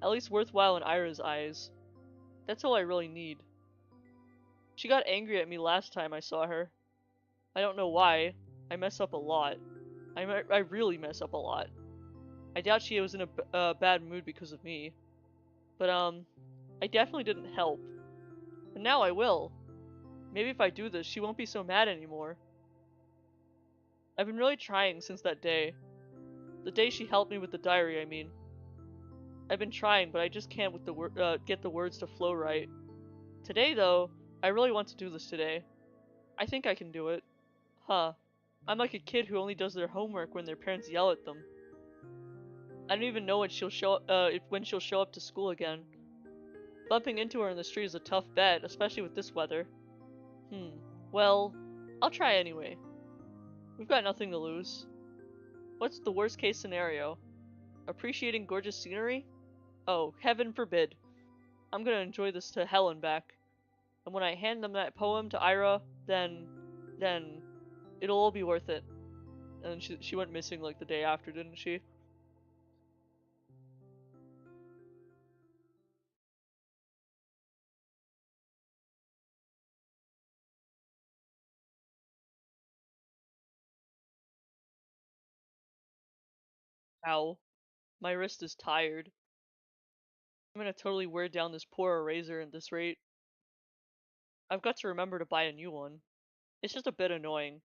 At least worthwhile in Ira's eyes. That's all I really need. She got angry at me last time I saw her. I don't know why. I mess up a lot. I really mess up a lot. I doubt she was in a bad mood because of me. But, I definitely didn't help. But now I will. Maybe if I do this, she won't be so mad anymore. I've been really trying since that day. The day she helped me with the diary, I mean. I've been trying, but I just can't with get the words to flow right. Today, though, I really want to do this today. I think I can do it. Huh. I'm like a kid who only does their homework when their parents yell at them. I don't even know when she'll show up to school again. Bumping into her in the street is a tough bet, especially with this weather. Well, I'll try anyway. We've got nothing to lose. What's the worst case scenario? Appreciating gorgeous scenery? Oh, heaven forbid. I'm gonna enjoy this to hell and back. And when I hand them that poem to Ira, then it'll all be worth it. And she went missing like the day after, didn't she? Ow. My wrist is tired. I'm gonna totally wear down this poor eraser at this rate. I've got to remember to buy a new one. It's just a bit annoying.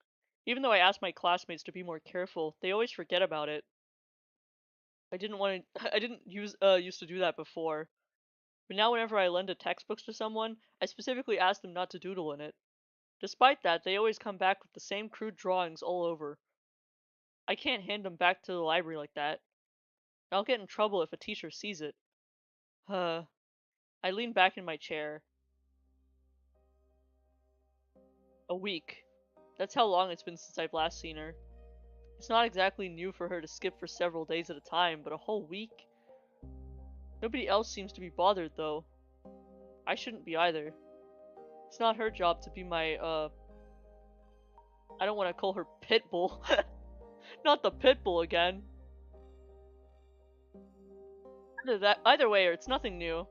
Even though I asked my classmates to be more careful, they always forget about it. I didn't used to do that before. But now whenever I lend a textbook to someone, I specifically ask them not to doodle in it. Despite that, they always come back with the same crude drawings all over. I can't hand them back to the library like that. I'll get in trouble if a teacher sees it. I lean back in my chair. A week. That's how long it's been since I've last seen her. It's not exactly new for her to skip for several days at a time, but a whole week? Nobody else seems to be bothered, though. I shouldn't be either. It's not her job to be my, I don't want to call her Pitbull. Not the Pitbull again. Either way, it's nothing new.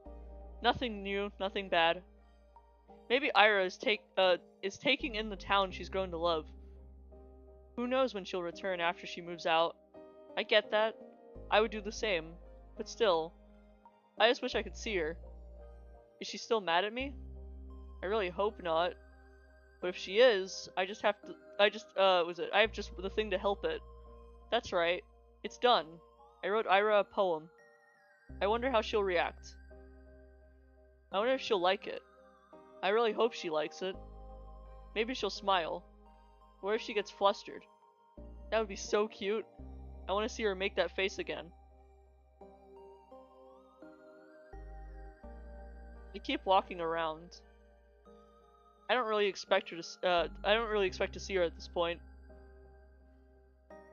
Nothing new, nothing bad. Maybe Ira is taking in the town she's grown to love. Who knows when she'll return after she moves out. I get that. I would do the same. But still, I just wish I could see her. Is she still mad at me? I really hope not. But if she is, I have just the thing to help it. That's right. It's done. I wrote Ira a poem. I wonder how she'll react. I wonder if she'll like it. I really hope she likes it. Maybe she'll smile. Or if she gets flustered. That would be so cute. I want to see her make that face again. I keep walking around. I don't really expect to see her at this point.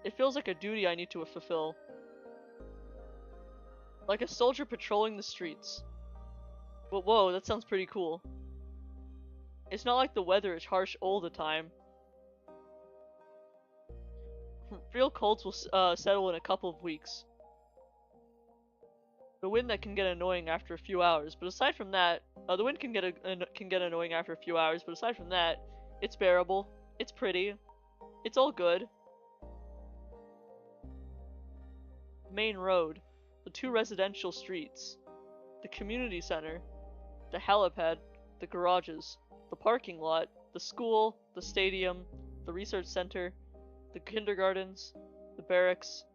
It feels like a duty I need to fulfill. Like a soldier patrolling the streets. But whoa, that sounds pretty cool. It's not like the weather is harsh all the time. Real colds will settle in a couple of weeks. The wind that can get annoying after a few hours, but aside from that, the wind can get annoying after a few hours, but aside from that, it's bearable. It's pretty. It's all good. Main road, the two residential streets, the community center, the helipad, the garages, the parking lot, the school, the stadium, the research center, the kindergartens, the barracks.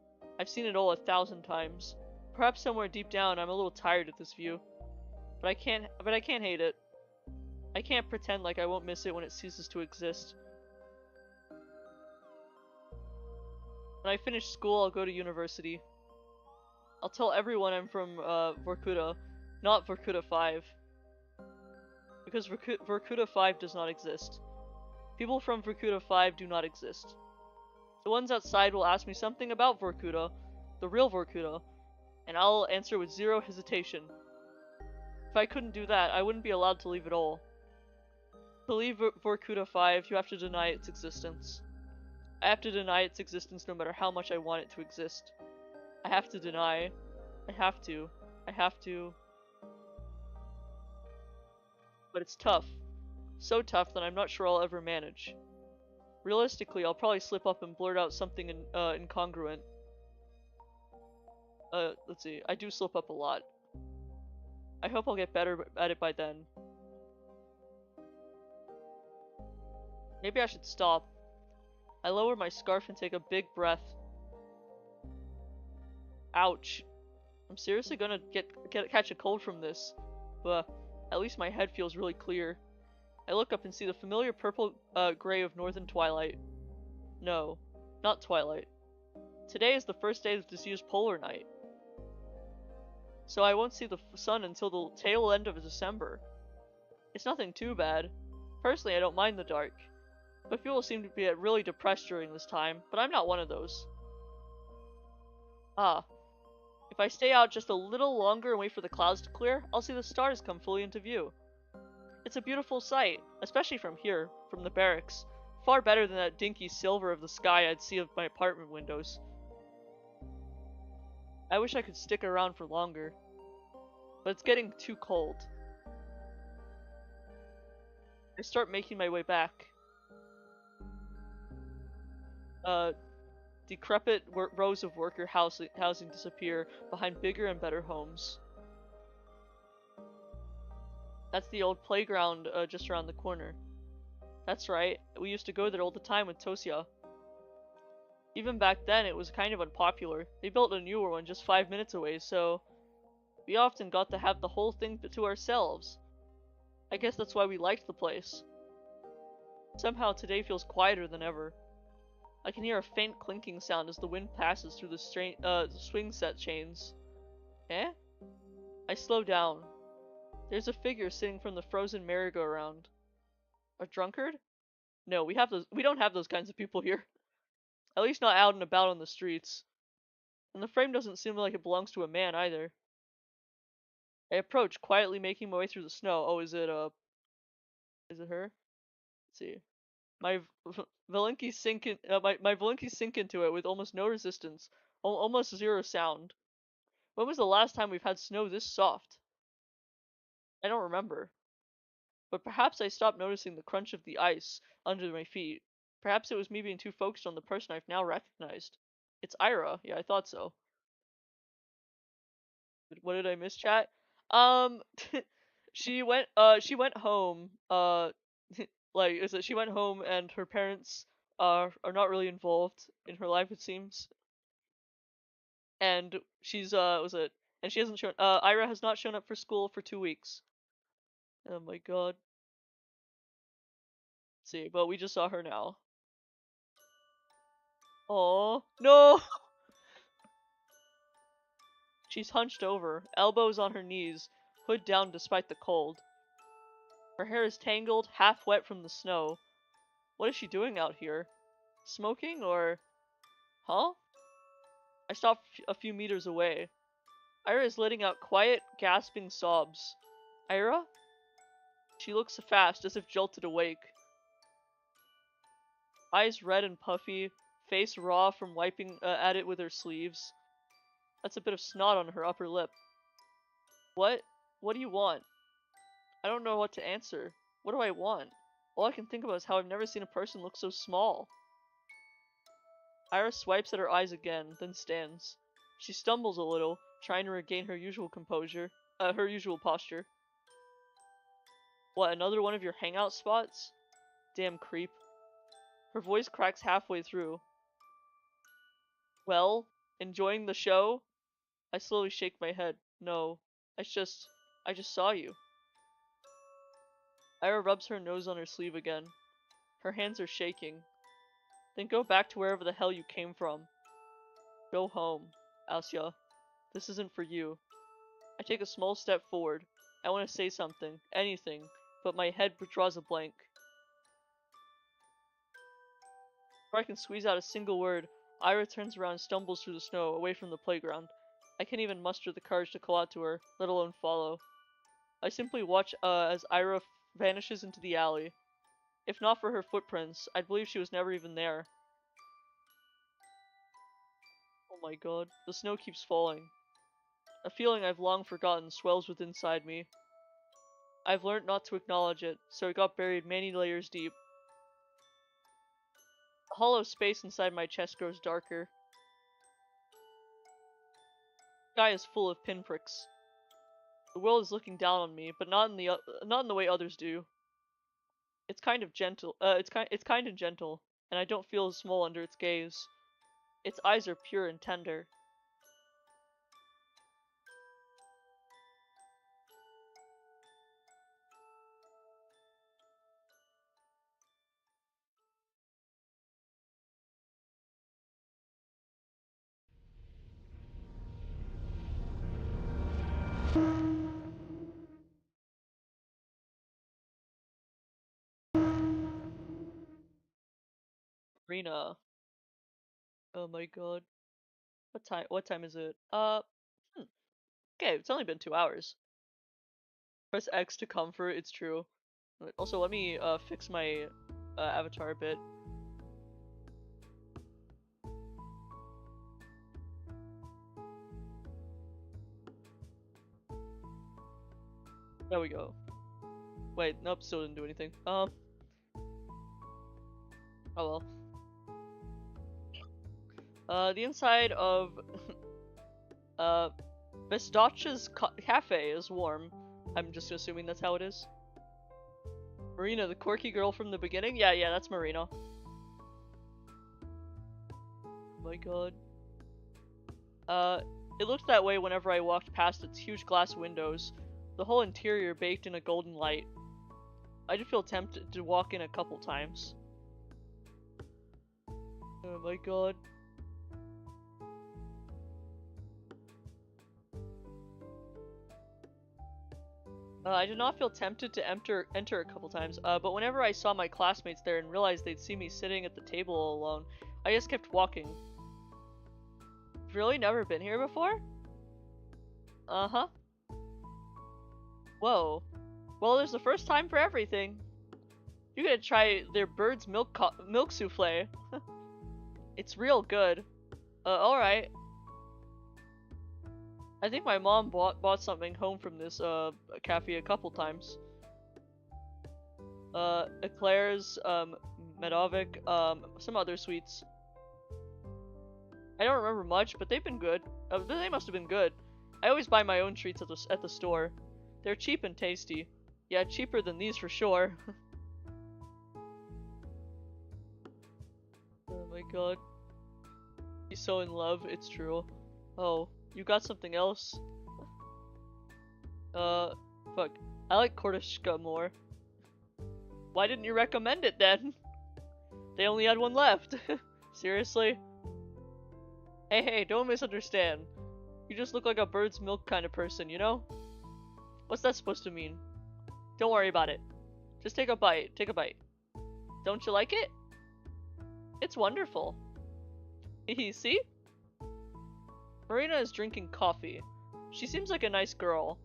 I've seen it all 1,000 times. Perhaps somewhere deep down I'm a little tired of this view. But I can't hate it. I can't pretend like I won't miss it when it ceases to exist. When I finish school, I'll go to university. I'll tell everyone I'm from Vorkuta, not Vorkuta 5. Because Vorkuta 5 does not exist. People from Vorkuta 5 do not exist. The ones outside will ask me something about Vorkuta, the real Vorkuta, and I'll answer with zero hesitation. If I couldn't do that, I wouldn't be allowed to leave at all. To leave Vorkuta 5, you have to deny its existence. I have to deny its existence no matter how much I want it to exist. I have to deny. I have to. I have to. But it's tough. So tough that I'm not sure I'll ever manage. Realistically, I'll probably slip up and blurt out something incongruent. Let's see. I do slip up a lot. I hope I'll get better at it by then. Maybe I should stop. I lower my scarf and take a big breath. Ouch. I'm seriously gonna catch a cold from this. But at least my head feels really clear. I look up and see the familiar purple gray of northern twilight. No, not twilight. Today is the first day of this year's polar night. So I won't see the sun until the tail end of December. It's nothing too bad. Personally, I don't mind the dark. But people seem to be really depressed during this time, but I'm not one of those. Ah, if I stay out just a little longer and wait for the clouds to clear, I'll see the stars come fully into view. It's a beautiful sight, especially from here, from the barracks. Far better than that dinky silver of the sky I'd see of my apartment windows. I wish I could stick around for longer. But it's getting too cold. I start making my way back. Decrepit rows of worker housing disappear behind bigger and better homes. That's the old playground just around the corner. That's right, we used to go there all the time with Tosia. Even back then, it was kind of unpopular. They built a newer one just 5 minutes away, so we often got to have the whole thing to ourselves. I guess that's why we liked the place. Somehow today feels quieter than ever. I can hear a faint clinking sound as the wind passes through the swing set chains. Eh? I slow down. There's a figure sitting from the frozen merry-go-round. A drunkard? No, we don't have those kinds of people here. At least not out and about on the streets. And the frame doesn't seem like it belongs to a man either. I approach, quietly making my way through the snow. Oh, is it her? Let's see. My Valinki my Valinki sink into it with almost no resistance, almost zero sound. When was the last time we've had snow this soft? I don't remember. But perhaps I stopped noticing the crunch of the ice under my feet. Perhaps it was me being too focused on the person I've now recognized. It's Ira. Yeah, I thought so. What did I miss, chat? Um, she went home. Like, is it she went home and her parents are not really involved in her life, it seems. And she's was it? And she hasn't shown. Ira has not shown up for school for 2 weeks. Oh my god. Let's see, but we just saw her now. Oh no! She's hunched over, elbows on her knees, hood down despite the cold. Her hair is tangled, half wet from the snow. What is she doing out here? Smoking or... Huh? I stop a few meters away. Ira is letting out quiet, gasping sobs. Ira? She looks fast, as if jolted awake. Eyes red and puffy, face raw from wiping at it with her sleeves. That's a bit of snot on her upper lip. What? What do you want? I don't know what to answer. What do I want? All I can think about is how I've never seen a person look so small. Ira swipes at her eyes again, then stands. She stumbles a little, trying to regain her usual composure, her usual posture. What, another one of your hangout spots? Damn creep. Her voice cracks halfway through. Well, enjoying the show? I slowly shake my head. No, I just saw you. Ira rubs her nose on her sleeve again. Her hands are shaking. Then go back to wherever the hell you came from. Go home, Asya. This isn't for you. I take a small step forward. I want to say something, anything, but my head draws a blank. Before I can squeeze out a single word, Ira turns around and stumbles through the snow, away from the playground. I can't even muster the courage to call out to her, let alone follow. I simply watch as Ira vanishes into the alley. If not for her footprints, I'd believe she was never even there. Oh my god, the snow keeps falling. A feeling I've long forgotten swells within inside me. I've learned not to acknowledge it, so it got buried many layers deep. A hollow space inside my chest grows darker. The sky is full of pinpricks. The world is looking down on me, but not in the way others do. It's kind of gentle. It's kind and gentle, and I don't feel as small under its gaze. Its eyes are pure and tender. Rena. Oh my god. What time is it? Hmm. Okay, it's only been 2 hours. Press X to comfort, it's true. Also, let me fix my avatar a bit. There we go. Wait, nope, still didn't do anything. Oh well. The inside of uh Z.A.T.O's cafe is warm. I'm just assuming that's how it is. Marina, the quirky girl from the beginning? Yeah, that's Marina. Oh my god. Uh, it looked that way whenever I walked past its huge glass windows, the whole interior baked in a golden light. I did feel tempted to walk in a couple times. Oh my god. I did not feel tempted to enter a couple times, but whenever I saw my classmates there and realized they'd see me sitting at the table all alone, I just kept walking. You've really never been here before? Uh-huh. Whoa. Well, there's the first time for everything. You gotta try their bird's milk souffle. It's real good. Alright. I think my mom bought something home from this cafe a couple times. Eclairs, Medovic, some other sweets. I don't remember much, but they've been good. They must have been good. I always buy my own treats at the store. They're cheap and tasty. Yeah, cheaper than these for sure. Oh my god. He's so in love, it's true. Oh, you got something else? Fuck. I like Kordishka more. Why didn't you recommend it then? They only had one left. Seriously? Hey, don't misunderstand. You just look like a bird's milk kind of person, you know? What's that supposed to mean? Don't worry about it. Just take a bite. Take a bite. Don't you like it? It's wonderful. Hehe, see? Marina is drinking coffee. She seems like a nice girl.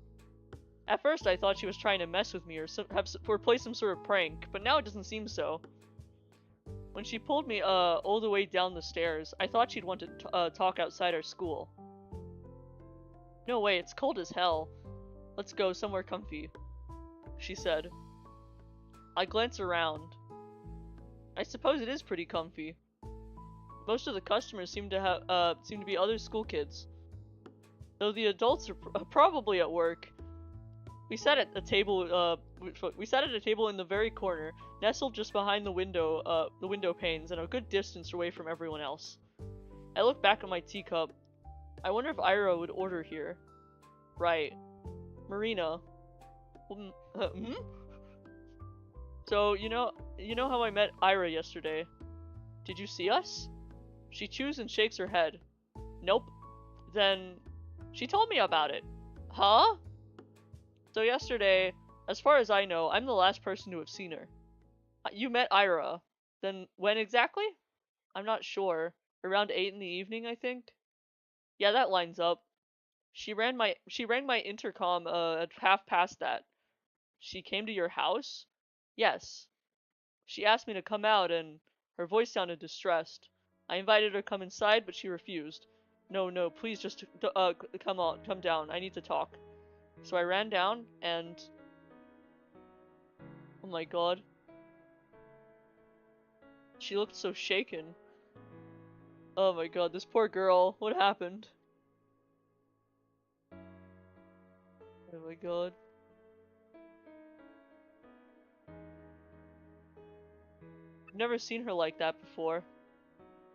At first I thought she was trying to mess with me or play some sort of prank, but now it doesn't seem so. When she pulled me all the way down the stairs, I thought she'd want to talk outside our school. No way, it's cold as hell. Let's go somewhere comfy, she said. I glance around. I suppose it is pretty comfy. Most of the customers seem to be other school kids, though the adults are probably at work. We sat at a table. We sat at a table in the very corner, nestled just behind the window panes, and a good distance away from everyone else. I looked back at my teacup. I wonder if Ira would order here. Right, Marina. Hmm? So you know how I met Ira yesterday. Did you see us? She chews and shakes her head. Nope. Then she told me about it. Huh? So yesterday, as far as I know, I'm the last person to have seen her. You met Ira. Then when exactly? I'm not sure. Around 8 in the evening, I think? Yeah, that lines up. She rang my intercom at half past that. She came to your house? Yes. She asked me to come out and her voice sounded distressed. I invited her to come inside, but she refused. No, no, please just come down. I need to talk. So I ran down and oh my god. She looked so shaken. Oh my god, this poor girl. What happened? Oh my god. I've never seen her like that before.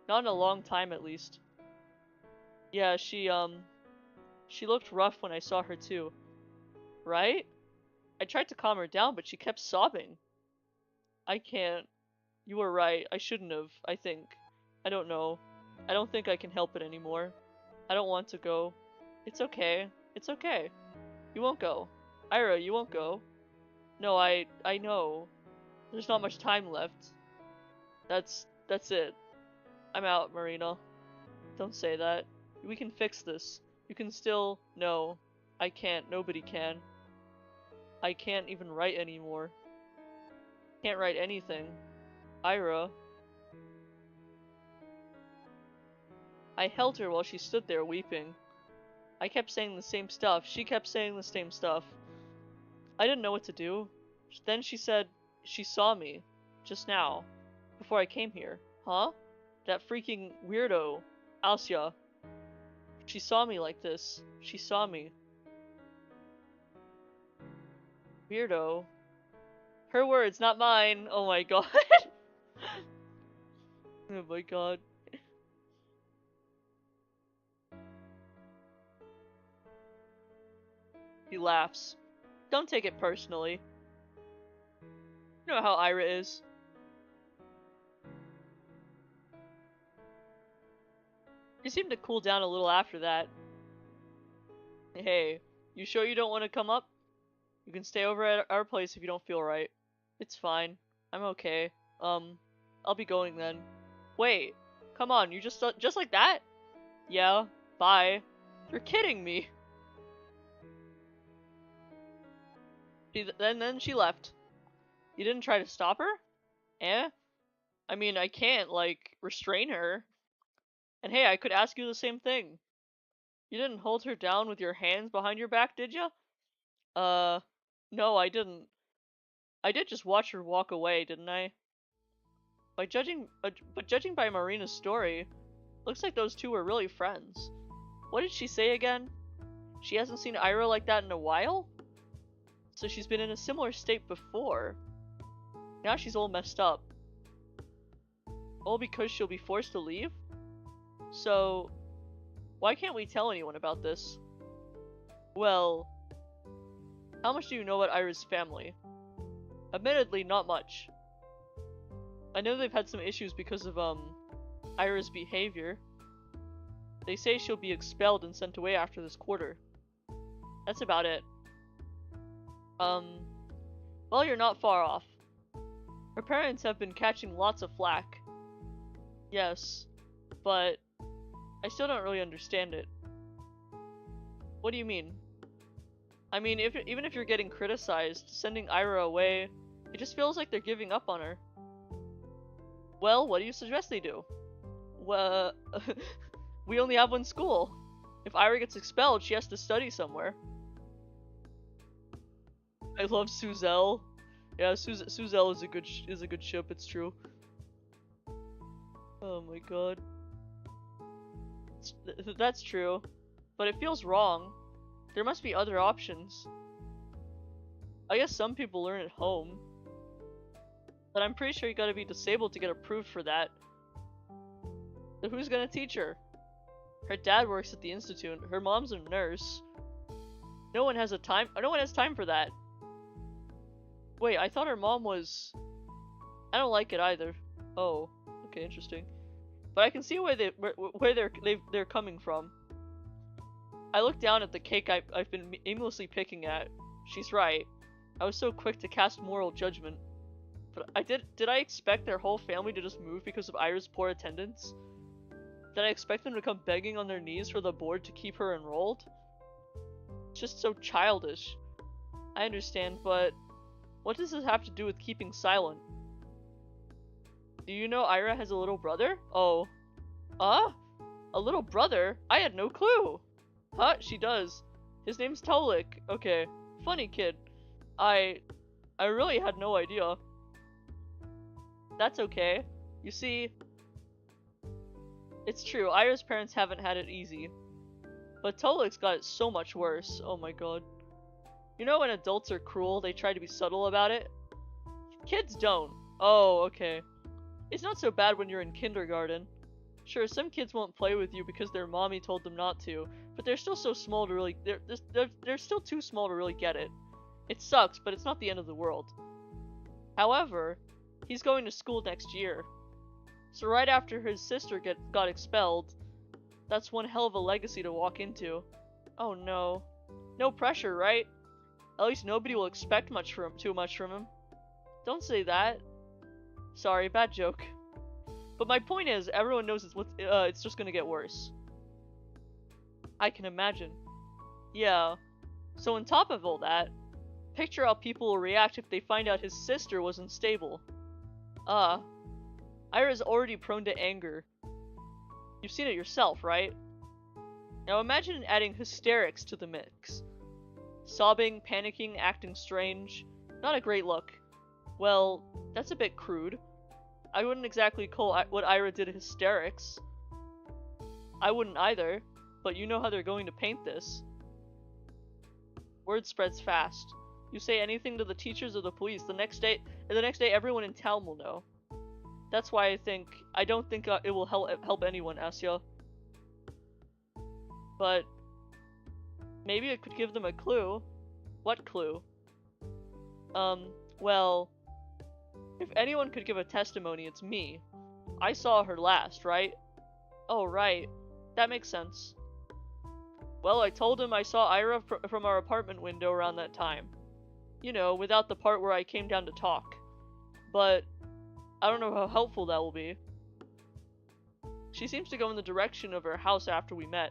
Not in a long time at least. Yeah, she looked rough when I saw her too. Right? I tried to calm her down, but she kept sobbing. I can't. You were right. I shouldn't have, I think. I don't know. I don't think I can help it anymore. I don't want to go. It's okay. It's okay. You won't go. Ira, you won't go. No, I know. There's not much time left. That's it. I'm out, Marina. Don't say that. We can fix this. You can still... No. I can't. Nobody can. I can't even write anymore. Can't write anything. Ira. I held her while she stood there weeping. I kept saying the same stuff. She kept saying the same stuff. I didn't know what to do. Then she said she saw me. Just now. Before I came here. Huh? That freaking weirdo. Asya. She saw me like this. She saw me. Weirdo. Her words, not mine. Oh my god. Oh my god. He laughs. Don't take it personally. You know how Ira is. He seemed to cool down a little after that. Hey, you sure you don't want to come up? You can stay over at our place if you don't feel right. It's fine. I'm okay. I'll be going then. Wait. Come on, you just like that? Yeah. Bye. You're kidding me. Then she left. You didn't try to stop her? Eh? I mean, I can't, like, restrain her. And hey, I could ask you the same thing. You didn't hold her down with your hands behind your back, did ya? Uh, no, I didn't. I did just watch her walk away, didn't I? But judging by Marina's story, looks like those two were really friends. What did she say again? She hasn't seen Ira like that in a while? So she's been in a similar state before. Now she's all messed up. All because she'll be forced to leave? So, why can't we tell anyone about this? Well, how much do you know about Ira's family? Admittedly, not much. I know they've had some issues because of, Ira's behavior. They say she'll be expelled and sent away after this quarter. That's about it. Well, you're not far off. Her parents have been catching lots of flack. Yes, but I still don't really understand it. What do you mean? I mean, even if you're getting criticized, sending Ira away, it just feels like they're giving up on her. Well, what do you suggest they do? Well, we only have one school. If Ira gets expelled, she has to study somewhere. I love Suzel. Yeah, Suzel is a good ship. It's true. Oh my god. That's true, but it feels wrong. There must be other options. I guess some people learn at home, but I'm pretty sure you gotta be disabled to get approved for that. So who's gonna teach her? Her dad works at the institute. Her mom's a nurse. No one has time for that. Wait, I thought her mom was... I don't like it either. Oh, okay, interesting. But I can see where they're coming from. I look down at the cake I've been aimlessly picking at. She's right. I was so quick to cast moral judgment. But did I expect their whole family to just move because of Ira's poor attendance? Did I expect them to come begging on their knees for the board to keep her enrolled? just so childish. I understand, but what does this have to do with keeping silent? Do you know Ira has a little brother? Oh. A little brother? I had no clue! Huh? She does. His name's Tolik. Okay. Funny kid. I really had no idea. That's okay. You see, it's true, Ira's parents haven't had it easy. But Tolik's got it so much worse. Oh my god. You know when adults are cruel, they try to be subtle about it? Kids don't. Oh, okay. It's not so bad when you're in kindergarten. Sure, some kids won't play with you because their mommy told them not to, but they're still so small to really- they're still too small to really get it. It sucks, but it's not the end of the world. However, he's going to school next year. So right after his sister got expelled, that's one hell of a legacy to walk into. Oh no. No pressure, right? At least nobody will expect too much from him. Don't say that. Sorry, bad joke. But my point is, everyone knows it's just gonna get worse. I can imagine. Yeah. So on top of all that, picture how people will react if they find out his sister was unstable. Ira's already prone to anger. You've seen it yourself, right? Now imagine adding hysterics to the mix. Sobbing, panicking, acting strange. Not a great look. Well, that's a bit crude. I wouldn't exactly call what Ira did hysterics. I wouldn't either, but you know how they're going to paint this. Word spreads fast. You say anything to the teachers or the police, the next day everyone in town will know. That's why I don't think it will help anyone, Asya. But maybe it could give them a clue. What clue? Well, if anyone could give a testimony, it's me. I saw her last, right? Oh, right. That makes sense. Well, I told him I saw Ira from our apartment window around that time. You know, without the part where I came down to talk. But I don't know how helpful that will be. She seems to go in the direction of her house after we met.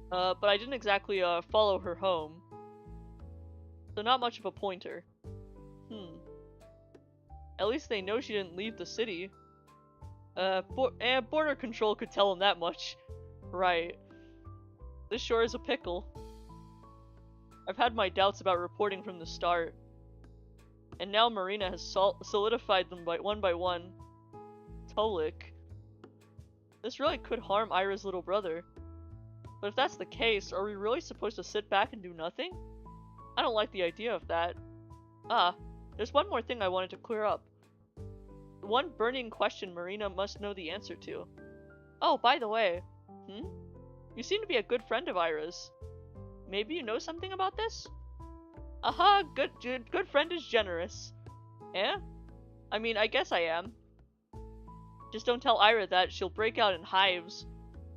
But I didn't exactly follow her home. So not much of a pointer. At least they know she didn't leave the city. Border control could tell them that much. Right. This sure is a pickle. I've had my doubts about reporting from the start. And now Marina has solidified them one by one. Tolik. This really could harm Ira's little brother. But if that's the case, are we really supposed to sit back and do nothing? I don't like the idea of that. There's one more thing I wanted to clear up. One burning question Marina must know the answer to. Oh, by the way. You seem to be a good friend of Ira's. Maybe you know something about this? Aha, good friend is generous. Eh? I mean, I guess I am. Just don't tell Ira that, she'll break out in hives.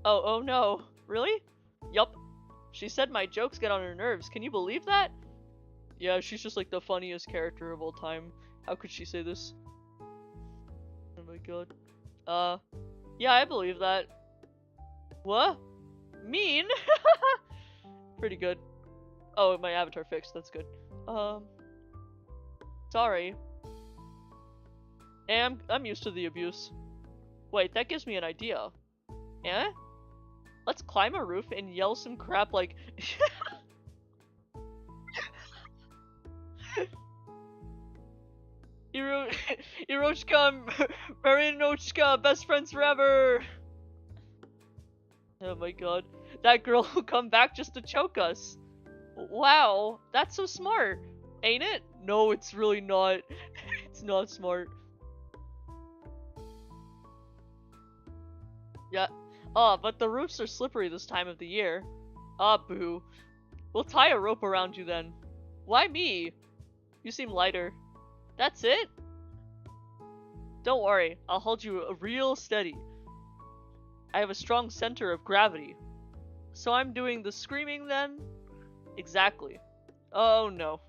Oh no. Really? Yup. She said my jokes get on her nerves. Can you believe that? Yeah, she's just like the funniest character of all time. How could she say this? Oh my god. Yeah, I believe that. What? Mean? Pretty good. Oh, my avatar fixed. That's good. Sorry. I'm used to the abuse. Wait, that gives me an idea. Eh? Let's climb a roof and yell some crap like Hiroshka, Marinochka, best friends forever! Oh my god. That girl will come back just to choke us. Wow, that's so smart. Ain't it? No, it's really not. It's not smart. Yeah. But the roofs are slippery this time of the year. Boo. We'll tie a rope around you then. Why me? You seem lighter. That's it? Don't worry, I'll hold you real steady. I have a strong center of gravity. So I'm doing the screaming then? Exactly. Oh no,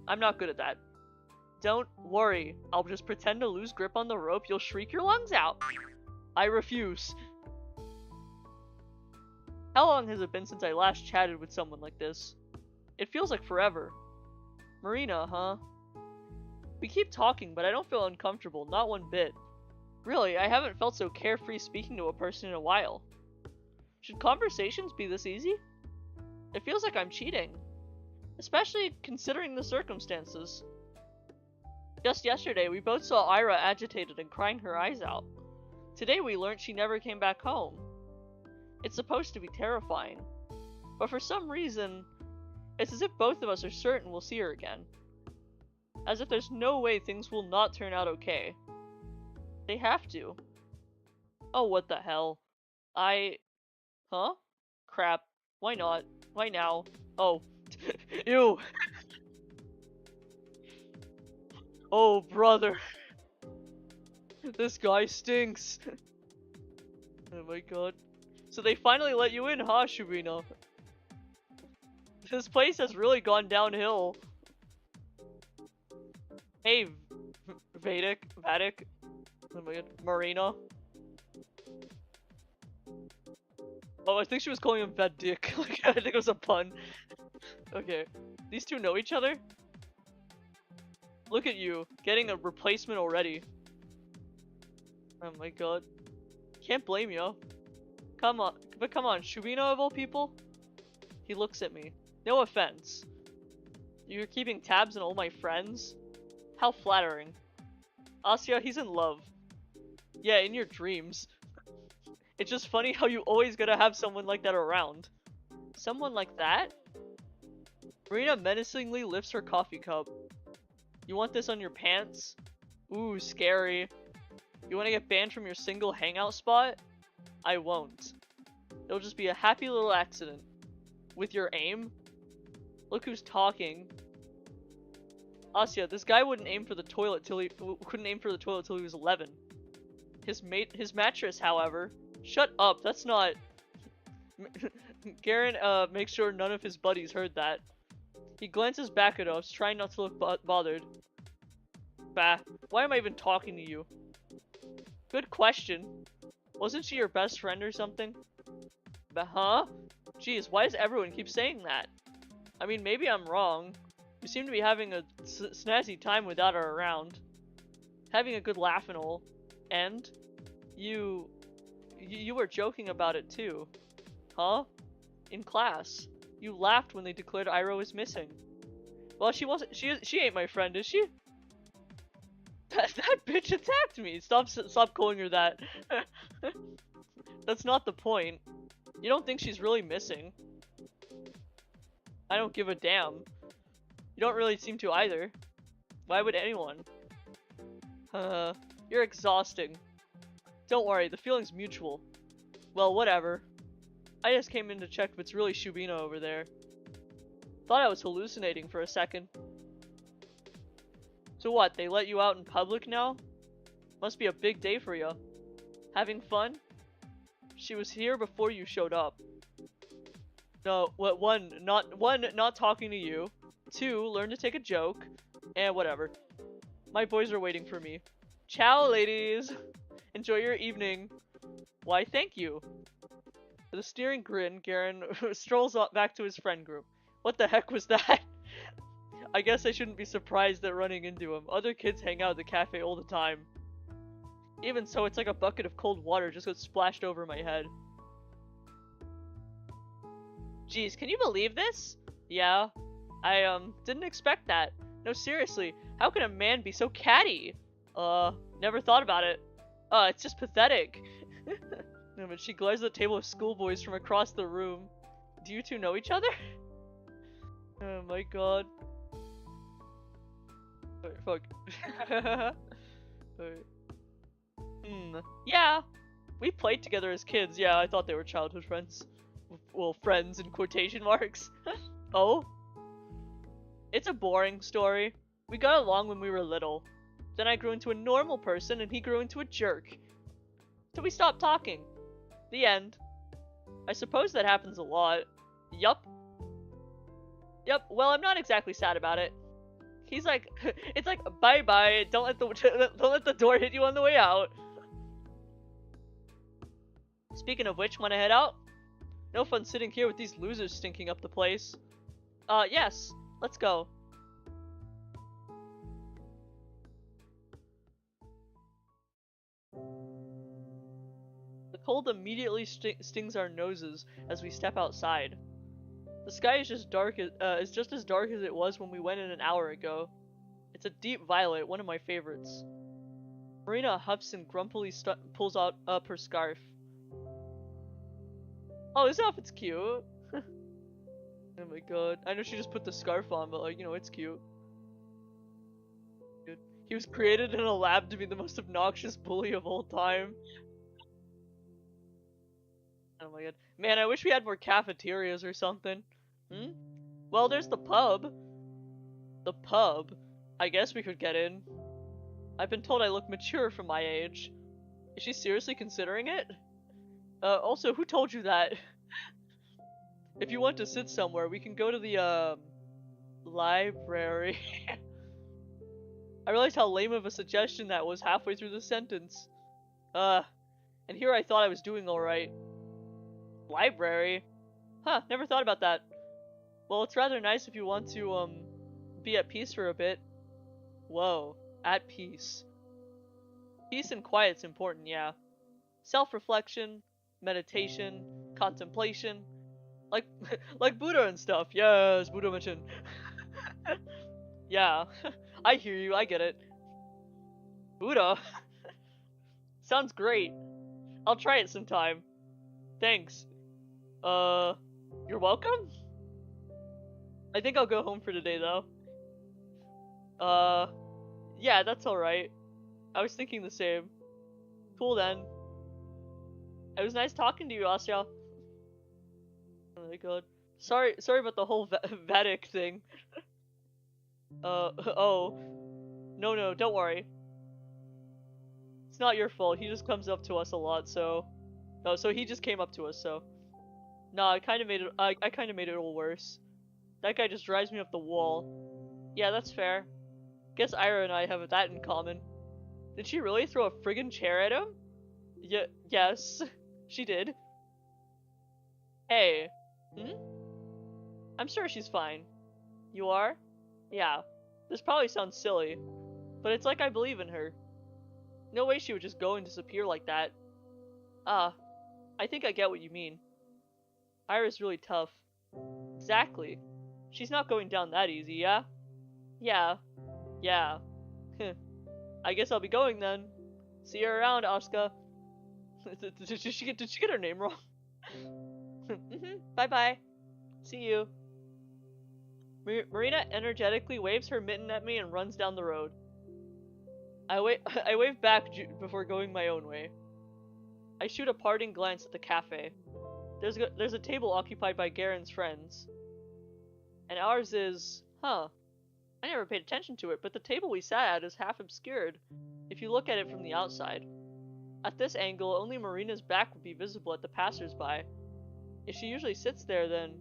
I'm not good at that. Don't worry, I'll just pretend to lose grip on the rope, you'll shriek your lungs out. I refuse. How long has it been since I last chatted with someone like this? It feels like forever. Marina, huh? We keep talking, but I don't feel uncomfortable, not one bit. Really, I haven't felt so carefree speaking to a person in a while. Should conversations be this easy? It feels like I'm cheating. Especially considering the circumstances. Just yesterday, we both saw Ira agitated and crying her eyes out. Today we learned she never came back home. It's supposed to be terrifying. But for some reason, it's as if both of us are certain we'll see her again. As if there's no way things will not turn out okay. They have to. Oh, what the hell. Huh? Crap. Why not? Why now? Oh. Ew. Oh, brother. This guy stinks. Oh my god. So they finally let you in, huh, Shubino? This place has really gone downhill. Hey, Vatic. Oh my god. Marina. Oh, I think she was calling him Vadik. Like, I think it was a pun. Okay. These two know each other? Look at you, getting a replacement already. Oh my god. Can't blame you. Come on, Shubino of all people? He looks at me. No offense. You're keeping tabs on all my friends? How flattering. Asya, he's in love. Yeah, in your dreams. It's just funny how you always gotta have someone like that around. Someone like that? Marina menacingly lifts her coffee cup. You want this on your pants? Ooh, scary. You want to get banned from your single hangout spot? I won't. It'll just be a happy little accident. With your aim? Look who's talking. Asya, this guy couldn't aim for the toilet till he was 11. His mattress, however. Shut up, that's not. Garen makes sure none of his buddies heard that. He glances back at us, trying not to look bothered. Bah, why am I even talking to you? Good question. Wasn't she your best friend or something? Bah, huh? Jeez, why does everyone keep saying that? I mean, maybe I'm wrong. You seem to be having a snazzy time without her around. Having a good laugh and all. And? You were joking about it too. Huh? In class. You laughed when they declared Ira was missing. Well, she ain't my friend, is she? That bitch attacked me! Stop calling her that. That's not the point. You don't think she's really missing. I don't give a damn. You don't really seem to either. Why would anyone? You're exhausting. Don't worry, the feeling's mutual. Well, whatever. I just came in to check if it's really Shubino over there. Thought I was hallucinating for a second. So what, they let you out in public now? Must be a big day for you. Having fun? She was here before you showed up. No, one, not talking to you. 2, learn to take a joke. And whatever. My boys are waiting for me. Ciao, ladies! Enjoy your evening. Why, thank you. With a sneering grin, Garen strolls back to his friend group. What the heck was that? I guess I shouldn't be surprised at running into him. Other kids hang out at the cafe all the time. Even so, it's like a bucket of cold water just got splashed over my head. Jeez, can you believe this? Yeah. I, didn't expect that. No, seriously, how can a man be so catty? Never thought about it. It's just pathetic. No, but she glares at the table of schoolboys from across the room. Do you two know each other? Oh my god. Wait, fuck. Wait. Yeah. We played together as kids. Yeah, I thought they were childhood friends. Well, friends in quotation marks. Oh? It's a boring story. We got along when we were little. Then I grew into a normal person and he grew into a jerk. So we stopped talking. The end. I suppose that happens a lot. Yup. Yep, well, I'm not exactly sad about it. He's like, it's like, bye-bye, don't let the door hit you on the way out. Speaking of which, wanna head out? No fun sitting here with these losers stinking up the place. Yes. Let's go. The cold immediately stings our noses as we step outside. The sky is just just as dark as it was when we went in an hour ago. It's a deep violet, one of my favorites. Marina huffs and grumpily pulls out up her scarf. Oh, this outfit's cute. Oh my god. I know she just put the scarf on, but like, you know, it's cute. Dude. He was created in a lab to be the most obnoxious bully of all time. Oh my god. Man, I wish we had more cafeterias or something. Hmm? Well, there's the pub. The pub. I guess we could get in. I've been told I look mature for my age. Is she seriously considering it? Also, who told you that? If you want to sit somewhere, we can go to the, library. I realized how lame of a suggestion that was halfway through the sentence. And here I thought I was doing alright. Library? Huh, never thought about that. Well, it's rather nice if you want to, be at peace for a bit. Whoa, at peace. Peace and quiet's important, yeah. Self-reflection, meditation, contemplation. Like, like Buddha and stuff. Yes, Buddha mentioned. Yeah, I hear you, I get it. Buddha? Sounds great. I'll try it sometime. Thanks. You're welcome? I think I'll go home for today, though. Yeah, that's alright. I was thinking the same. Cool then. It was nice talking to you, Asya. Oh my god. Sorry about the whole Vedic thing. Oh. No, don't worry. It's not your fault, he just comes up to us a lot, so... Oh, so he just came up to us, so... Nah, I kinda made it- I kinda made it all worse. That guy just drives me up the wall. Yeah, that's fair. Guess Ira and I have that in common. Did she really throw a friggin' chair at him? Yes. She did. Hey. Hmm? I'm sure she's fine. You are? Yeah. This probably sounds silly, but it's like I believe in her. No way she would just go and disappear like that. Ah, I think I get what you mean. Ira's really tough. Exactly. She's not going down that easy, yeah? Yeah. Yeah. I guess I'll be going then. See you around, Asuka. Did she get her name wrong? Bye bye. See you. Marina energetically waves her mitten at me and runs down the road. I wave back before going my own way. I shoot a parting glance at the cafe. There's a table occupied by Garen's friends. And ours is... Huh. I never paid attention to it, but the table we sat at is half obscured, if you look at it from the outside. At this angle, only Marina's back would be visible at the passers-by. If she usually sits there, then...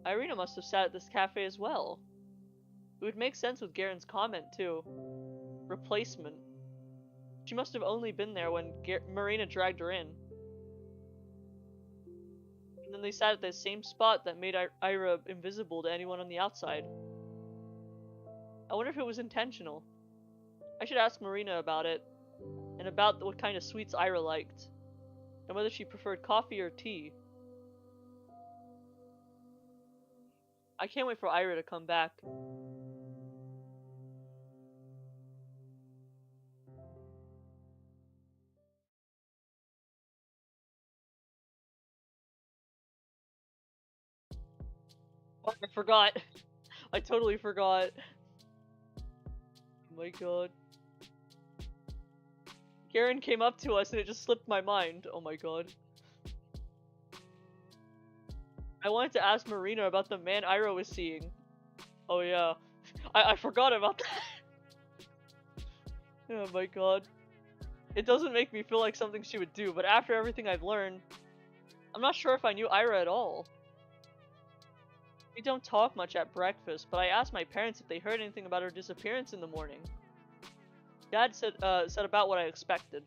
Irina must have sat at this cafe as well. It would make sense with Garen's comment, too. Replacement. She must have only been there when Marina dragged her in. And then they sat at the same spot that made Ira invisible to anyone on the outside. I wonder if it was intentional. I should ask Marina about it, and about what kind of sweets Ira liked, and whether she preferred coffee or tea. I can't wait for Ira to come back. Oh, I forgot. I totally forgot. Oh my god. Garen came up to us and it just slipped my mind. Oh my god. I wanted to ask Marina about the man Ira was seeing. Oh yeah. I forgot about that. Oh my god. It doesn't make me feel like something she would do, but after everything I've learned, I'm not sure if I knew Ira at all. We don't talk much at breakfast, but I asked my parents if they heard anything about her disappearance in the morning. Dad said about what I expected.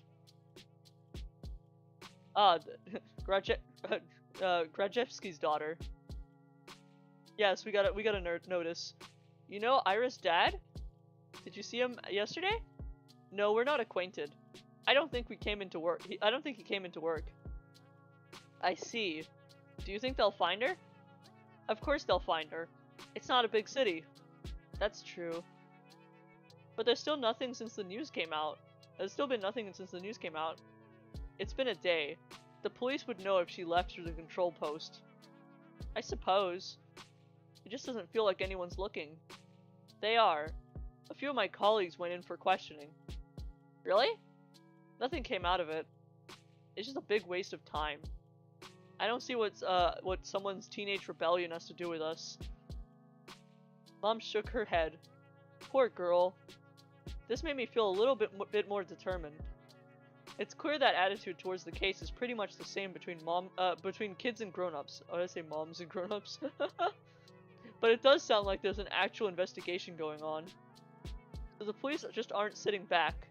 Ah, Grajewski's daughter. Yes, we got a notice. You know Ira's dad? Did you see him yesterday? No, we're not acquainted. I don't think we came into work. I don't think he came into work. I see. Do you think they'll find her? Of course they'll find her. It's not a big city. That's true. But there's still nothing since the news came out. There's still been nothing since the news came out. It's been a day. The police would know if she left through the control post. I suppose. It just doesn't feel like anyone's looking. They are. A few of my colleagues went in for questioning. Really? Nothing came out of it. It's just a big waste of time. I don't see what someone's teenage rebellion has to do with us. Mom shook her head. Poor girl. This made me feel a little bit more determined. It's clear that attitude towards the case is pretty much the same between kids and grown-ups. Oh, did I say moms and grown-ups? But it does sound like there's an actual investigation going on. So the police just aren't sitting back.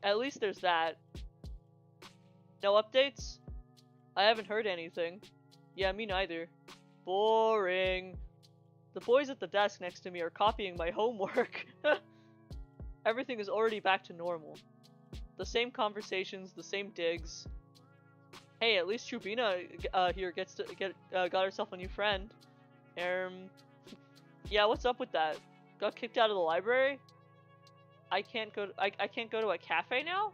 At least there's that. No updates? I haven't heard anything. Yeah, me neither. Boring. The boys at the desk next to me are copying my homework. Everything is already back to normal. The same conversations, the same digs. Hey, at least Chubina here got herself a new friend. Yeah, what's up with that? Got kicked out of the library? I can't go to a cafe now?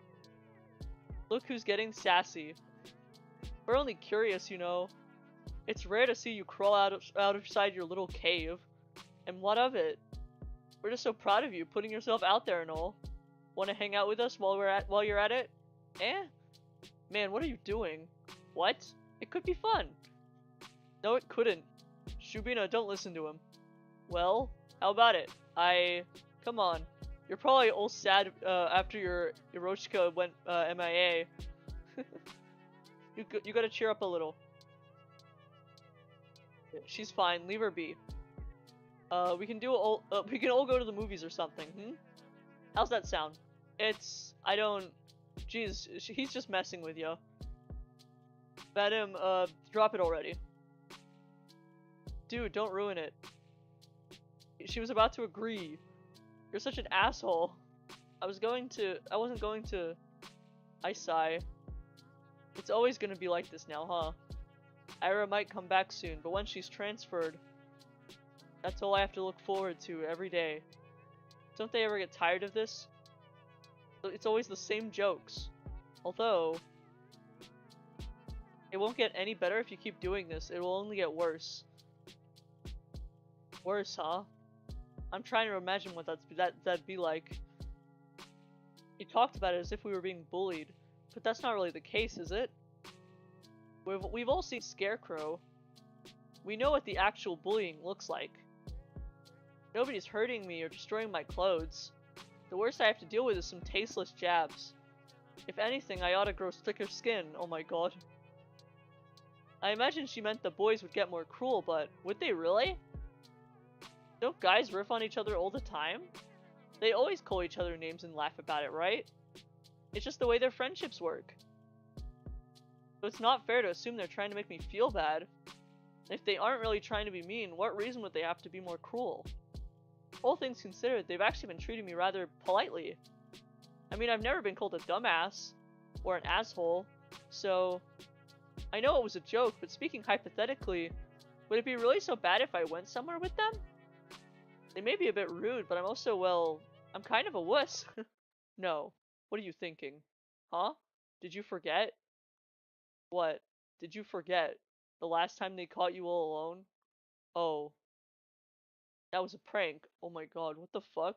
Look who's getting sassy. We're only curious, you know. It's rare to see you crawl out outside your little cave. And what of it? We're just so proud of you putting yourself out there and all. Want to hang out with us while you're at it? Eh? Man, what are you doing? What? It could be fun. No, it couldn't. Shubina, don't listen to him. Well, how about it? Come on. You're probably all sad after your Hiroshika went MIA. You gotta cheer up a little. She's fine. Leave her be. We can all go to the movies or something. How's that sound? Jeez, he's just messing with you. Let him, drop it already. Dude, don't ruin it. She was about to agree. You're such an asshole. I wasn't going to. I sigh. It's always gonna be like this now, huh? Ira might come back soon, but when she's transferred, that's all I have to look forward to every day. Don't they ever get tired of this? It's always the same jokes. Although, it won't get any better if you keep doing this. It will only get worse. Worse, huh? I'm trying to imagine what that'd be like. You talked about it as if we were being bullied, but that's not really the case, is it? We've all seen Scarecrow. We know what the actual bullying looks like. Nobody's hurting me or destroying my clothes. The worst I have to deal with is some tasteless jabs. If anything, I ought to grow thicker skin, oh my god. I imagine she meant the boys would get more cruel, but would they really? Don't guys riff on each other all the time? They always call each other names and laugh about it, right? It's just the way their friendships work. So it's not fair to assume they're trying to make me feel bad. If they aren't really trying to be mean, what reason would they have to be more cruel? All things considered, they've actually been treating me rather politely. I mean, I've never been called a dumbass or an asshole, so I know it was a joke, but speaking hypothetically, would it be really so bad if I went somewhere with them? They may be a bit rude, but I'm also, well, I'm kind of a wuss. No. What are you thinking? Huh? Did you forget? What? Did you forget? The last time they caught you all alone? Oh. That was a prank. Oh my god, what the fuck?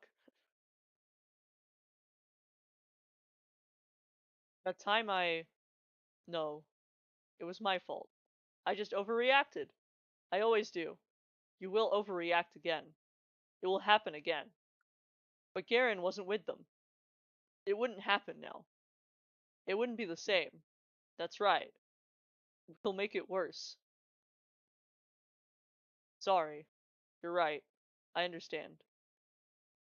That time No. It was my fault. I just overreacted. I always do. You will overreact again. It will happen again. But Garen wasn't with them. It wouldn't happen now. It wouldn't be the same. That's right. He'll make it worse. Sorry. You're right. I understand.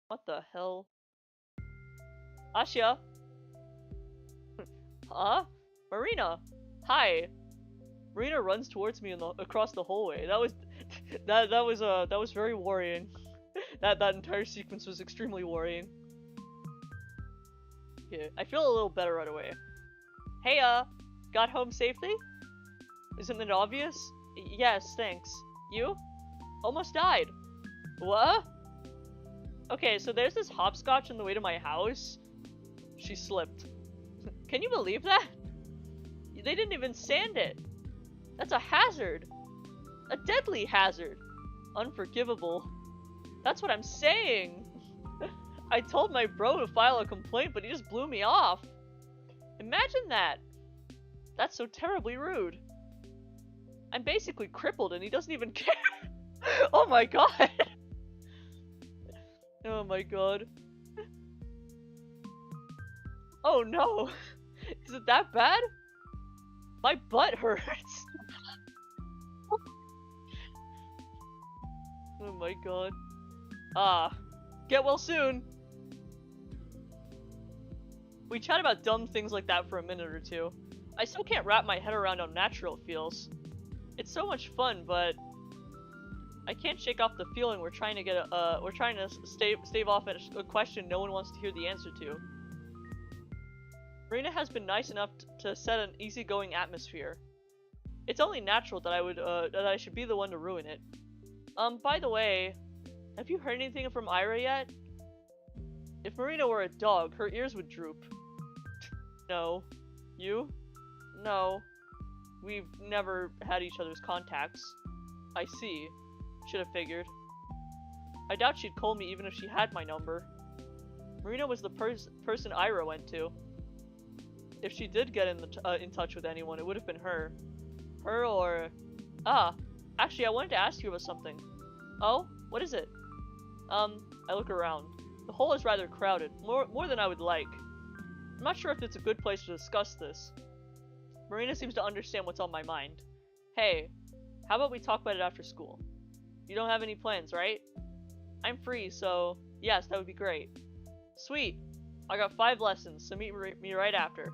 What the hell? Asya? Huh? Marina? Hi. Marina runs towards me across the hallway. That was very worrying. That entire sequence was extremely worrying. Yeah, I feel a little better right away. Hey, got home safely? Isn't it obvious? Yes, thanks. You? Almost died. What? Okay, so there's this hopscotch on the way to my house. She slipped. Can you believe that? They didn't even sand it. That's a hazard. A deadly hazard. Unforgivable. That's what I'm saying. I told my bro to file a complaint, but he just blew me off. Imagine that. That's so terribly rude. I'm basically crippled and he doesn't even care. Oh my god. Oh my god. Oh no. Is it that bad? My butt hurts. Oh my god. Ah. Get well soon. We chat about dumb things like that for a minute or two. I still can't wrap my head around how natural it feels. It's so much fun, but I can't shake off the feeling we're trying to stave off a question no one wants to hear the answer to. Marina has been nice enough to set an easygoing atmosphere. It's only natural that I should be the one to ruin it. By the way, have you heard anything from Ira yet? If Marina were a dog, her ears would droop. No. You? No. We've never had each other's contacts. I see. Should have figured. I doubt she'd call me even if she had my number. Marina was the person Ira went to. If she did get in touch with anyone, it would have been her. Her or... Ah, actually I wanted to ask you about something. Oh? What is it? I look around. The hall is rather crowded, more than I would like. I'm not sure if it's a good place to discuss this. Marina seems to understand what's on my mind. Hey, how about we talk about it after school? You don't have any plans, right? I'm free, so yes, that would be great. Sweet. I got 5 lessons, so meet me right after.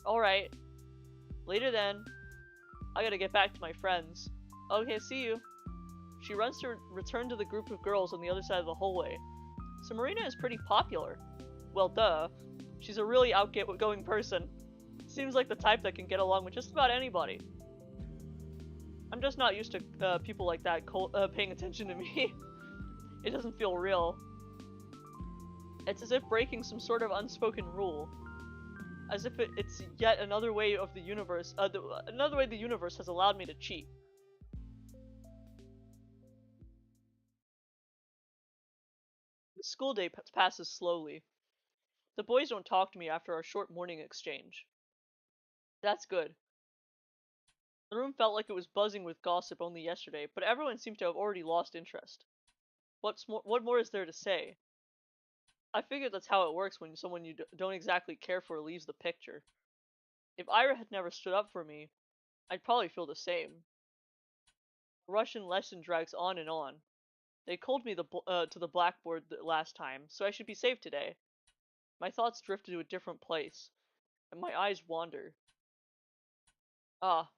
Alright. Later then. I gotta get back to my friends. Okay, see you. She runs to return to the group of girls on the other side of the hallway. So Marina is pretty popular. Well, duh. She's a really outgoing person. Seems like the type that can get along with just about anybody. I'm just not used to people like that paying attention to me. It doesn't feel real. It's as if breaking some sort of unspoken rule. As if it's yet another way of the universe, another way the universe has allowed me to cheat. The school day passes slowly. The boys don't talk to me after our short morning exchange. That's good. The room felt like it was buzzing with gossip only yesterday, but everyone seemed to have already lost interest. What more is there to say? I figure that's how it works when someone you don't exactly care for leaves the picture. If Ira had never stood up for me, I'd probably feel the same. The Russian lesson drags on and on. They called me to the blackboard last time, so I should be safe today. My thoughts drift to a different place, and my eyes wander. Ah,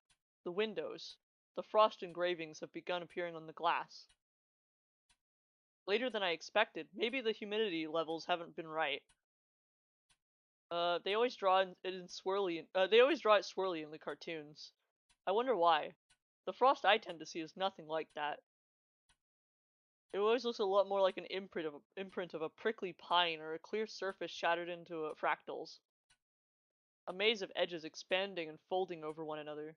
the windows. The frost engravings have begun appearing on the glass. Later than I expected. Maybe the humidity levels haven't been right. They always draw it in swirly. They always draw it swirly in the cartoons. I wonder why. The frost I tend to see is nothing like that. It always looks a lot more like an imprint of a prickly pine or a clear surface shattered into fractals. A maze of edges expanding and folding over one another.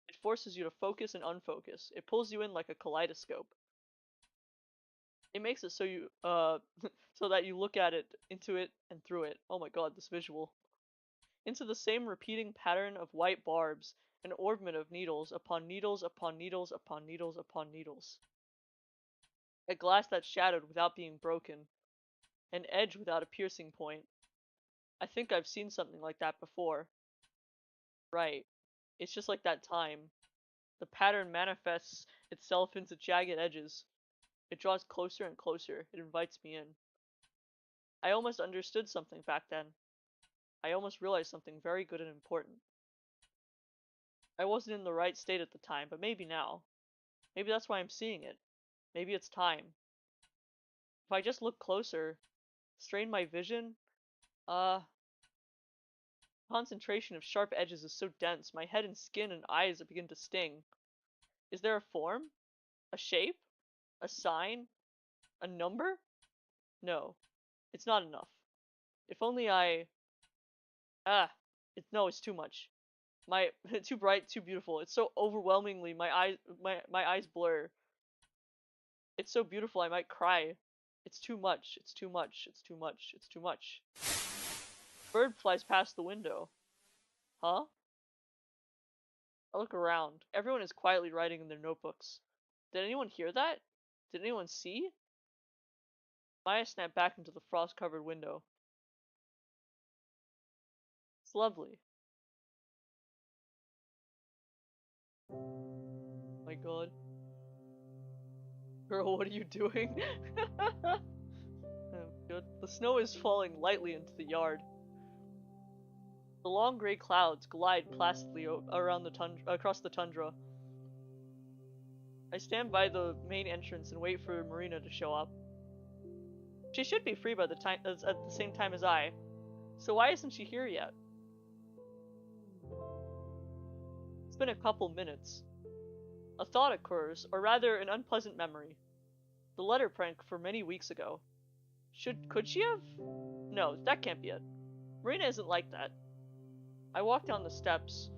It forces you to focus and unfocus. It pulls you in like a kaleidoscope. It makes it so you so that you look at it, into it, and through it. Oh my god, this visual. Into the same repeating pattern of white barbs, an orbment of needles upon needles upon needles upon needles upon needles. A glass that's shattered without being broken. An edge without a piercing point. I think I've seen something like that before. Right. It's just like that time. The pattern manifests itself into jagged edges. It draws closer and closer. It invites me in. I almost understood something back then. I almost realized something very good and important. I wasn't in the right state at the time, but maybe now. Maybe that's why I'm seeing it. Maybe it's time. If I just look closer, strain my vision, concentration of sharp edges is so dense, my head and skin and eyes begin to sting. Is there a form? A shape? A sign? A number? No. It's not enough. If only I... Ah! No, it's too much. My... too bright, too beautiful. It's so overwhelmingly, my eyes blur. It's so beautiful I might cry. It's too much, it's too much, it's too much, it's too much. Bird flies past the window. Huh? I look around. Everyone is quietly writing in their notebooks. Did anyone hear that? Did anyone see? Maya snapped back into the frost-covered window. It's lovely. My god. Girl, what are you doing? Oh, good. The snow is falling lightly into the yard. The long gray clouds glide placidly around the across the tundra. I stand by the main entrance and wait for Marina to show up. She should be free by the time at the same time as I. So why isn't she here yet? It's been a couple minutes. A thought occurs, or rather an unpleasant memory. The letter prank for many weeks ago. Could she have? No, that can't be it. Marina isn't like that. I walk down the steps.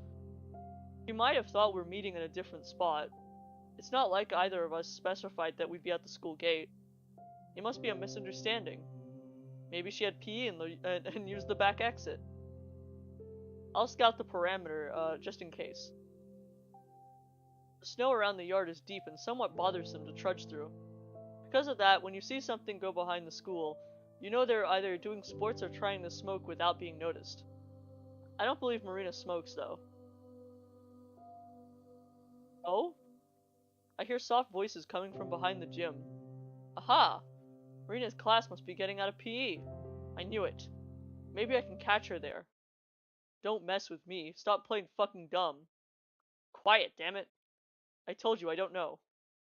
She might have thought we're meeting in a different spot. It's not like either of us specified that we'd be at the school gate. It must be a misunderstanding. Maybe she had PE and used the back exit. I'll scout the perimeter, just in case. The snow around the yard is deep and somewhat bothersome to trudge through. Because of that, when you see something go behind the school, you know they're either doing sports or trying to smoke without being noticed. I don't believe Marina smokes, though. Oh? I hear soft voices coming from behind the gym. Aha! Marina's class must be getting out of PE. I knew it. Maybe I can catch her there. Don't mess with me. Stop playing fucking dumb. Quiet, damn it. I told you I don't know.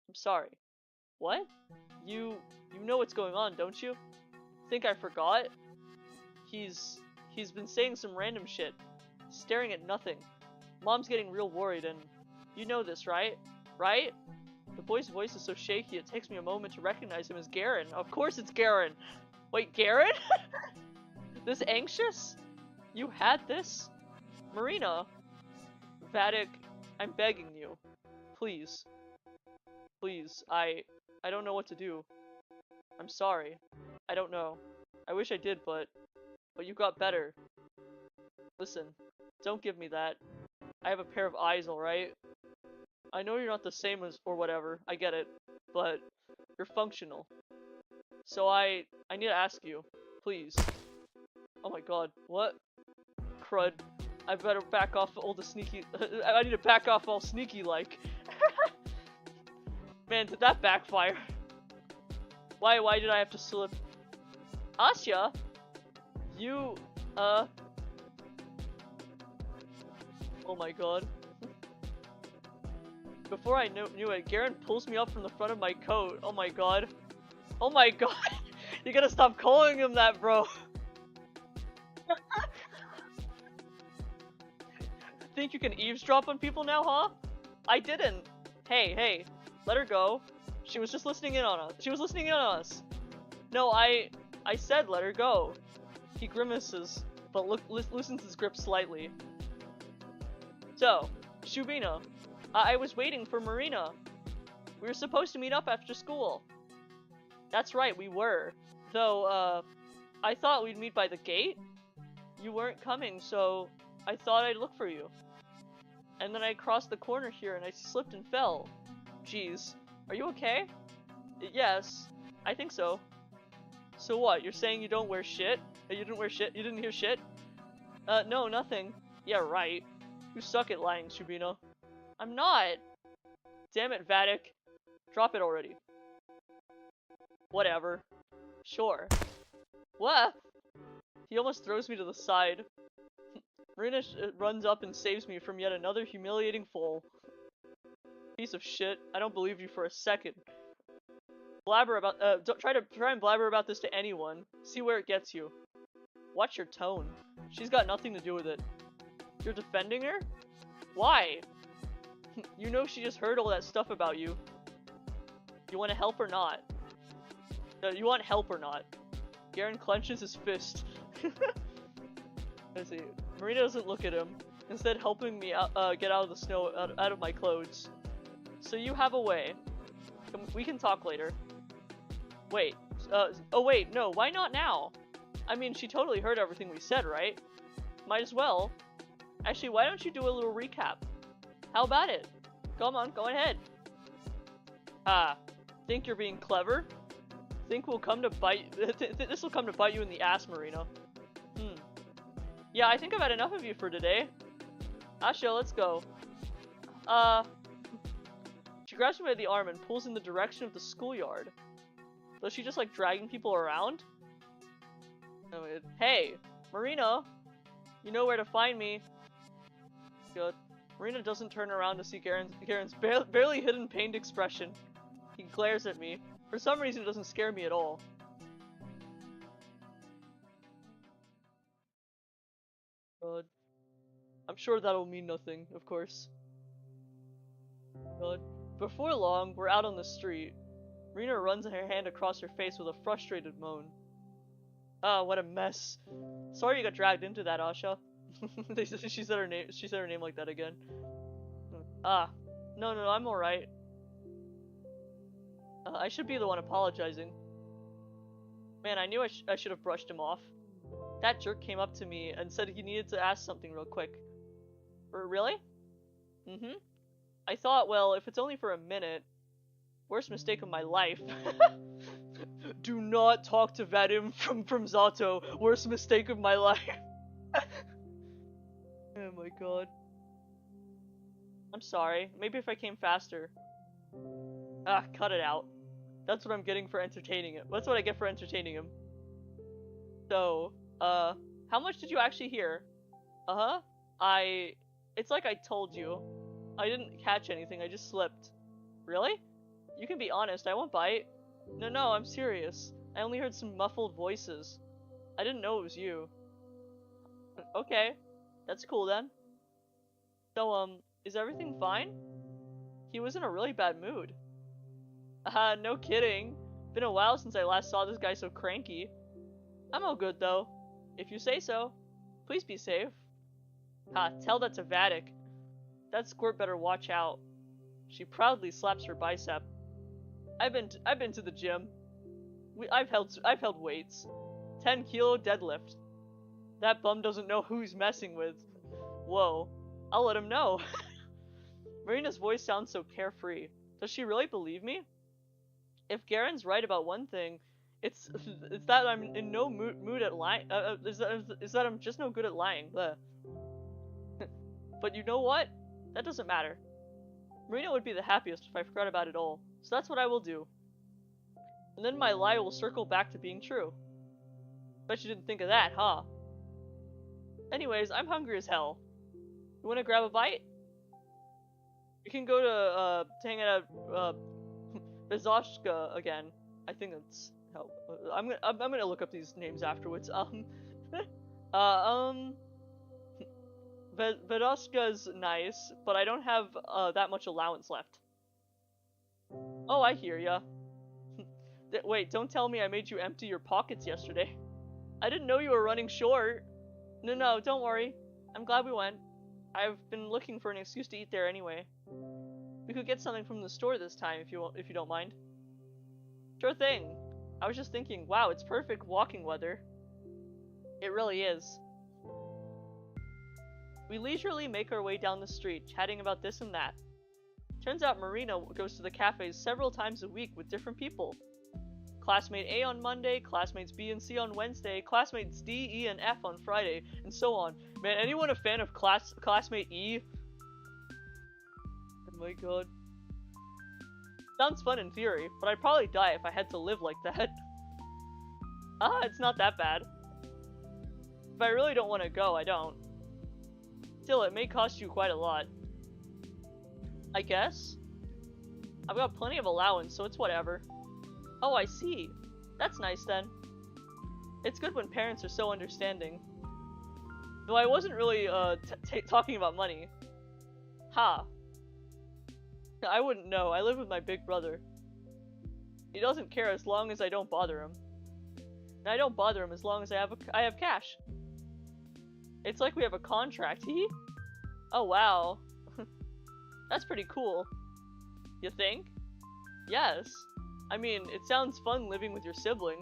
I'm sorry. What? You know what's going on, don't you? Think I forgot? He's been saying some random shit. Staring at nothing. Mom's getting real worried and you know this, right? Right? The boy's voice is so shaky it takes me a moment to recognize him as Garen. Of course it's Garen! Wait, Garen? This anxious? You had this? Marina? Vatic, I'm begging you. Please. Please, I don't know what to do. I'm sorry. I don't know. I wish I did, but you got better. Listen, don't give me that. I have a pair of eyes, alright? I know you're not the same as, or whatever, I get it, but you're functional. So I need to ask you, please. Oh my god, what? Crud. I better back off all the sneaky- I need to back off all sneaky-like. Man, did that backfire? Why did I have to slip? Asya? You, oh my god. Before I knew it, Garen pulls me up from the front of my coat. Oh my god. Oh my god. You gotta stop calling him that, bro. Think you can eavesdrop on people now, huh? I didn't. Hey, let her go. She was just listening in on us. She was listening in on us. No, I said let her go. He grimaces, but loosens his grip slightly. So, Shubina, I was waiting for Marina. We were supposed to meet up after school. That's right, we were. Though, I thought we'd meet by the gate. You weren't coming, so I thought I'd look for you. And then I crossed the corner here and I slipped and fell. Jeez. Are you okay? Yes, I think so. So what, you're saying you don't wear shit? You didn't wear shit? You didn't hear shit? No, nothing. Yeah, right. You suck at lying, Shubino. I'm not! Damn it, Vatic. Drop it already. Whatever. Sure. What? He almost throws me to the side. Marina runs up and saves me from yet another humiliating fall. Piece of shit. I don't believe you for a second. Blabber about- don't try and blabber about this to anyone. See where it gets you. Watch your tone. She's got nothing to do with it. You're defending her? Why? You know she just heard all that stuff about you. You want to help or not? You want help or not? Garen clenches his fist. Let's see. Marina doesn't look at him, instead helping me out, get out of the snow, out of my clothes. So you have a way. We can talk later. Wait. Oh wait, no, why not now? I mean, she totally heard everything we said, right? Might as well. Actually, why don't you do a little recap? How about it? Come on, go ahead. Ah, think you're being clever? Think we'll come to bite- this will come to bite you in the ass, Marina. Yeah, I think I've had enough of you for today. Asha, let's go. She grabs me by the arm and pulls in the direction of the schoolyard. Does she just like dragging people around? Oh, hey, Marina! You know where to find me. Good. Marina doesn't turn around to see Garen's barely hidden pained expression. He glares at me. For some reason, it doesn't scare me at all. God. I'm sure that'll mean nothing, of course. God. Before long, we're out on the street. Marina runs her hand across her face with a frustrated moan. Ah, what a mess. Sorry you got dragged into that, Asha. She said her name. She said her name like that again. Ah, no, I'm alright. I should be the one apologizing. Man, I knew I should have brushed him off. That jerk came up to me and said he needed to ask something real quick. Really? Mm-hmm. I thought, well, if it's only for a minute. Worst mistake of my life. Do not talk to Vadim from Z.A.T.O. Worst mistake of my life. Oh my god. I'm sorry. Maybe if I came faster. Ah, cut it out. That's what I'm getting for entertaining him. That's what I get for entertaining him. So, how much did you actually hear? Uh-huh. It's like I told you. I didn't catch anything, I just slipped. Really? You can be honest, I won't bite. No, I'm serious. I only heard some muffled voices. I didn't know it was you. Okay. That's cool then. So, is everything fine? He was in a really bad mood. No kidding. Been a while since I last saw this guy so cranky. I'm all good though. If you say so. Please be safe. Ha, tell that to Vatic. That squirt better watch out. She proudly slaps her bicep. I've been to the gym. I've held weights. 10-kilo deadlift. That bum doesn't know who he's messing with. Whoa. I'll let him know. Marina's voice sounds so carefree. Does she really believe me? If Garen's right about one thing, it's that I'm in no mood at lying. Is that I'm just no good at lying. Bleh. But you know what? That doesn't matter. Marina would be the happiest if I forgot about it all. So that's what I will do. And then my lie will circle back to being true. Bet you didn't think of that, huh? Anyways, I'm hungry as hell. You wanna grab a bite? You can go to, hang out at, Bezoshka again. I think that's how, I'm gonna look up these names afterwards. Vedoshka's nice, but I don't have, that much allowance left. Oh, I hear ya. Wait, don't tell me I made you empty your pockets yesterday. I didn't know you were running short. No, don't worry. I'm glad we went. I've been looking for an excuse to eat there anyway. We could get something from the store this time if you don't mind. Sure thing. I was just thinking, wow, it's perfect walking weather. It really is. We leisurely make our way down the street, chatting about this and that. Turns out Marina goes to the cafes several times a week with different people. Classmate A on Monday, classmates B and C on Wednesday, classmates D, E, and F on Friday, and so on. Man, anyone a fan of classmate E? Oh my god. Sounds fun in theory, but I'd probably die if I had to live like that. It's not that bad. If I really don't want to go, I don't. Still, it may cost you quite a lot. I guess? I've got plenty of allowance, so it's whatever. Oh, I see. That's nice then. It's good when parents are so understanding. Though I wasn't really talking about money. Ha. I wouldn't know. I live with my big brother. He doesn't care as long as I don't bother him. And I don't bother him as long as I have cash. It's like we have a contract. Hee? Oh wow. That's pretty cool. You think? Yes. I mean, it sounds fun living with your sibling.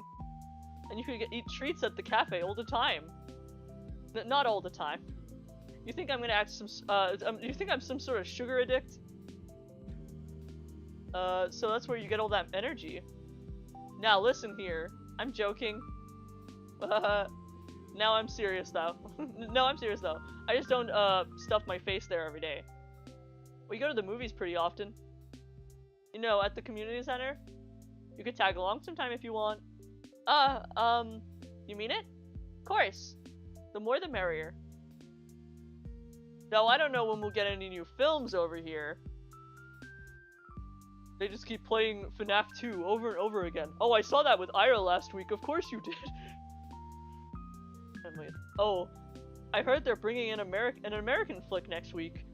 And you could eat treats at the cafe all the time. Not all the time. You think I'm gonna act you think I'm some sort of sugar addict? So that's where you get all that energy. Now listen here. I'm joking. Now I'm serious though. No, I'm serious though. I just don't, stuff my face there every day. We go to the movies pretty often. You know, at the community center. You could tag along sometime if you want. You mean it? Of course. The more the merrier. Now, I don't know when we'll get any new films over here. They just keep playing FNAF 2 over and over again. Oh, I saw that with Ira last week. Of course you did. And wait. Oh, I heard they're bringing in an American flick next week.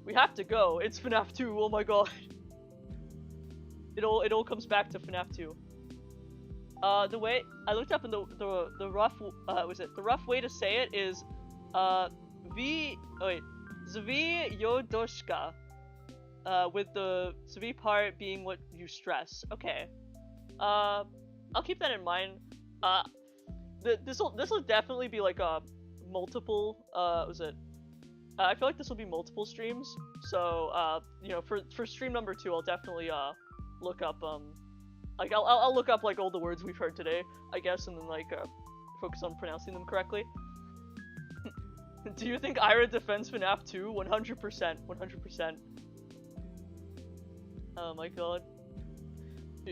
We have to go. It's FNAF 2. Oh my god. It all comes back to FNAF 2. The way I looked up in the rough the rough way to say it is Zvi Yodoshka. With the Zvi part being what you stress. Okay. I'll keep that in mind. This will definitely be like a multiple I feel like this will be multiple streams. So you know, for stream number 2 I'll definitely look up like I'll look up like all the words we've heard today, I guess, and then like focus on pronouncing them correctly. Do you think Ira defends FNAF 2? 100%. 100%. Oh my god.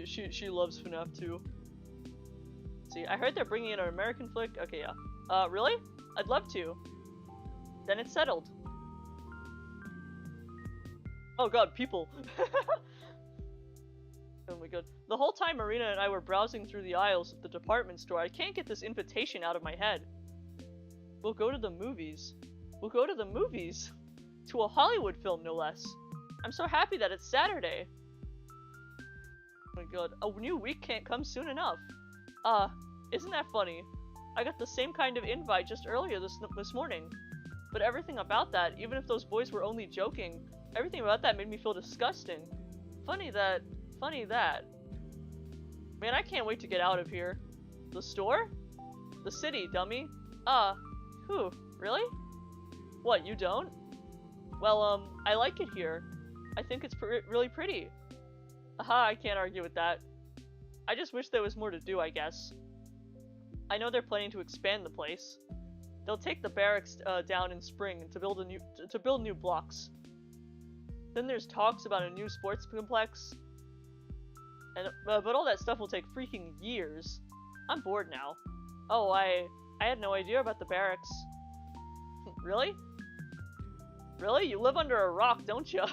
She loves FNAF 2. See, I heard they're bringing in an American flick. Okay, yeah. Really? I'd love to. Then it's settled. Oh god, people. Oh my god. The whole time Marina and I were browsing through the aisles of the department store, I can't get this invitation out of my head. We'll go to the movies. We'll go to the movies! To a Hollywood film, no less. I'm so happy that it's Saturday. Oh my god, a new week can't come soon enough. Isn't that funny? I got the same kind of invite just earlier this morning. But everything about that, even if those boys were only joking, everything about that made me feel disgusting. Funny that. Man, I can't wait to get out of here. The store? The city, dummy. Who? Really? What, you don't? Well, I like it here. I think it's really pretty. Aha, I can't argue with that. I just wish there was more to do, I guess. I know they're planning to expand the place. They'll take the barracks down in spring to build new blocks. Then there's talks about a new sports complex. And but all that stuff will take freaking years. I'm bored now. Oh, I had no idea about the barracks. Really? Really? You live under a rock, don't you?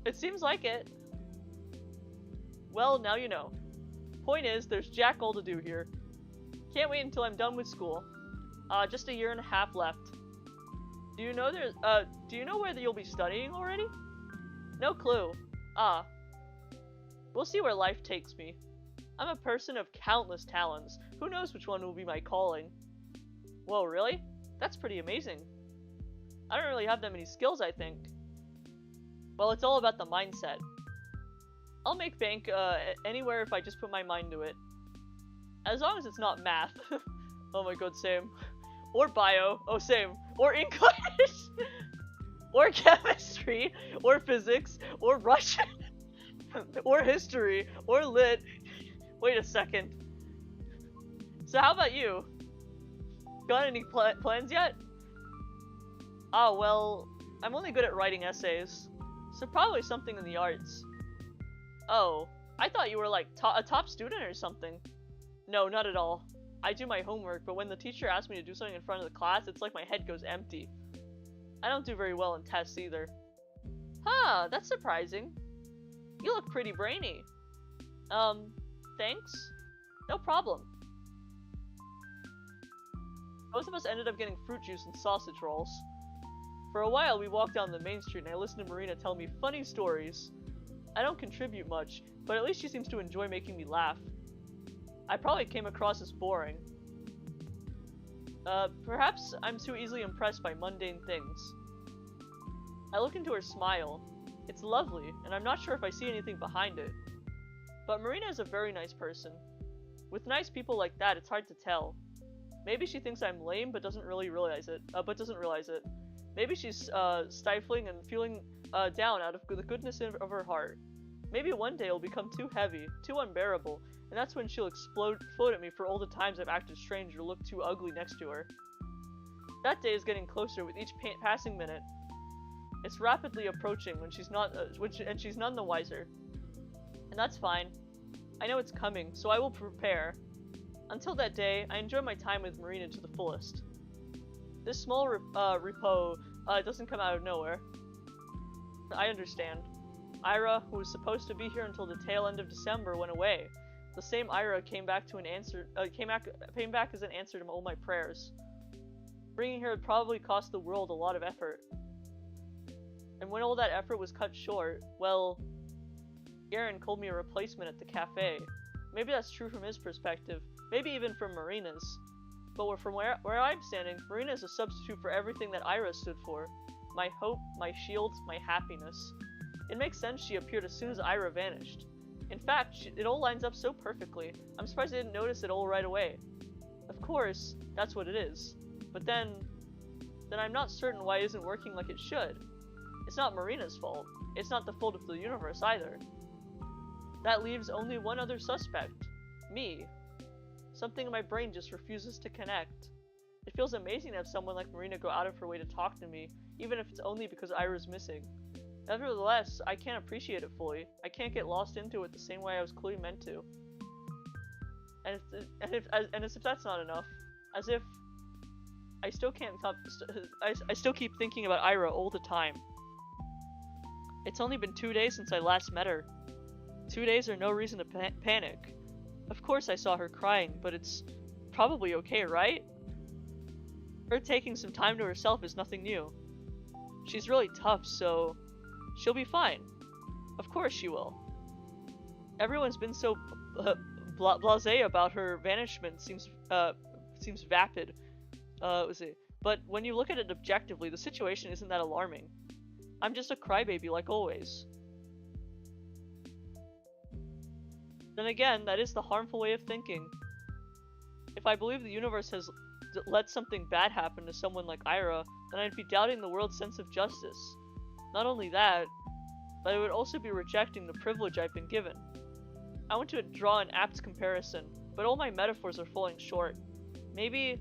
It seems like it. Well, now you know. Point is, there's jack all to do here. Can't wait until I'm done with school. Just a year and a half left. Do you know where you'll be studying already? No clue. We'll see where life takes me. I'm a person of countless talents. Who knows which one will be my calling? Whoa, really? That's pretty amazing. I don't really have that many skills, I think. Well, it's all about the mindset. I'll make bank anywhere if I just put my mind to it. As long as it's not math. Oh my god, same. Or bio. Oh, same. Or English. Or chemistry. Or physics. Or Russian. Or history. Or lit. Wait a second. So how about you? Got any plans yet? Oh, well, I'm only good at writing essays. So probably something in the arts. Oh, I thought you were like a top student or something. No, not at all. I do my homework, but when the teacher asks me to do something in front of the class, it's like my head goes empty. I don't do very well in tests either. Huh, that's surprising. You look pretty brainy. Thanks? No problem. Most of us ended up getting fruit juice and sausage rolls. For a while, we walked down the main street and I listened to Marina tell me funny stories. I don't contribute much, but at least she seems to enjoy making me laugh. I probably came across as boring. Perhaps I'm too easily impressed by mundane things. I look into her smile. It's lovely, and I'm not sure if I see anything behind it. But Marina is a very nice person. With nice people like that, it's hard to tell. Maybe she thinks I'm lame, but doesn't realize it. Maybe she's stifling and feeling down out of the goodness of her heart. Maybe one day it'll become too heavy, too unbearable, and that's when she'll explode at me for all the times I've acted strange or looked too ugly next to her. That day is getting closer with each passing minute. It's rapidly approaching when she's not, and she's none the wiser. And that's fine. I know it's coming, so I will prepare. Until that day, I enjoy my time with Marina to the fullest. This small repo doesn't come out of nowhere. I understand. Ira, who was supposed to be here until the tail end of December, went away. The same Ira came back as an answer to all my prayers. Bringing her would probably cost the world a lot of effort. And when all that effort was cut short, well, Garen called me a replacement at the cafe. Maybe that's true from his perspective, maybe even from Marina's. But from where I'm standing, Marina is a substitute for everything that Ira stood for. My hope, my shield, my happiness. It makes sense she appeared as soon as Ira vanished. In fact, it all lines up so perfectly. I'm surprised I didn't notice it all right away. Of course, that's what it is. But then I'm not certain why it isn't working like it should. It's not Marina's fault. It's not the fault of the universe either. That leaves only one other suspect. Me. Something in my brain just refuses to connect. It feels amazing to have someone like Marina go out of her way to talk to me, even if it's only because Ira's missing. Nevertheless, I can't appreciate it fully. I can't get lost into it the same way I was clearly meant to. And as if that's not enough, as if I still can't I still keep thinking about Ira all the time. It's only been 2 days since I last met her. 2 days are no reason to panic. Of course I saw her crying, but it's probably okay, right? Her taking some time to herself is nothing new. She's really tough, so she'll be fine. Of course she will. Everyone's been so blasé about her vanishment. Seems vapid. But when you look at it objectively, the situation isn't that alarming. I'm just a crybaby like always. Then again, that is the harmful way of thinking. If I believe the universe has let something bad happen to someone like Ira, then I'd be doubting the world's sense of justice. Not only that, but I would also be rejecting the privilege I've been given. I want to draw an apt comparison, but all my metaphors are falling short. Maybe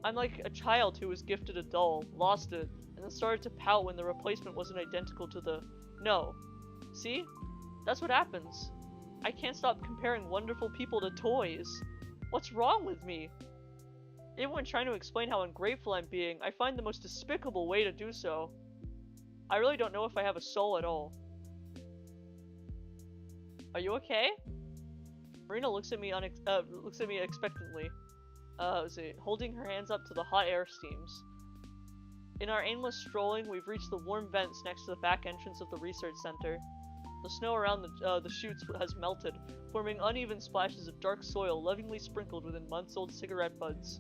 I'm like a child who was gifted a doll, lost it, and then started to pout when the replacement wasn't identical to the no. See? That's what happens. I can't stop comparing wonderful people to toys. What's wrong with me? Even when trying to explain how ungrateful I'm being, I find the most despicable way to do so. I really don't know if I have a soul at all. Are you okay? Marina looks at me expectantly. Holding her hands up to the hot air steams. In our aimless strolling, we've reached the warm vents next to the back entrance of the research center. The snow around the chutes has melted, forming uneven splashes of dark soil lovingly sprinkled within months-old cigarette butts.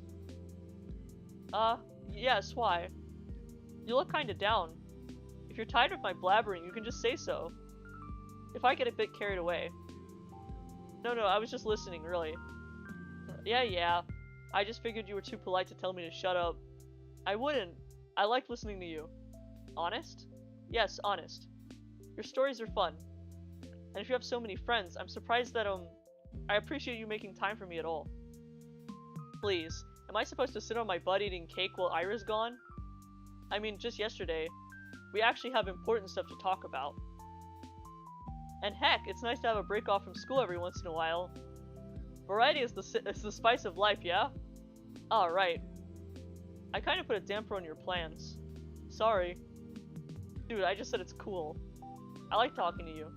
Yes, why? You look kinda down. If you're tired of my blabbering, you can just say so. If I get a bit carried away. No, I was just listening, really. Yeah. I just figured you were too polite to tell me to shut up. I wouldn't. I like listening to you. Honest? Yes, honest. Your stories are fun. And if you have so many friends, I'm surprised that, I appreciate you making time for me at all. Please, am I supposed to sit on my butt eating cake while Ira's gone? I mean, just yesterday, we actually have important stuff to talk about. And heck, it's nice to have a break off from school every once in a while. Variety is the spice of life, yeah? Alright. I kinda put a damper on your plans. Sorry. Dude, I just said it's cool. I like talking to you.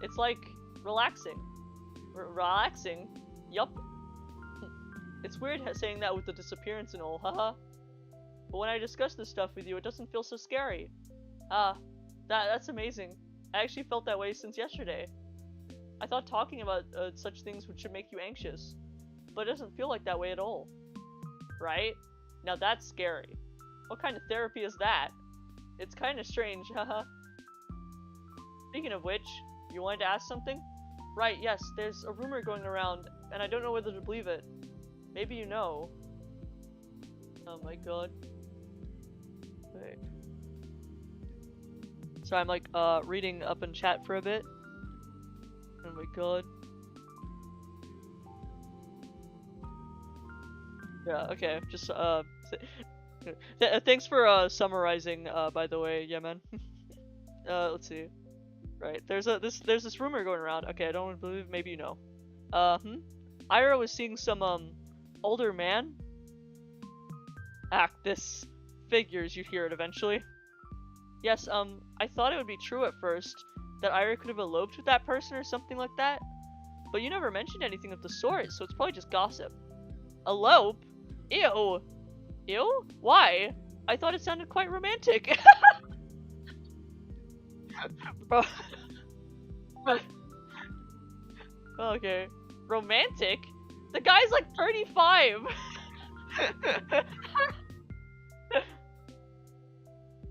It's like relaxing. Relaxing? Yup. It's weird saying that with the disappearance and all, haha. But when I discuss this stuff with you, it doesn't feel so scary. Ah, that's amazing. I actually felt that way since yesterday. I thought talking about such things should make you anxious, but it doesn't feel like that way at all. Right? Now that's scary. What kind of therapy is that? It's kind of strange, haha. Speaking of which, you wanted to ask something? Right, yes, there's a rumor going around, and I don't know whether to believe it. Maybe you know. Oh my god. Wait. So I'm like, reading up in chat for a bit. Oh my god. Yeah, okay, just, thanks for, summarizing, by the way, yeah, man. Let's see. Right, there's this rumor going around. Okay, I don't want to believe it. Maybe you know. Ira was seeing some, older man. This figures, you'd hear it eventually. Yes, I thought it would be true at first, that Ira could have eloped with that person or something like that. But you never mentioned anything of the sort, so it's probably just gossip. Elope? Ew! Ew? Why? I thought it sounded quite romantic. Bro. Okay. Romantic? The guy's like 35!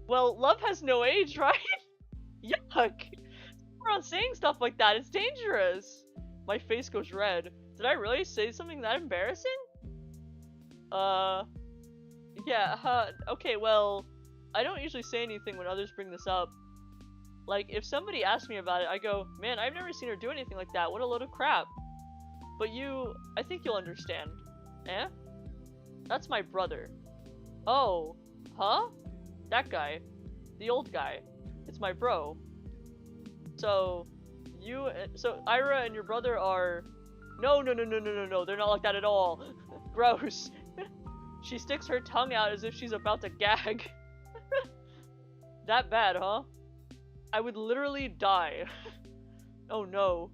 Well, love has no age, right? Yuck! We're not saying stuff like that, it's dangerous! My face goes red. Did I really say something that embarrassing? Yeah, okay, well, I don't usually say anything when others bring this up. Like, if somebody asks me about it, I go, man, I've never seen her do anything like that, what a load of crap. But I think you'll understand. Eh? That's my brother. Oh, huh? That guy. The old guy. It's my bro. So, Ira and your brother are... No, they're not like that at all. Gross. She sticks her tongue out as if she's about to gag. That bad, huh? I would literally die. Oh no.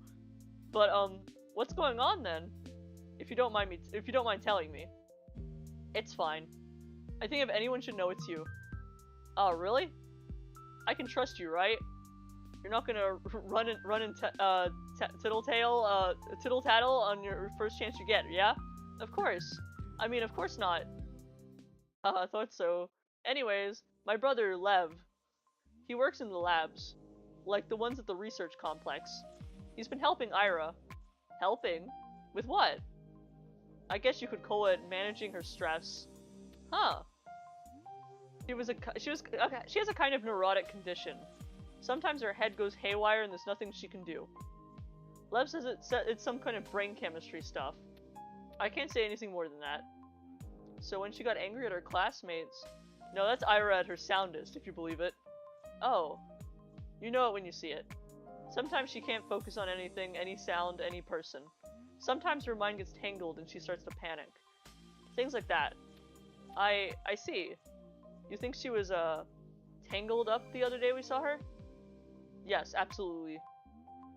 But, what's going on then? If you don't mind telling me. It's fine. I think if anyone should know, it's you. Oh, really? I can trust you, right? You're not gonna run and tittle-tattle on your first chance you get, yeah? Of course. I mean, of course not. I thought so. Anyways, my brother, Lev. He works in the labs. Like the ones at the research complex. He's been helping Ira. Helping? With what? I guess you could call it managing her stress. Huh. She has a kind of neurotic condition. Sometimes her head goes haywire and there's nothing she can do. Lev says it's some kind of brain chemistry stuff. I can't say anything more than that. So when she got angry at her classmates... No, that's Ira at her soundest, if you believe it. Oh. You know it when you see it. Sometimes she can't focus on anything, any sound, any person. Sometimes her mind gets tangled and she starts to panic. Things like that. I see. You think she was, tangled up the other day we saw her? Yes, absolutely.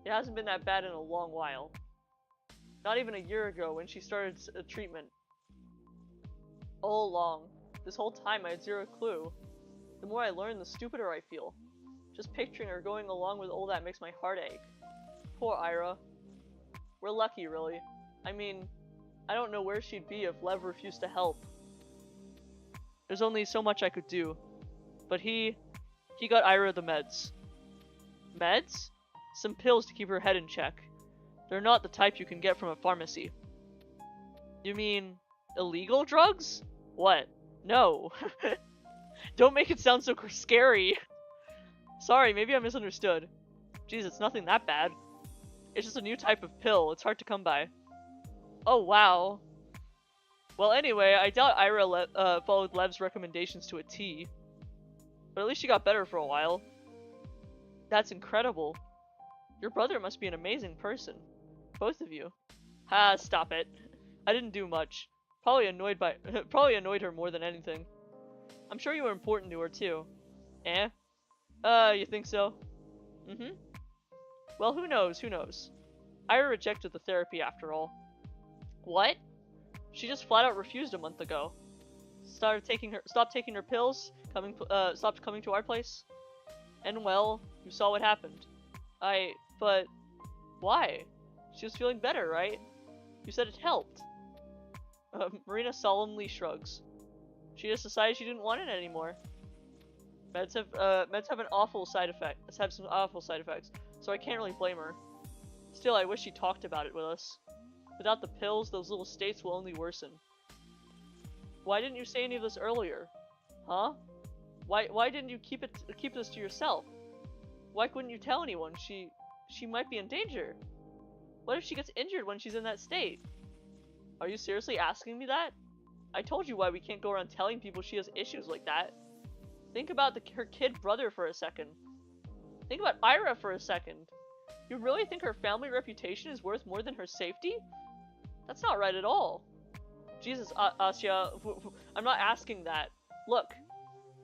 It hasn't been that bad in a long while. Not even a year ago when she started treatment. All along. This whole time I had zero clue. The more I learn, the stupider I feel. Just picturing her going along with all that makes my heart ache. Poor Ira. We're lucky, really. I mean, I don't know where she'd be if Lev refused to help. There's only so much I could do. But he got Ira the meds. Meds? Some pills to keep her head in check. They're not the type you can get from a pharmacy. You mean illegal drugs? What? No. Don't make it sound so scary. Sorry, maybe I misunderstood. Jeez, it's nothing that bad. It's just a new type of pill. It's hard to come by. Oh, wow. Well, anyway, I doubt Ira followed Lev's recommendations to a T. But at least she got better for a while. That's incredible. Your brother must be an amazing person. Both of you. Ha, stop it. I didn't do much. Probably annoyed her more than anything. I'm sure you were important to her too. Eh? You think so? Mm-hmm. Well, who knows, who knows? Ira rejected the therapy after all. What? She just flat out refused a month ago. Stopped taking her pills, stopped coming to our place. And well, you saw what happened. But, why? She was feeling better, right? You said it helped. Marina solemnly shrugs. She just decided she didn't want it anymore. Meds have an awful side effect. Have some awful side effects, so I can't really blame her. Still, I wish she talked about it with us. Without the pills, those little states will only worsen. Why didn't you say any of this earlier? Huh? Why didn't you keep this to yourself? Why couldn't you tell anyone? She might be in danger. What if she gets injured when she's in that state? Are you seriously asking me that? I told you why we can't go around telling people she has issues like that. Think about her kid brother for a second. Think about Ira for a second. You really think her family reputation is worth more than her safety? That's not right at all. Jesus, Asya, I'm not asking that. Look,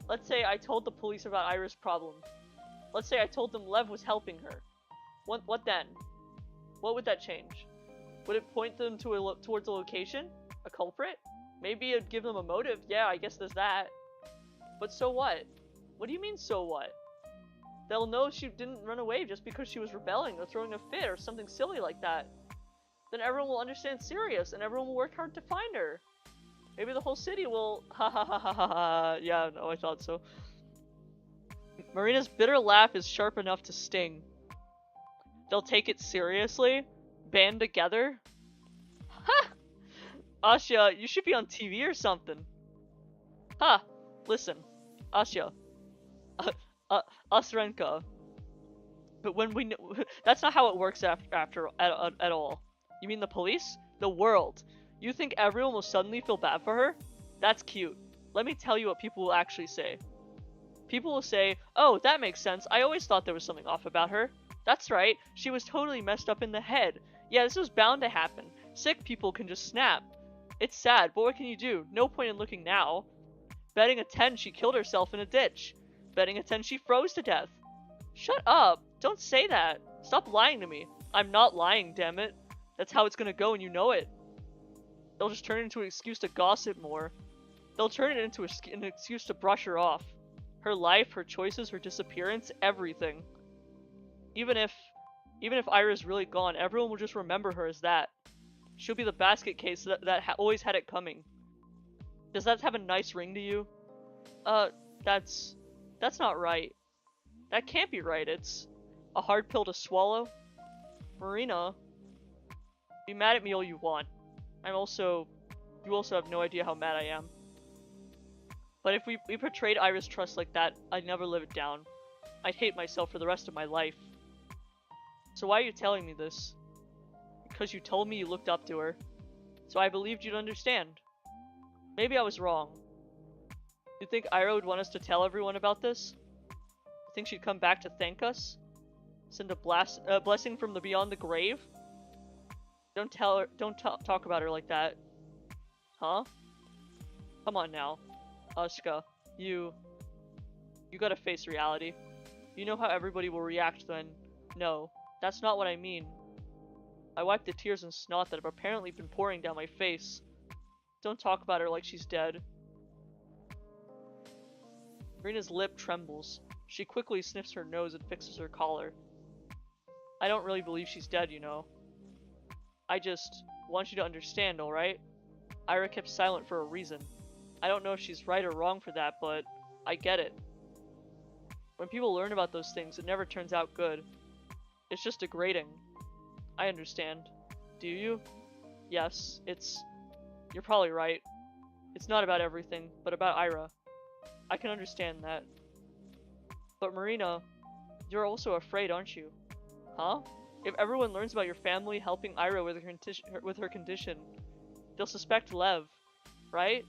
let's say I told the police about Ira's problem. Let's say I told them Lev was helping her. What then? What would that change? Would it point them towards a location? A culprit? Maybe it'd give them a motive. Yeah, I guess there's that. But so what? What do you mean, so what? They'll know she didn't run away just because she was rebelling or throwing a fit or something silly like that. Then everyone will understand serious and everyone will work hard to find her. Maybe the whole city will. Ha ha ha ha ha ha. Yeah, no, I thought so. Marina's bitter laugh is sharp enough to sting. They'll take it seriously? Band together? Ha! Asya, you should be on TV or something. Ha! Listen, Asya. Asrenka. But when we know, that's not how it works at all. You mean the police? The world. You think everyone will suddenly feel bad for her? That's cute. Let me tell you what people will actually say. People will say, oh, that makes sense. I always thought there was something off about her. That's right. She was totally messed up in the head. Yeah, this was bound to happen. Sick people can just snap. It's sad, but what can you do? No point in looking now. Betting a 10 she killed herself in a ditch. Betting a 10 she froze to death. Shut up. Don't say that. Stop lying to me. I'm not lying, damn it. That's how it's gonna go and you know it. They'll just turn it into an excuse to gossip more. They'll turn it into an excuse to brush her off. Her life, her choices, her disappearance, everything. Even if Ira's really gone, everyone will just remember her as that. She'll be the basket case that always had it coming. Does that have a nice ring to you? That's not right. That can't be right. It's a hard pill to swallow. Marina, be mad at me all you want. You also have no idea how mad I am. But if we portrayed Ira's trust like that, I'd never live it down. I'd hate myself for the rest of my life. So why are you telling me this? Because you told me you looked up to her. So I believed you'd understand. Maybe I was wrong. You think Ira would want us to tell everyone about this? You think she'd come back to thank us? Send a blessing from beyond the grave? Don't talk about her like that. Huh? Come on now. Asuka, you gotta face reality. You know how everybody will react then. No, that's not what I mean. I wiped the tears and snot that have apparently been pouring down my face. Don't talk about her like she's dead. Marina's lip trembles. She quickly sniffs her nose and fixes her collar. I don't really believe she's dead, you know. I just want you to understand, alright? Ira kept silent for a reason. I don't know if she's right or wrong for that, but I get it. When people learn about those things, it never turns out good. It's just degrading. I understand. Do you? Yes, you're probably right. It's not about everything, but about Ira. I can understand that. But Marina, you're also afraid, aren't you? Huh? If everyone learns about your family helping Ira with her condition, they'll suspect Lev, right?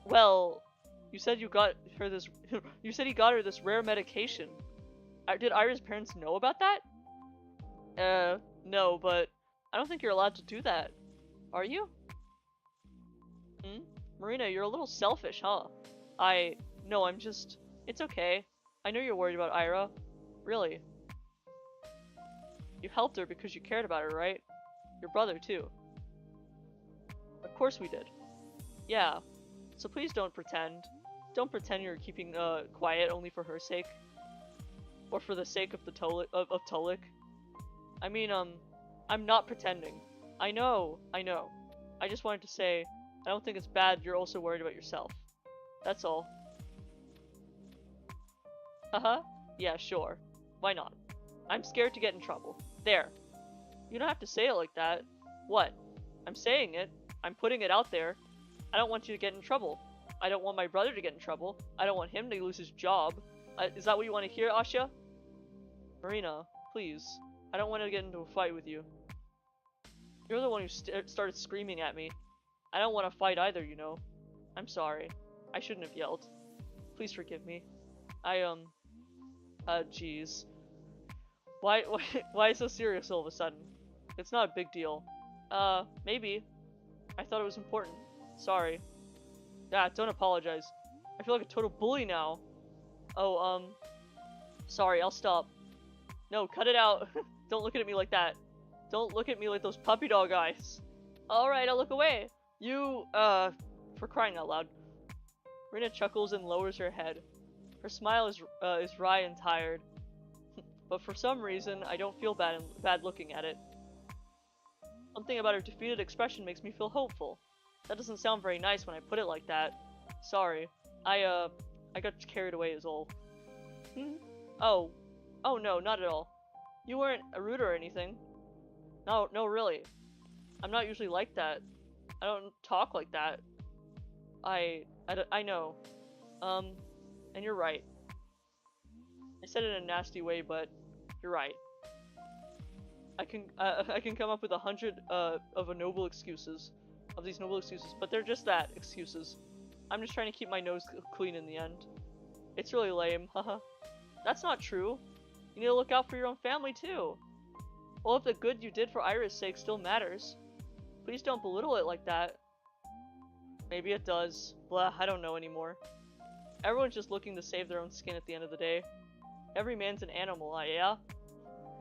Well, you said you got her this. You said he got her this rare medication. Did Ira's parents know about that? No, but I don't think you're allowed to do that. Are you? Hmm? Marina, you're a little selfish, huh? No, I'm just It's okay. I know you're worried about Ira. Really. You helped her because you cared about her, right? Your brother, too. Of course we did. Yeah. So please don't pretend. Don't pretend you're keeping quiet only for her sake. Or for the sake of the of Tolik. I mean, I'm not pretending. I know. I just wanted to say, I don't think it's bad you're also worried about yourself. That's all. Haha. Yeah, sure. Why not? I'm scared to get in trouble. There. You don't have to say it like that. What? I'm saying it. I'm putting it out there. I don't want you to get in trouble. I don't want my brother to get in trouble. I don't want him to lose his job. Is that what you want to hear, Asya? Marina, please. I don't want to get into a fight with you. You're the one who started screaming at me. I don't want to fight either, you know. I'm sorry. I shouldn't have yelled. Please forgive me. Jeez. Why so serious all of a sudden? It's not a big deal. Maybe. I thought it was important. Sorry. Yeah, don't apologize. I feel like a total bully now. Oh, sorry, I'll stop. No, cut it out. Don't look at me like that. Don't look at me like those puppy dog eyes. Alright, I'll look away. You, for crying out loud. Rina chuckles and lowers her head. Her smile is wry and tired. But for some reason, I don't feel bad looking at it. Something about her defeated expression makes me feel hopeful. That doesn't sound very nice when I put it like that. Sorry. I got carried away is all. Oh. Oh no, not at all. You weren't rude or anything. No, really. I'm not usually like that. I don't talk like that. I know. And you're right. I said it in a nasty way, but you're right. I can come up with 100 of noble excuses, but they're just that, excuses. I'm just trying to keep my nose clean in the end. It's really lame, haha. That's not true. You need to look out for your own family too. All of the good you did for Ira's sake still matters. Please don't belittle it like that. Maybe it does. Blah, I don't know anymore. Everyone's just looking to save their own skin at the end of the day. Every man's an animal, yeah?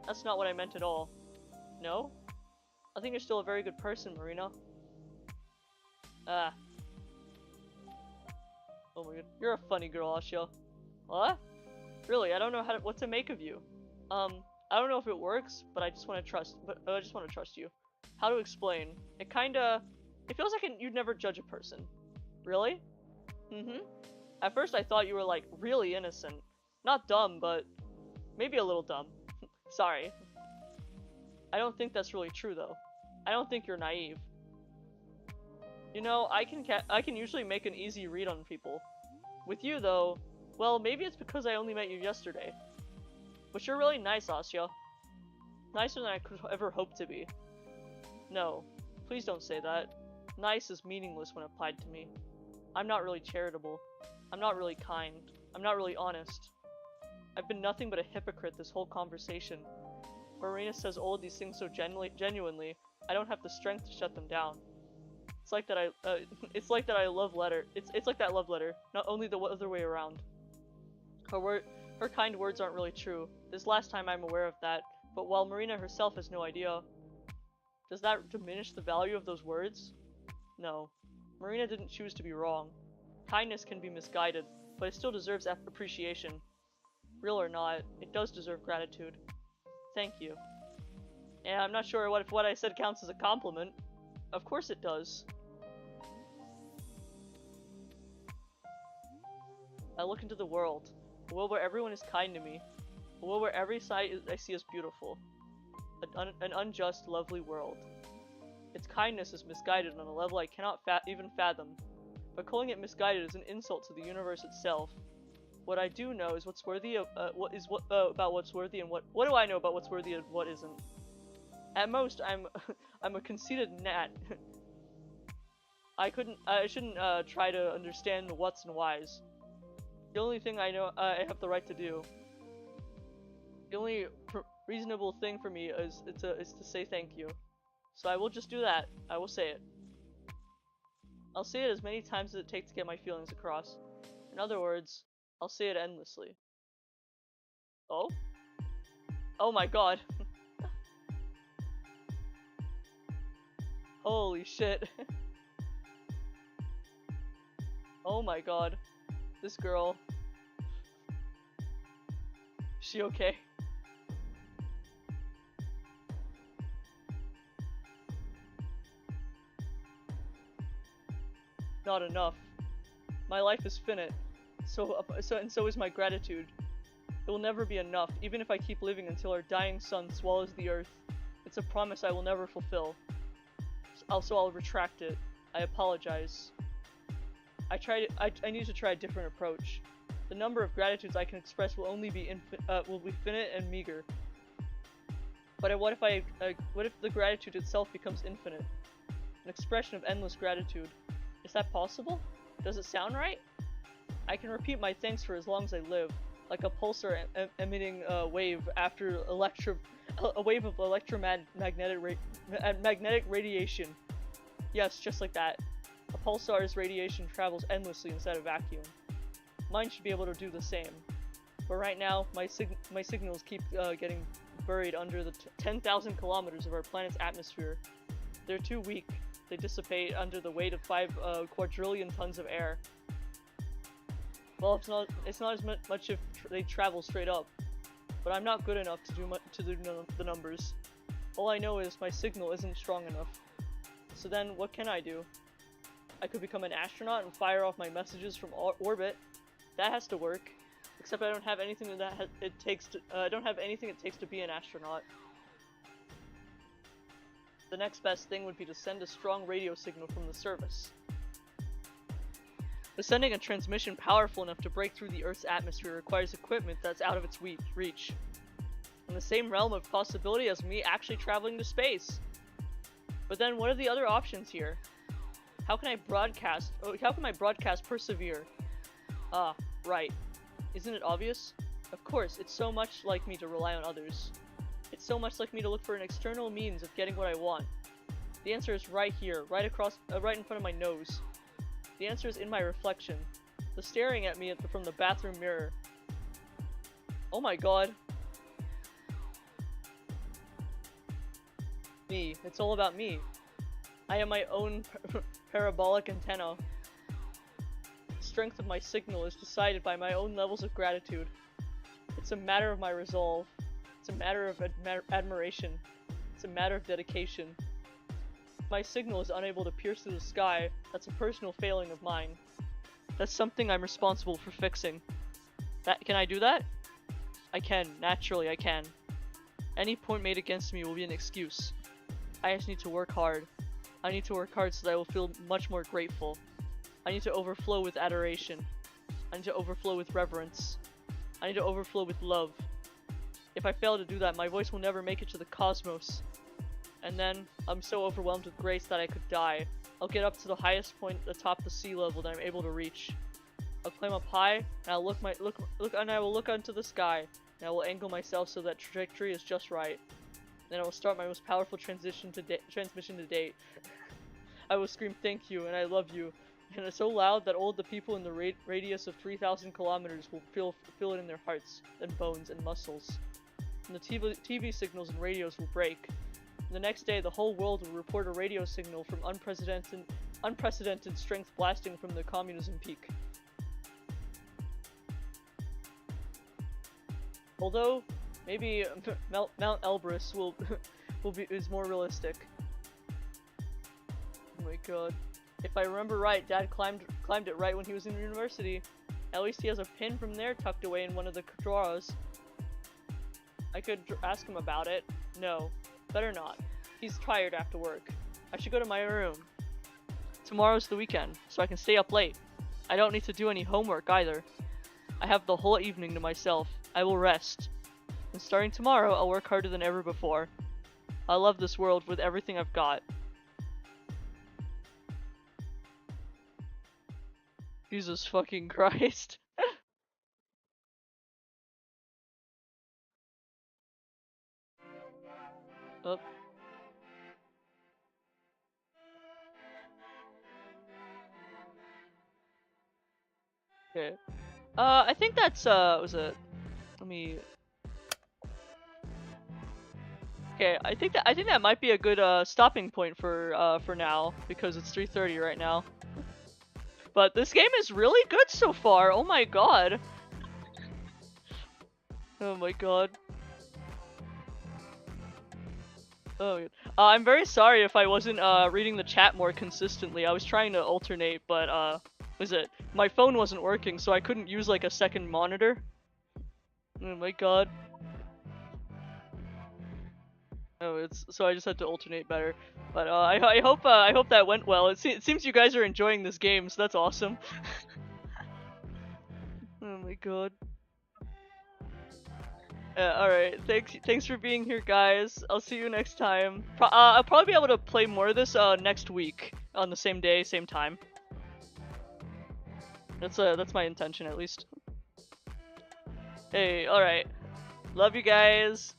That's not what I meant at all. No? I think you're still a very good person, Marina. Ah. Oh my god. You're a funny girl, Asya. What? Really, I don't know what to make of you. I don't know if it works, but I just want to trust you. How to explain? It feels like you'd never judge a person. Really? At first I thought you were like really innocent. Not dumb, but maybe a little dumb. Sorry. I don't think that's really true though. I don't think you're naive. You know, I can usually make an easy read on people. With you though, well, maybe it's because I only met you yesterday. But you're really nice, Asya. Nicer than I could ever hope to be. No, please don't say that. Nice is meaningless when applied to me. I'm not really charitable. I'm not really kind. I'm not really honest. I've been nothing but a hypocrite this whole conversation. Marina says all of these things so genuinely, I don't have the strength to shut them down. It's like that it's like that love letter. It's like that love letter, not only the other way around. Her kind words aren't really true. This last time I'm aware of that, but while Marina herself has no idea. Does that diminish the value of those words? No. Marina didn't choose to be wrong. Kindness can be misguided, but it still deserves appreciation. Real or not, it does deserve gratitude. Thank you. Yeah, I'm not sure if what I said counts as a compliment. Of course it does. I look into the world. A world where everyone is kind to me. A world where every sight I see is beautiful. An unjust, lovely world. Its kindness is misguided on a level I cannot even fathom. But calling it misguided is an insult to the universe itself. What I do know is what's worthy of about what's worthy and what do I know about what's worthy and what isn't. At most, I'm a conceited gnat. I shouldn't try to understand the whats and whys. The only thing I know I have the right to do. The only reasonable thing for me is to say thank you. So I will just do that. I will say it. I'll say it as many times as it takes to get my feelings across. In other words, I'll say it endlessly. Oh? Oh my god. Holy shit. Oh my god. This girl. Is she okay? Not enough. My life is finite. So is my gratitude. It will never be enough, even if I keep living until our dying sun swallows the earth. It's a promise I will never fulfill. Also, I'll retract it. I apologize. I need to try a different approach. The number of gratitudes I can express will only be finite and meager. But what if the gratitude itself becomes infinite? An expression of endless gratitude. Is that possible? Does it sound right? I can repeat my thanks for as long as I live, like a pulsar emitting a wave after a wave of magnetic radiation. Yes, just like that. A pulsar's radiation travels endlessly inside a vacuum. Mine should be able to do the same. But right now, my signals keep getting buried under the 10,000 kilometers of our planet's atmosphere. They're too weak. They dissipate under the weight of 5 quadrillion tons of air. Well, it's not as much if they travel straight up. But I'm not good enough to do the numbers. All I know is my signal isn't strong enough. So then, what can I do? I could become an astronaut and fire off my messages from orbit. That has to work. Except I don't have anything it takes to be an astronaut. The next best thing would be to send a strong radio signal from the surface. But sending a transmission powerful enough to break through the Earth's atmosphere requires equipment that's out of its reach. In the same realm of possibility as me actually traveling to space. But then what are the other options here? How can my broadcast persevere? Ah, right. Isn't it obvious? Of course, it's so much like me to rely on others. It's so much like me to look for an external means of getting what I want. The answer is right here, right in front of my nose. The answer is in my reflection. The staring at me from the bathroom mirror. Oh my god. Me. It's all about me. I am my own parabolic antenna. The strength of my signal is decided by my own levels of gratitude. It's a matter of my resolve. It's a matter of admiration. It's a matter of dedication. If my signal is unable to pierce through the sky, that's a personal failing of mine. That's something I'm responsible for fixing. Can I do that? I can. Naturally, I can. Any point made against me will be an excuse. I just need to work hard. I need to work hard so that I will feel much more grateful. I need to overflow with adoration. I need to overflow with reverence. I need to overflow with love. If I fail to do that, my voice will never make it to the cosmos. And then, I'm so overwhelmed with grace that I could die. I'll get up to the highest point atop the sea level that I'm able to reach. I'll climb up high, and I'll I will look onto the sky, and I will angle myself so that trajectory is just right. Then I will start my most powerful transmission to date. I will scream thank you and I love you, and it's so loud that all the people in the radius of 3,000 kilometers will feel it in their hearts, and bones, and muscles. And the TV signals and radios will break. And the next day, the whole world will report a radio signal from unprecedented strength blasting from the communism peak. Although, maybe Mount Elbrus is more realistic. Oh my god. If I remember right, Dad climbed it right when he was in university. At least he has a pin from there tucked away in one of the drawers. I could ask him about it. No, better not. He's tired after work. I should go to my room. Tomorrow's the weekend, so I can stay up late. I don't need to do any homework either. I have the whole evening to myself. I will rest. And starting tomorrow, I'll work harder than ever before. I love this world with everything I've got. Jesus fucking Christ. Oh. Okay. I think that's was it? Let me. Okay, I think that might be a good stopping point for now because it's 3:30 right now. But this game is really good so far. Oh my god. Oh my god. Oh, I'm very sorry if I wasn't reading the chat more consistently. I was trying to alternate, but was it my phone wasn't working, so I couldn't use like a second monitor. Oh my god. Oh, it's so I just had to alternate better. But I hope that went well. It seems you guys are enjoying this game, so that's awesome. Oh my god. All right. Thanks for being here, guys. I'll see you next time. I'll probably be able to play more of this next week on the same day, same time. That's my intention at least. Hey, all right. Love you guys.